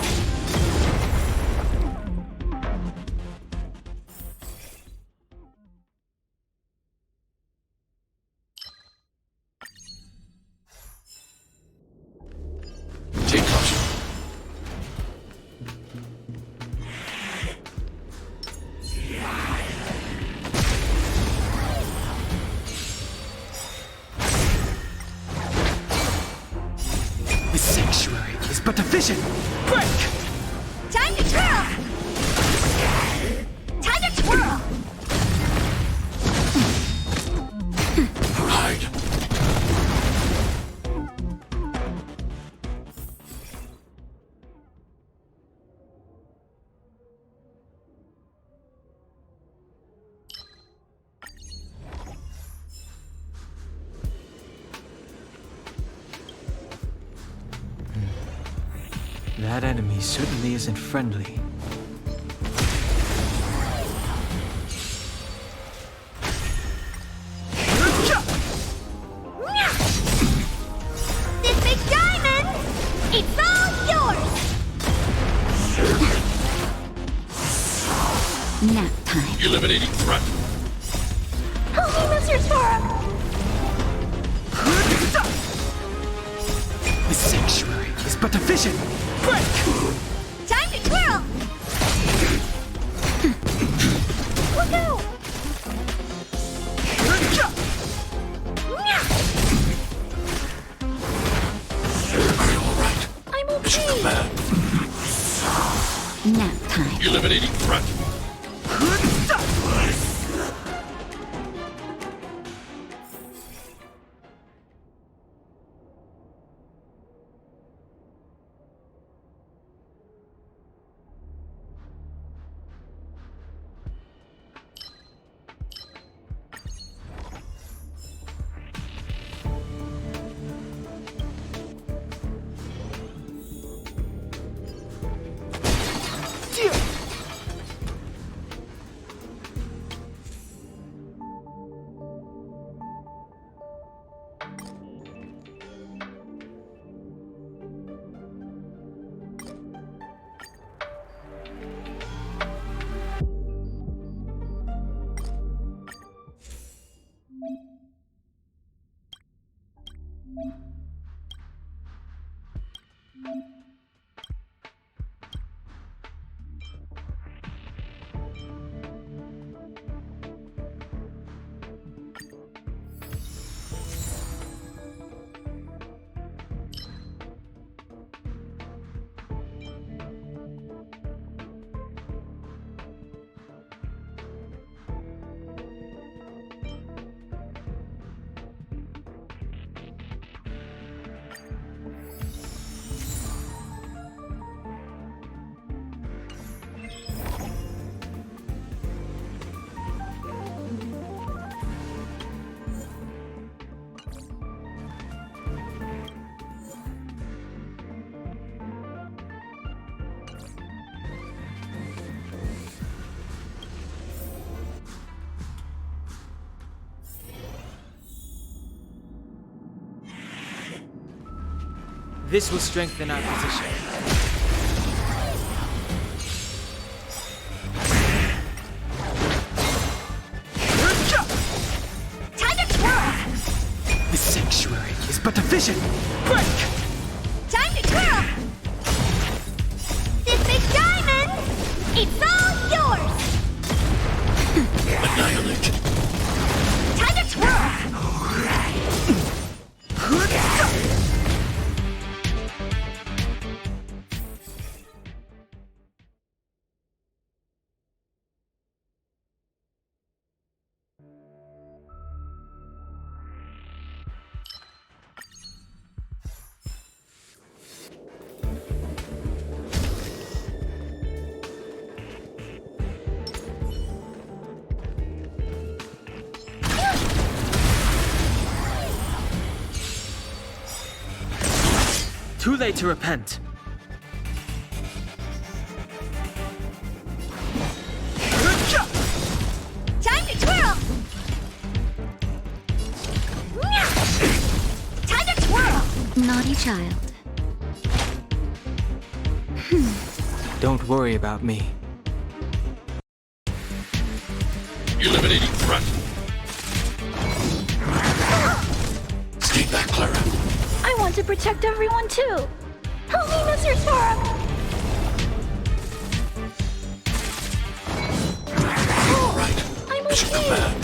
Take caution. The sanctuary is but a vision. Break! Time to twirl! Time to twirl! Hide. That enemy certainly isn't friendly. This big diamond! It's all yours! Nap time. Eliminating threat. Help me, Mr. Tora! The sanctuary is but a vision. Break! Time to twirl! Look out! Are you alright? I'm okay. Mission command. Nap time. Eliminating threat. This will strengthen our position. Time to twirl! The sanctuary is but a vision! Break! Time to twirl! This big diamond! It's all yours! Annihilate! Time to twirl! Too late to repent. Time to twirl! Time to twirl! Naughty child. Don't worry about me. Eliminating threat. Stay back, Clara. I want to protect everyone too. Help me, Mr. Sora. All right. I'm Mission okay. command.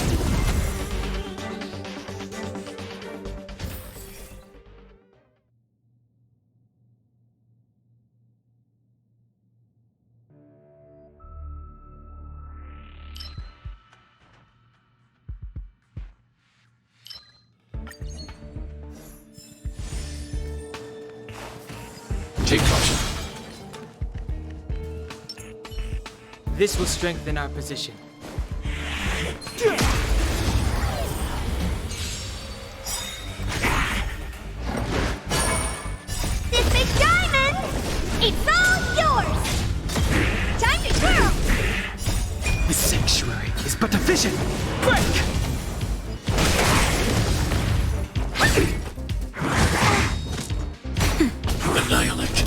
Take caution. This will strengthen our position. This big diamond! It's all yours! Time to twirl! The sanctuary is but a vision! Break! Annihilate!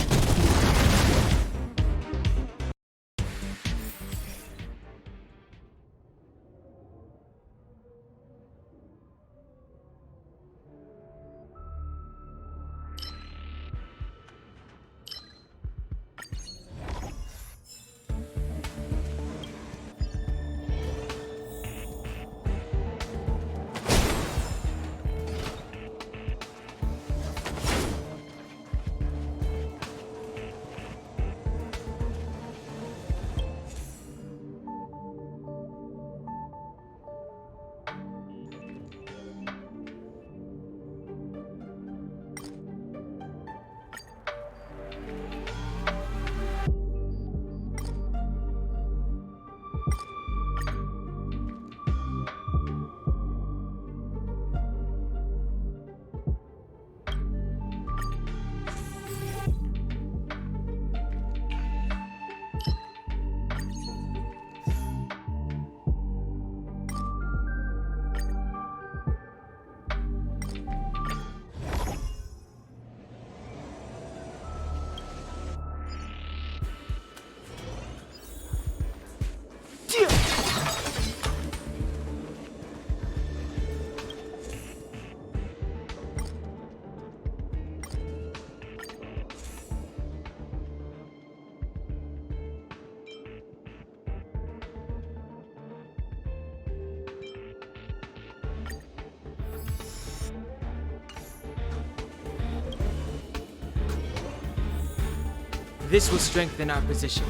This will strengthen our position.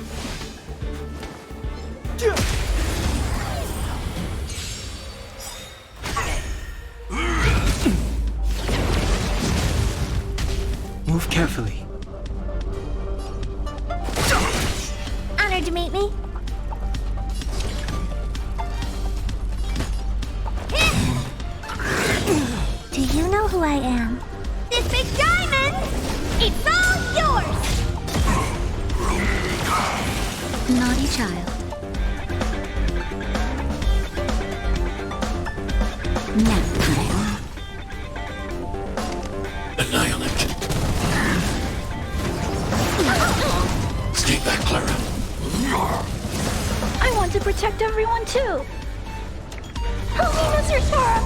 Move carefully. Honored to meet me. Do you know who I am? This big diamond! It's all yours! Naughty child. Nap time. Annihilate. protect everyone too. Help me, Mr. Sora!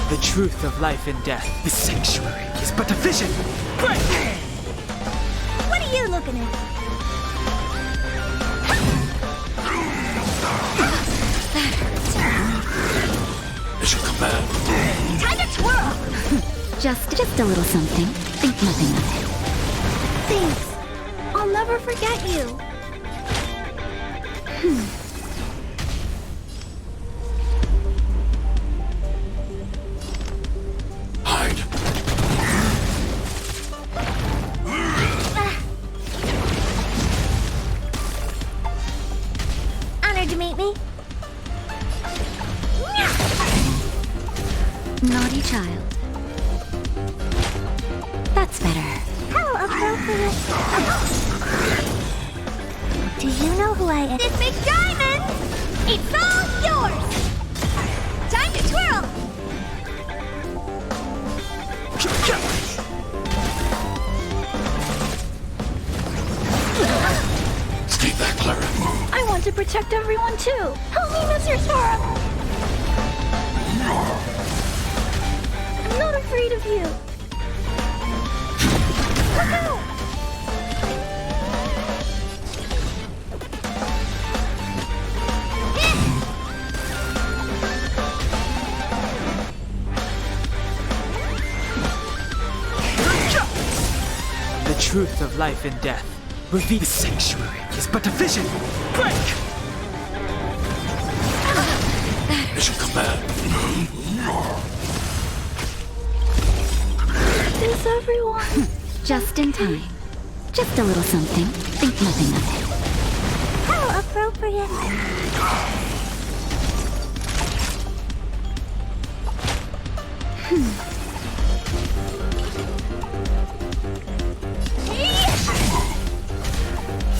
The truth of life and death. This sanctuary is but a vision. What are you looking at? At your command. Time to twirl! Just a little something. Think nothing of it. Thanks. I'll never forget you. Hide. Honored to meet me. Naughty child. That's better. How appropriate. Do you know who I am? This big diamond! It's all yours! Time to twirl! Stay back, Clara. I want to protect everyone too. Help me, Mr. Sora! I'm not afraid of you. Look out! The truth of life and death. Reveal. The sanctuary is but a vision. Break! At your command. Is everyone? Just in time. Just a little something. Think nothing of it. How appropriate.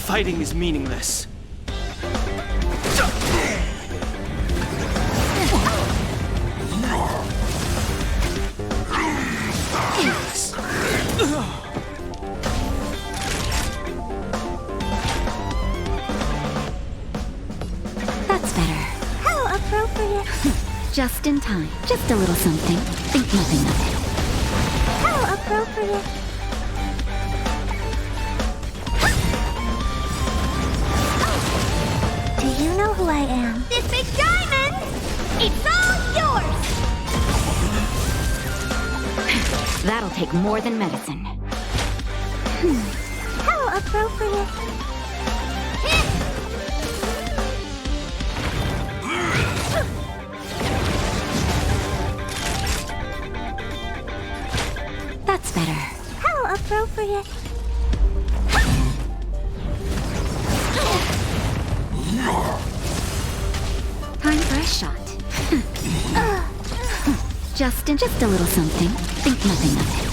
Fighting is meaningless. That's better. How appropriate. Just in time. Just a little something. Think nothing of it. How appropriate. Do you know who I am? This big diamond! It's all yours! That'll take more than medicine. How appropriate. That's better. How appropriate. Time for a shot. Just a little something. Think nothing of it.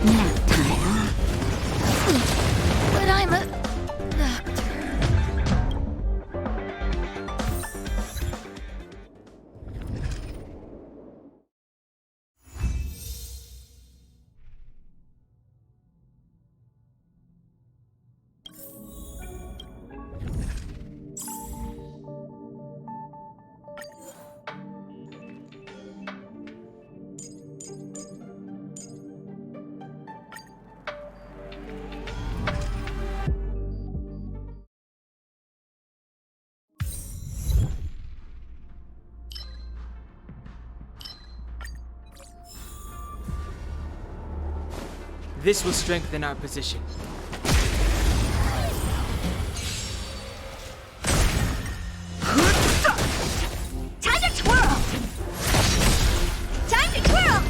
Nap time. But I'm a doctor. This will strengthen our position. Time to twirl! Time to twirl!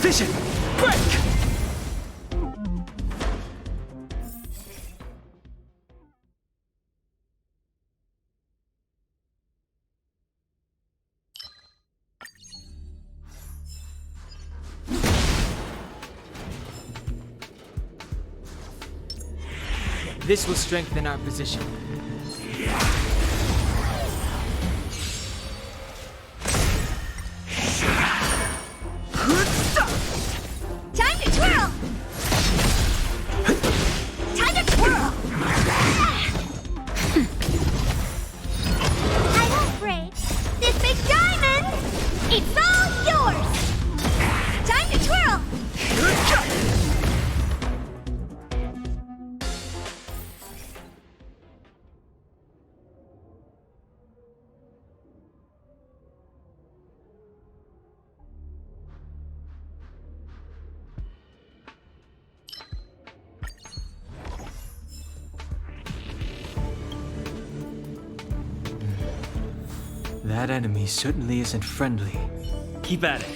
vision! Break! This will strengthen our position. Time to twirl! Time to twirl! I won't break. This big diamond! It's all yours! Time to twirl! That enemy certainly isn't friendly. Keep at it.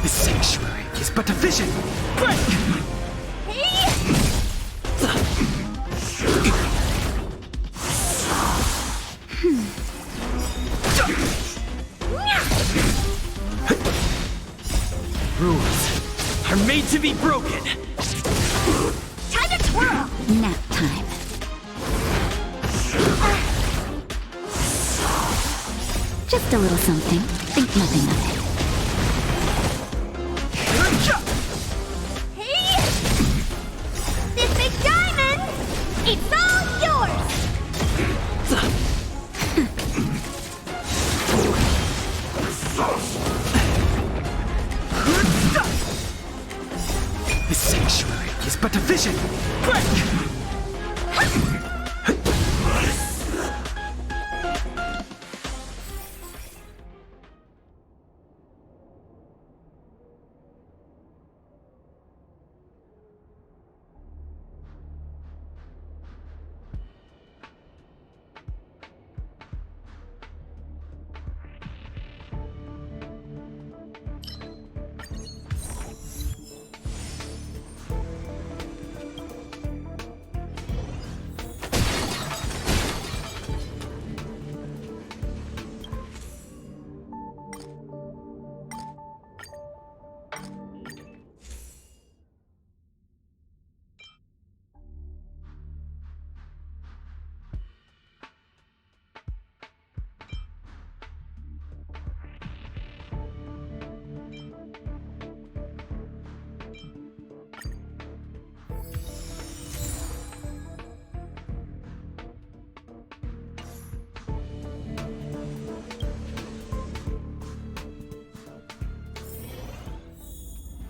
The sanctuary is but a vision! Break! Rules are made to be broken! Time to twirl! Nap time. Just a little something. Think nothing of it. Hey! This big diamond! It's all yours! The sanctuary is but a vision! Break!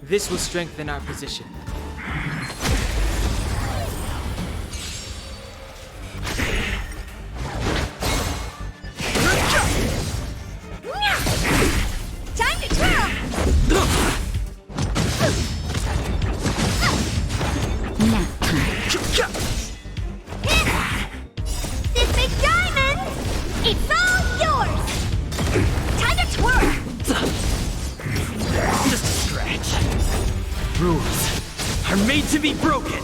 This will strengthen our position. Time to twirl! Nap time. This big diamond! It's all yours! Time to twirl! Just a scratch. Rules are made to be broken!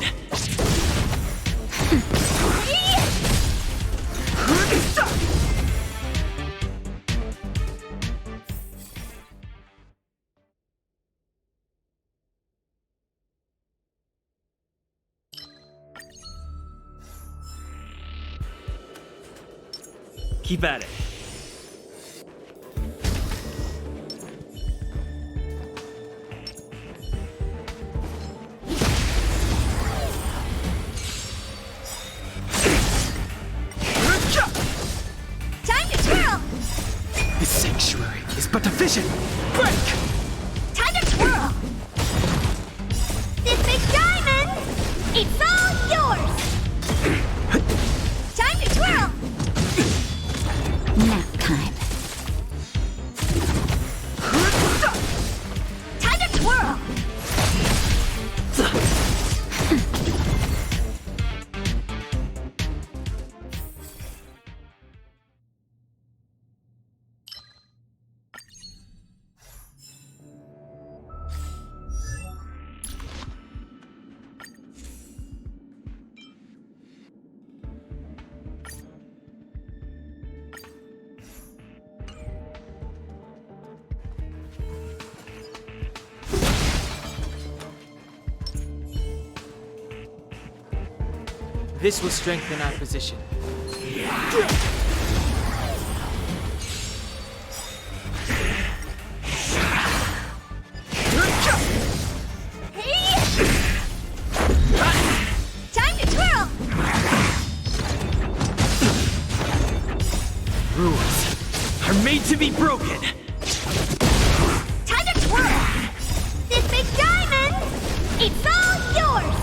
Keep at it. Time to twirl! The sanctuary is but a vision! Break! Time to twirl! This big diamond! It's all yours! Time to twirl! Nap time. Time to twirl! This will strengthen our position. Time to twirl! Rules are made to be broken. Time to twirl! This big diamond! It's all yours!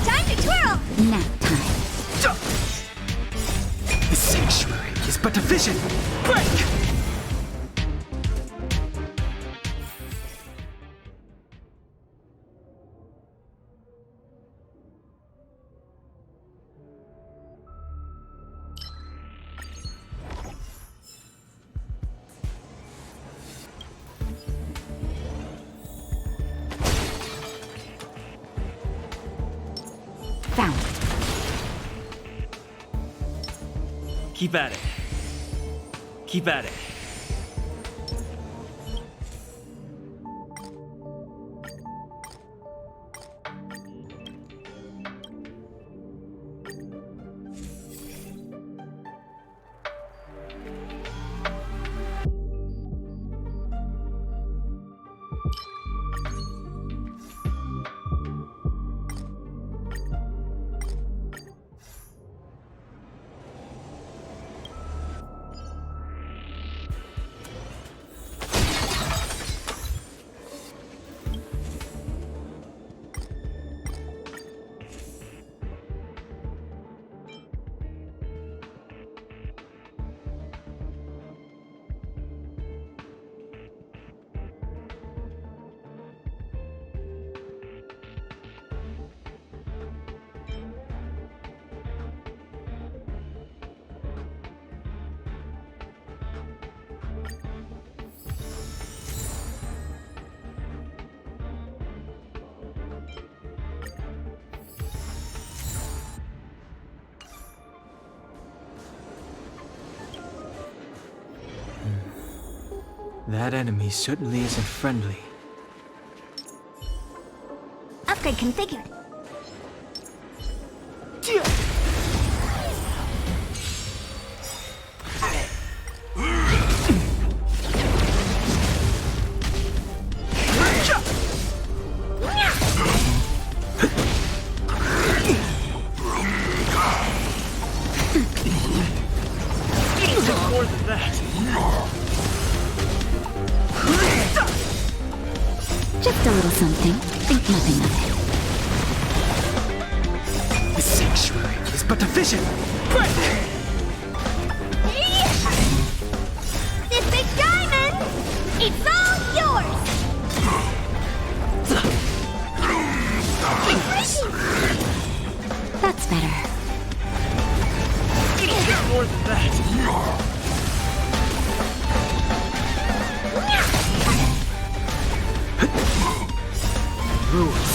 Time to twirl! Nap time. The sanctuary is but a vision. Break! Found. Keep at it. Keep at it. That enemy certainly isn't friendly. Upgrade configured. More than that. Just a little something. Think nothing of it. The sanctuary is but a vision. Break! This big diamond! It's all yours! That's better. More than that. Rules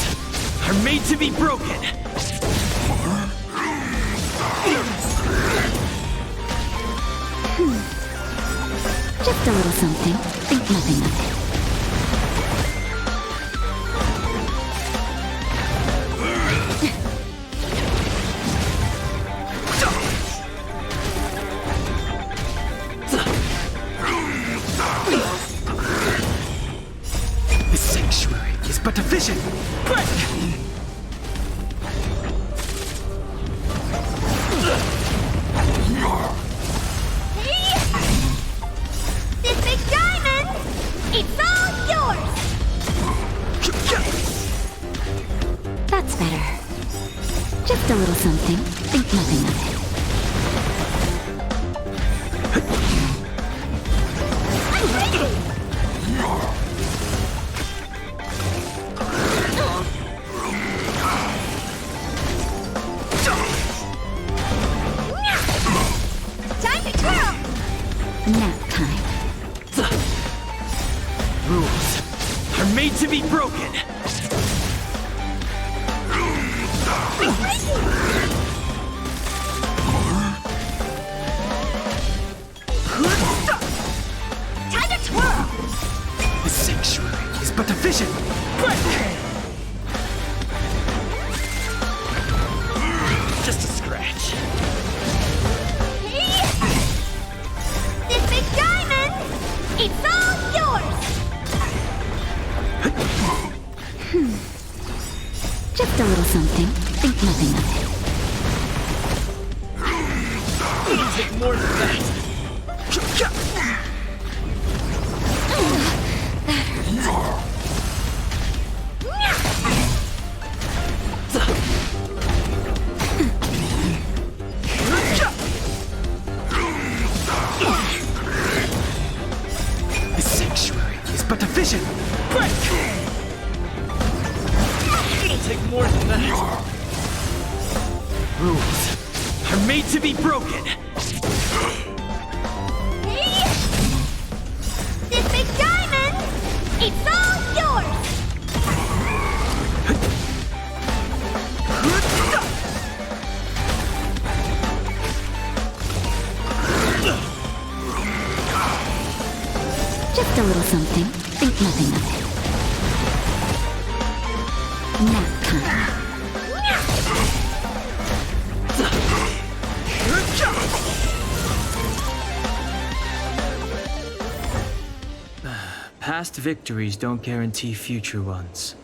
are made to be broken. Just a little something. Think nothing of it. The sanctuary is but a vision. Break! This big diamond! It's all yours! That's better. Just a little something. Think nothing of it. Time to twirl! Nap time. Rules are made to be broken. Just a little something. Think nothing of it. It'll take more than that. The sanctuary is but a vision. Break! It'll take more than that. Rules are made to be broken. This big diamond, it's all yours! Just a little something. Think nothing of it. Nap time. Past victories don't guarantee future ones.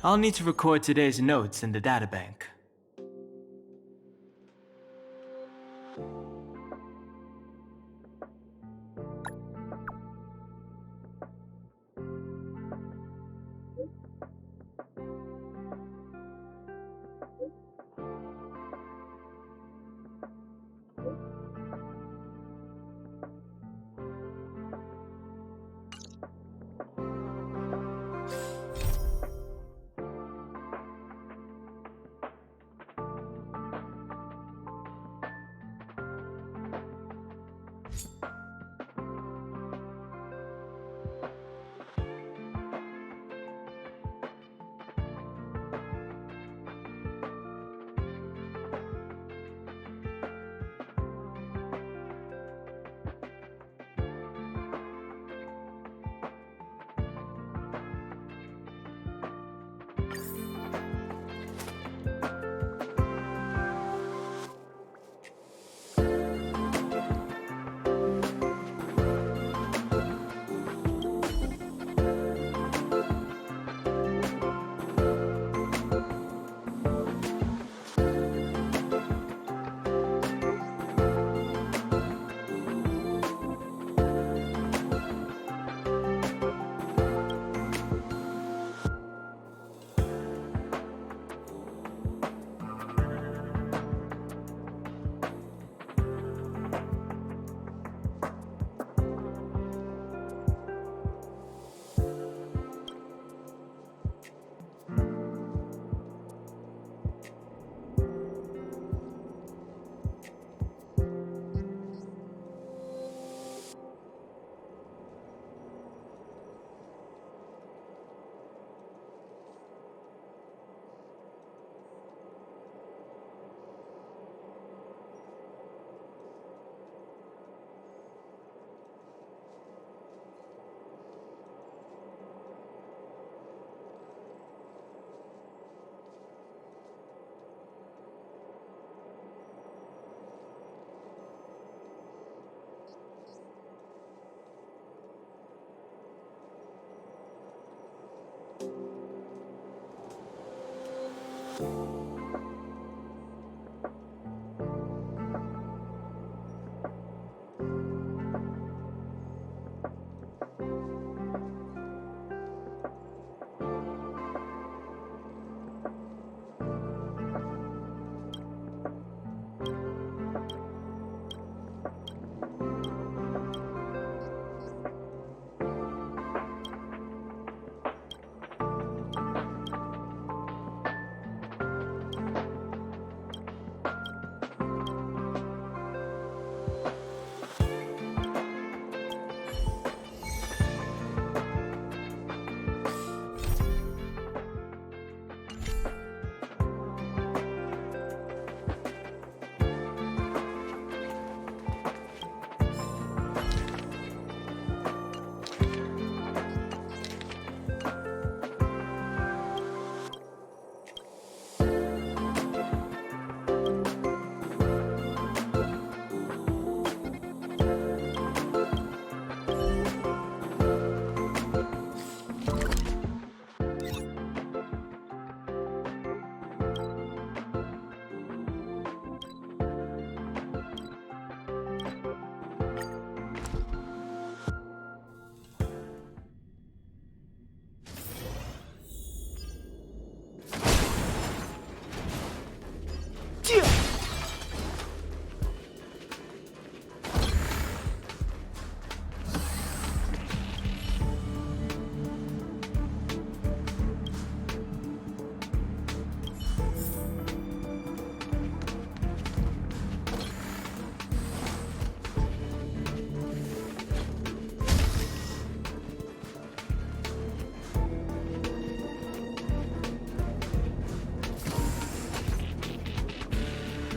I'll need to record today's notes in the databank.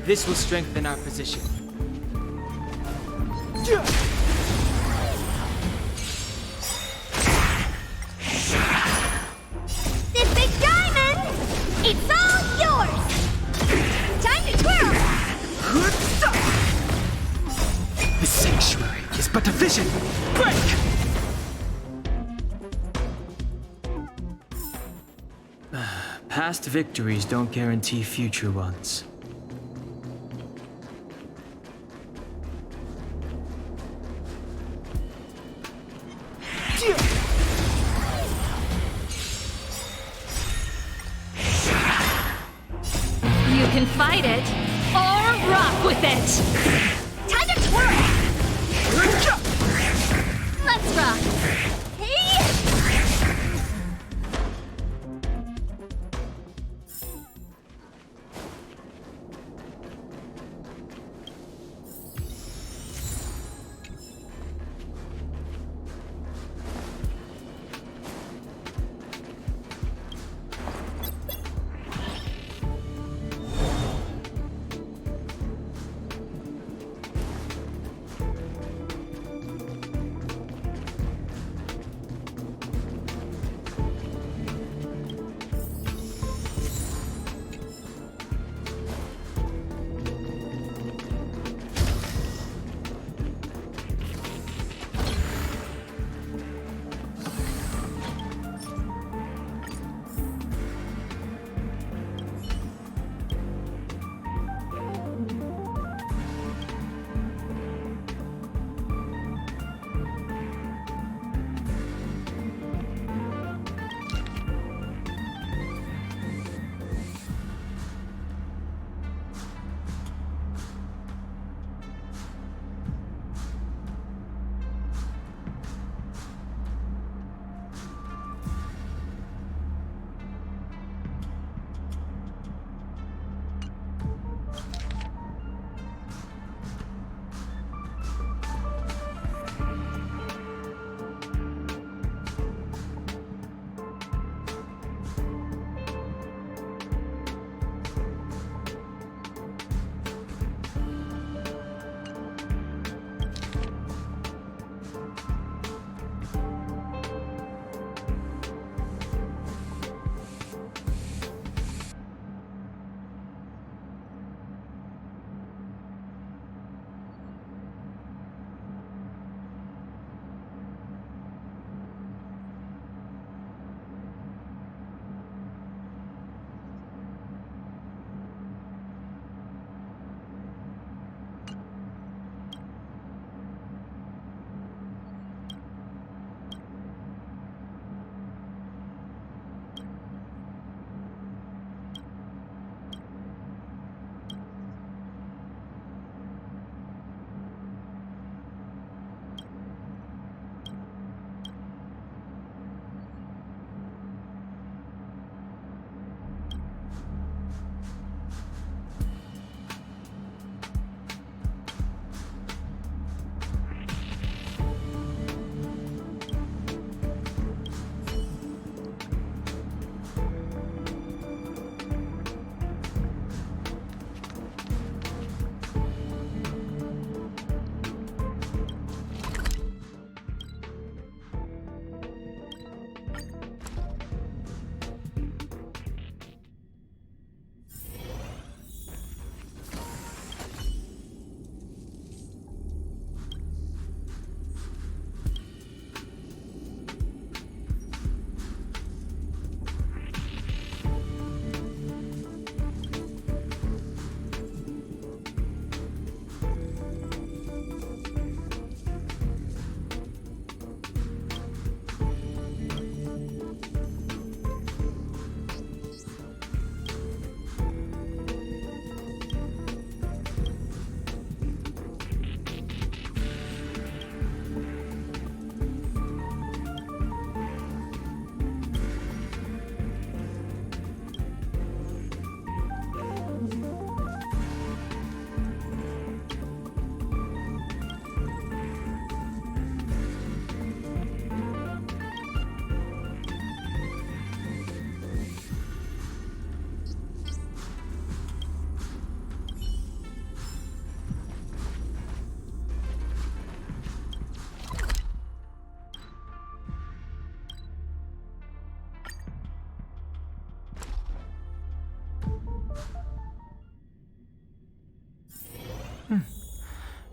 This will strengthen our position. This big diamond! It's all yours! Time to twirl! The sanctuary is but a vision! Break! Past victories don't guarantee future ones. You can fight it or rock with it. Time to twirl! Let's rock! Hey!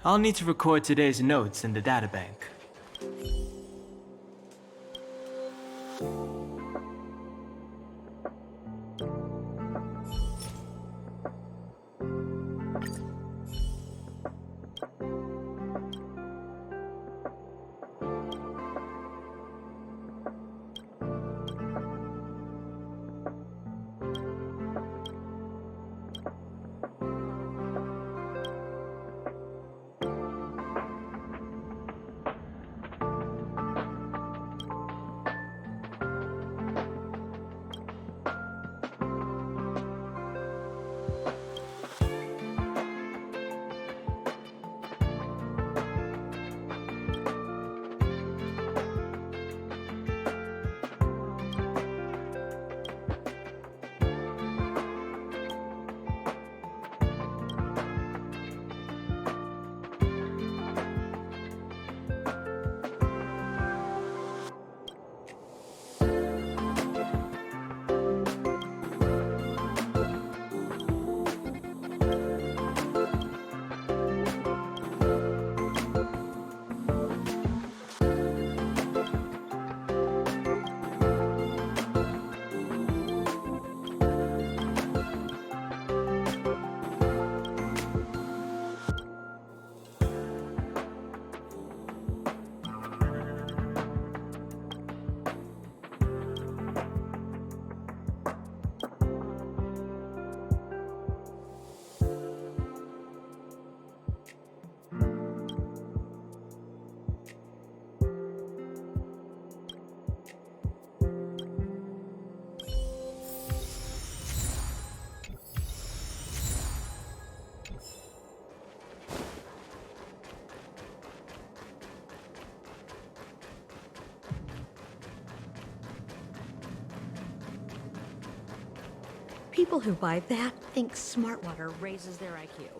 I'll need to record today's notes in the databank. People who buy that think smart water raises their IQ.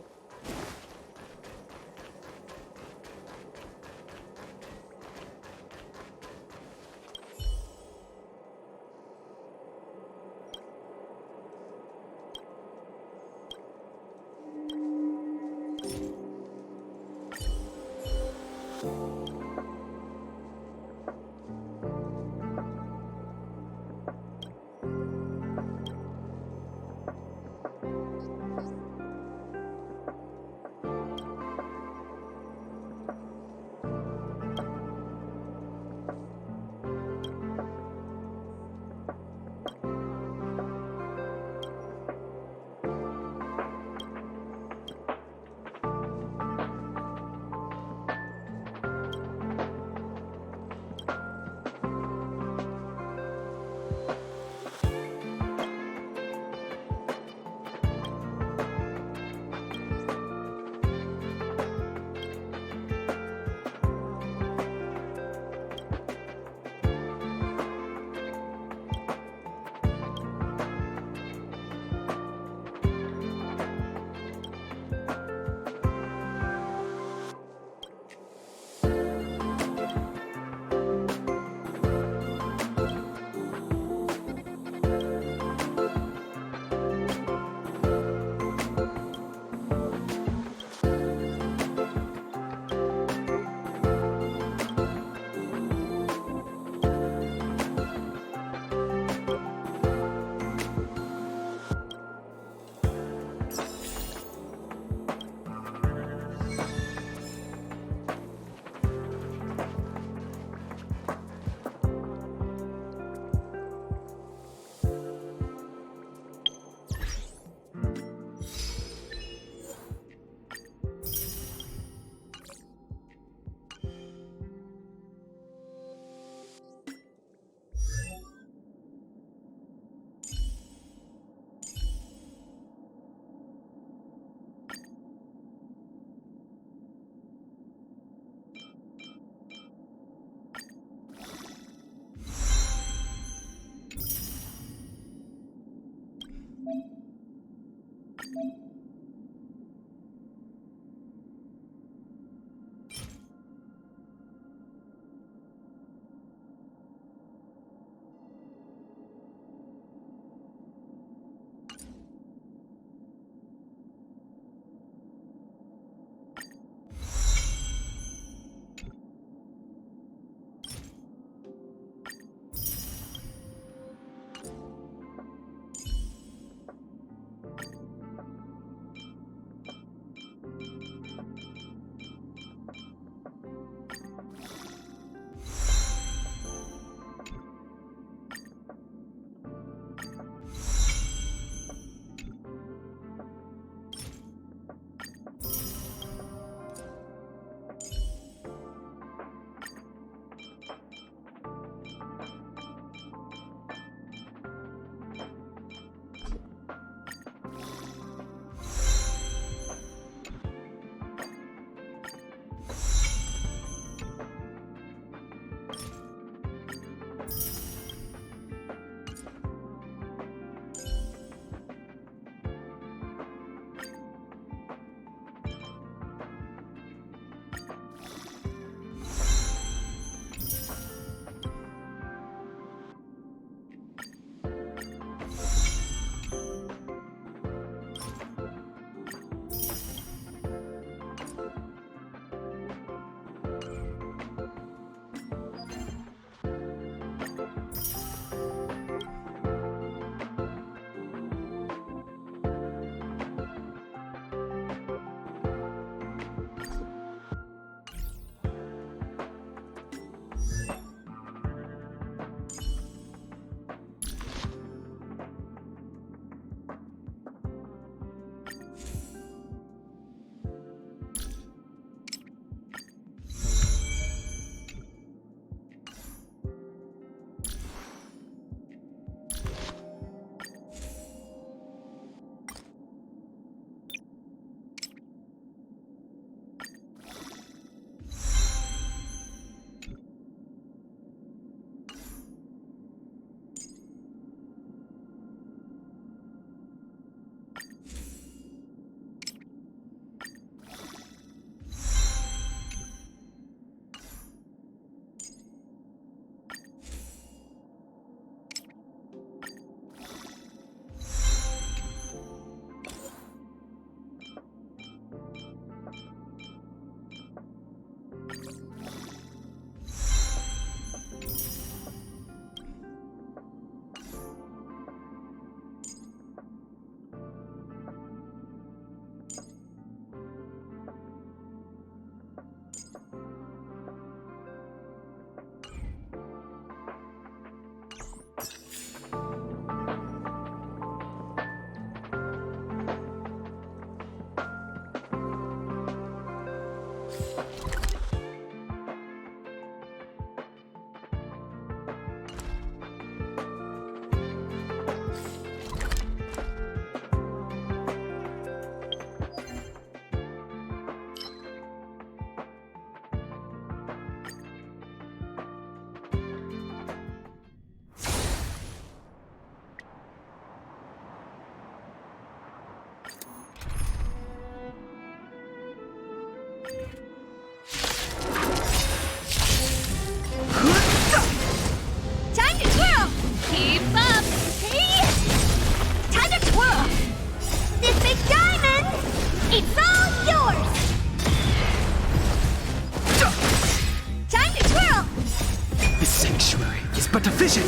but a vision.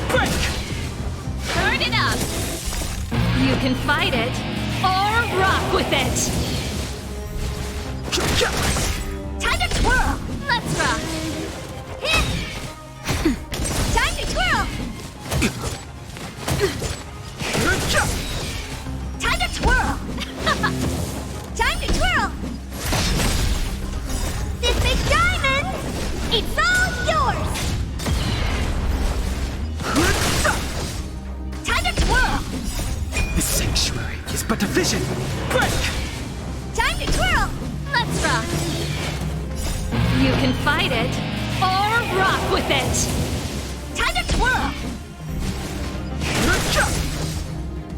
Break! Turn it up! You can fight it, or rock with it! Time to twirl! Let's rock! Hit! Time to twirl! Time to twirl! Time to twirl! This big diamond, it's all yours! Time to twirl! The sanctuary is but a vision. Break! Time to twirl! Let's rock! You can fight it, or rock with it! Time to twirl!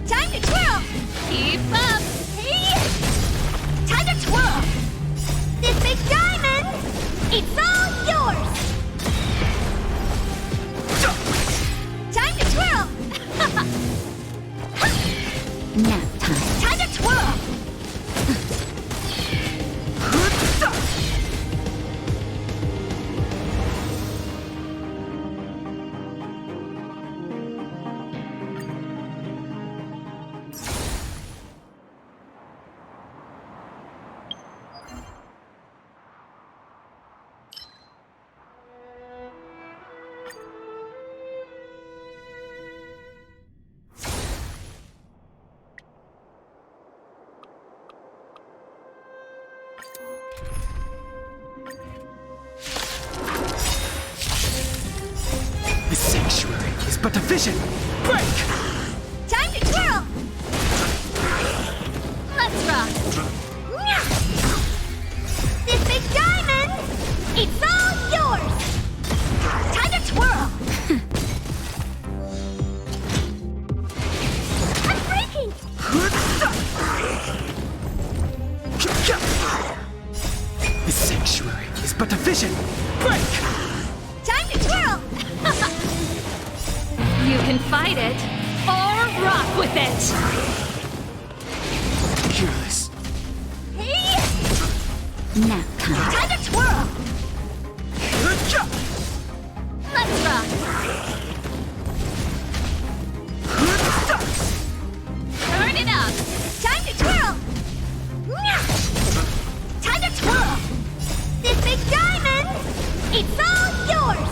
Time to twirl! Keep up! Hey! Time to twirl! This big diamond, it's all yours! Time to twirl! Nap time. Time to twirl! The sanctuary is but a vision. Break! Time to twirl! Let's rock! This big diamond, it's all yours! Time to twirl! I'm breaking! The sanctuary is but a vision. Break! Time to twirl! You can fight it, or rock with it! Careless. Hey! Nap time. Time to twirl! Let's rock! Turn it up! Time to twirl! Time to twirl! This big diamond, it's all yours!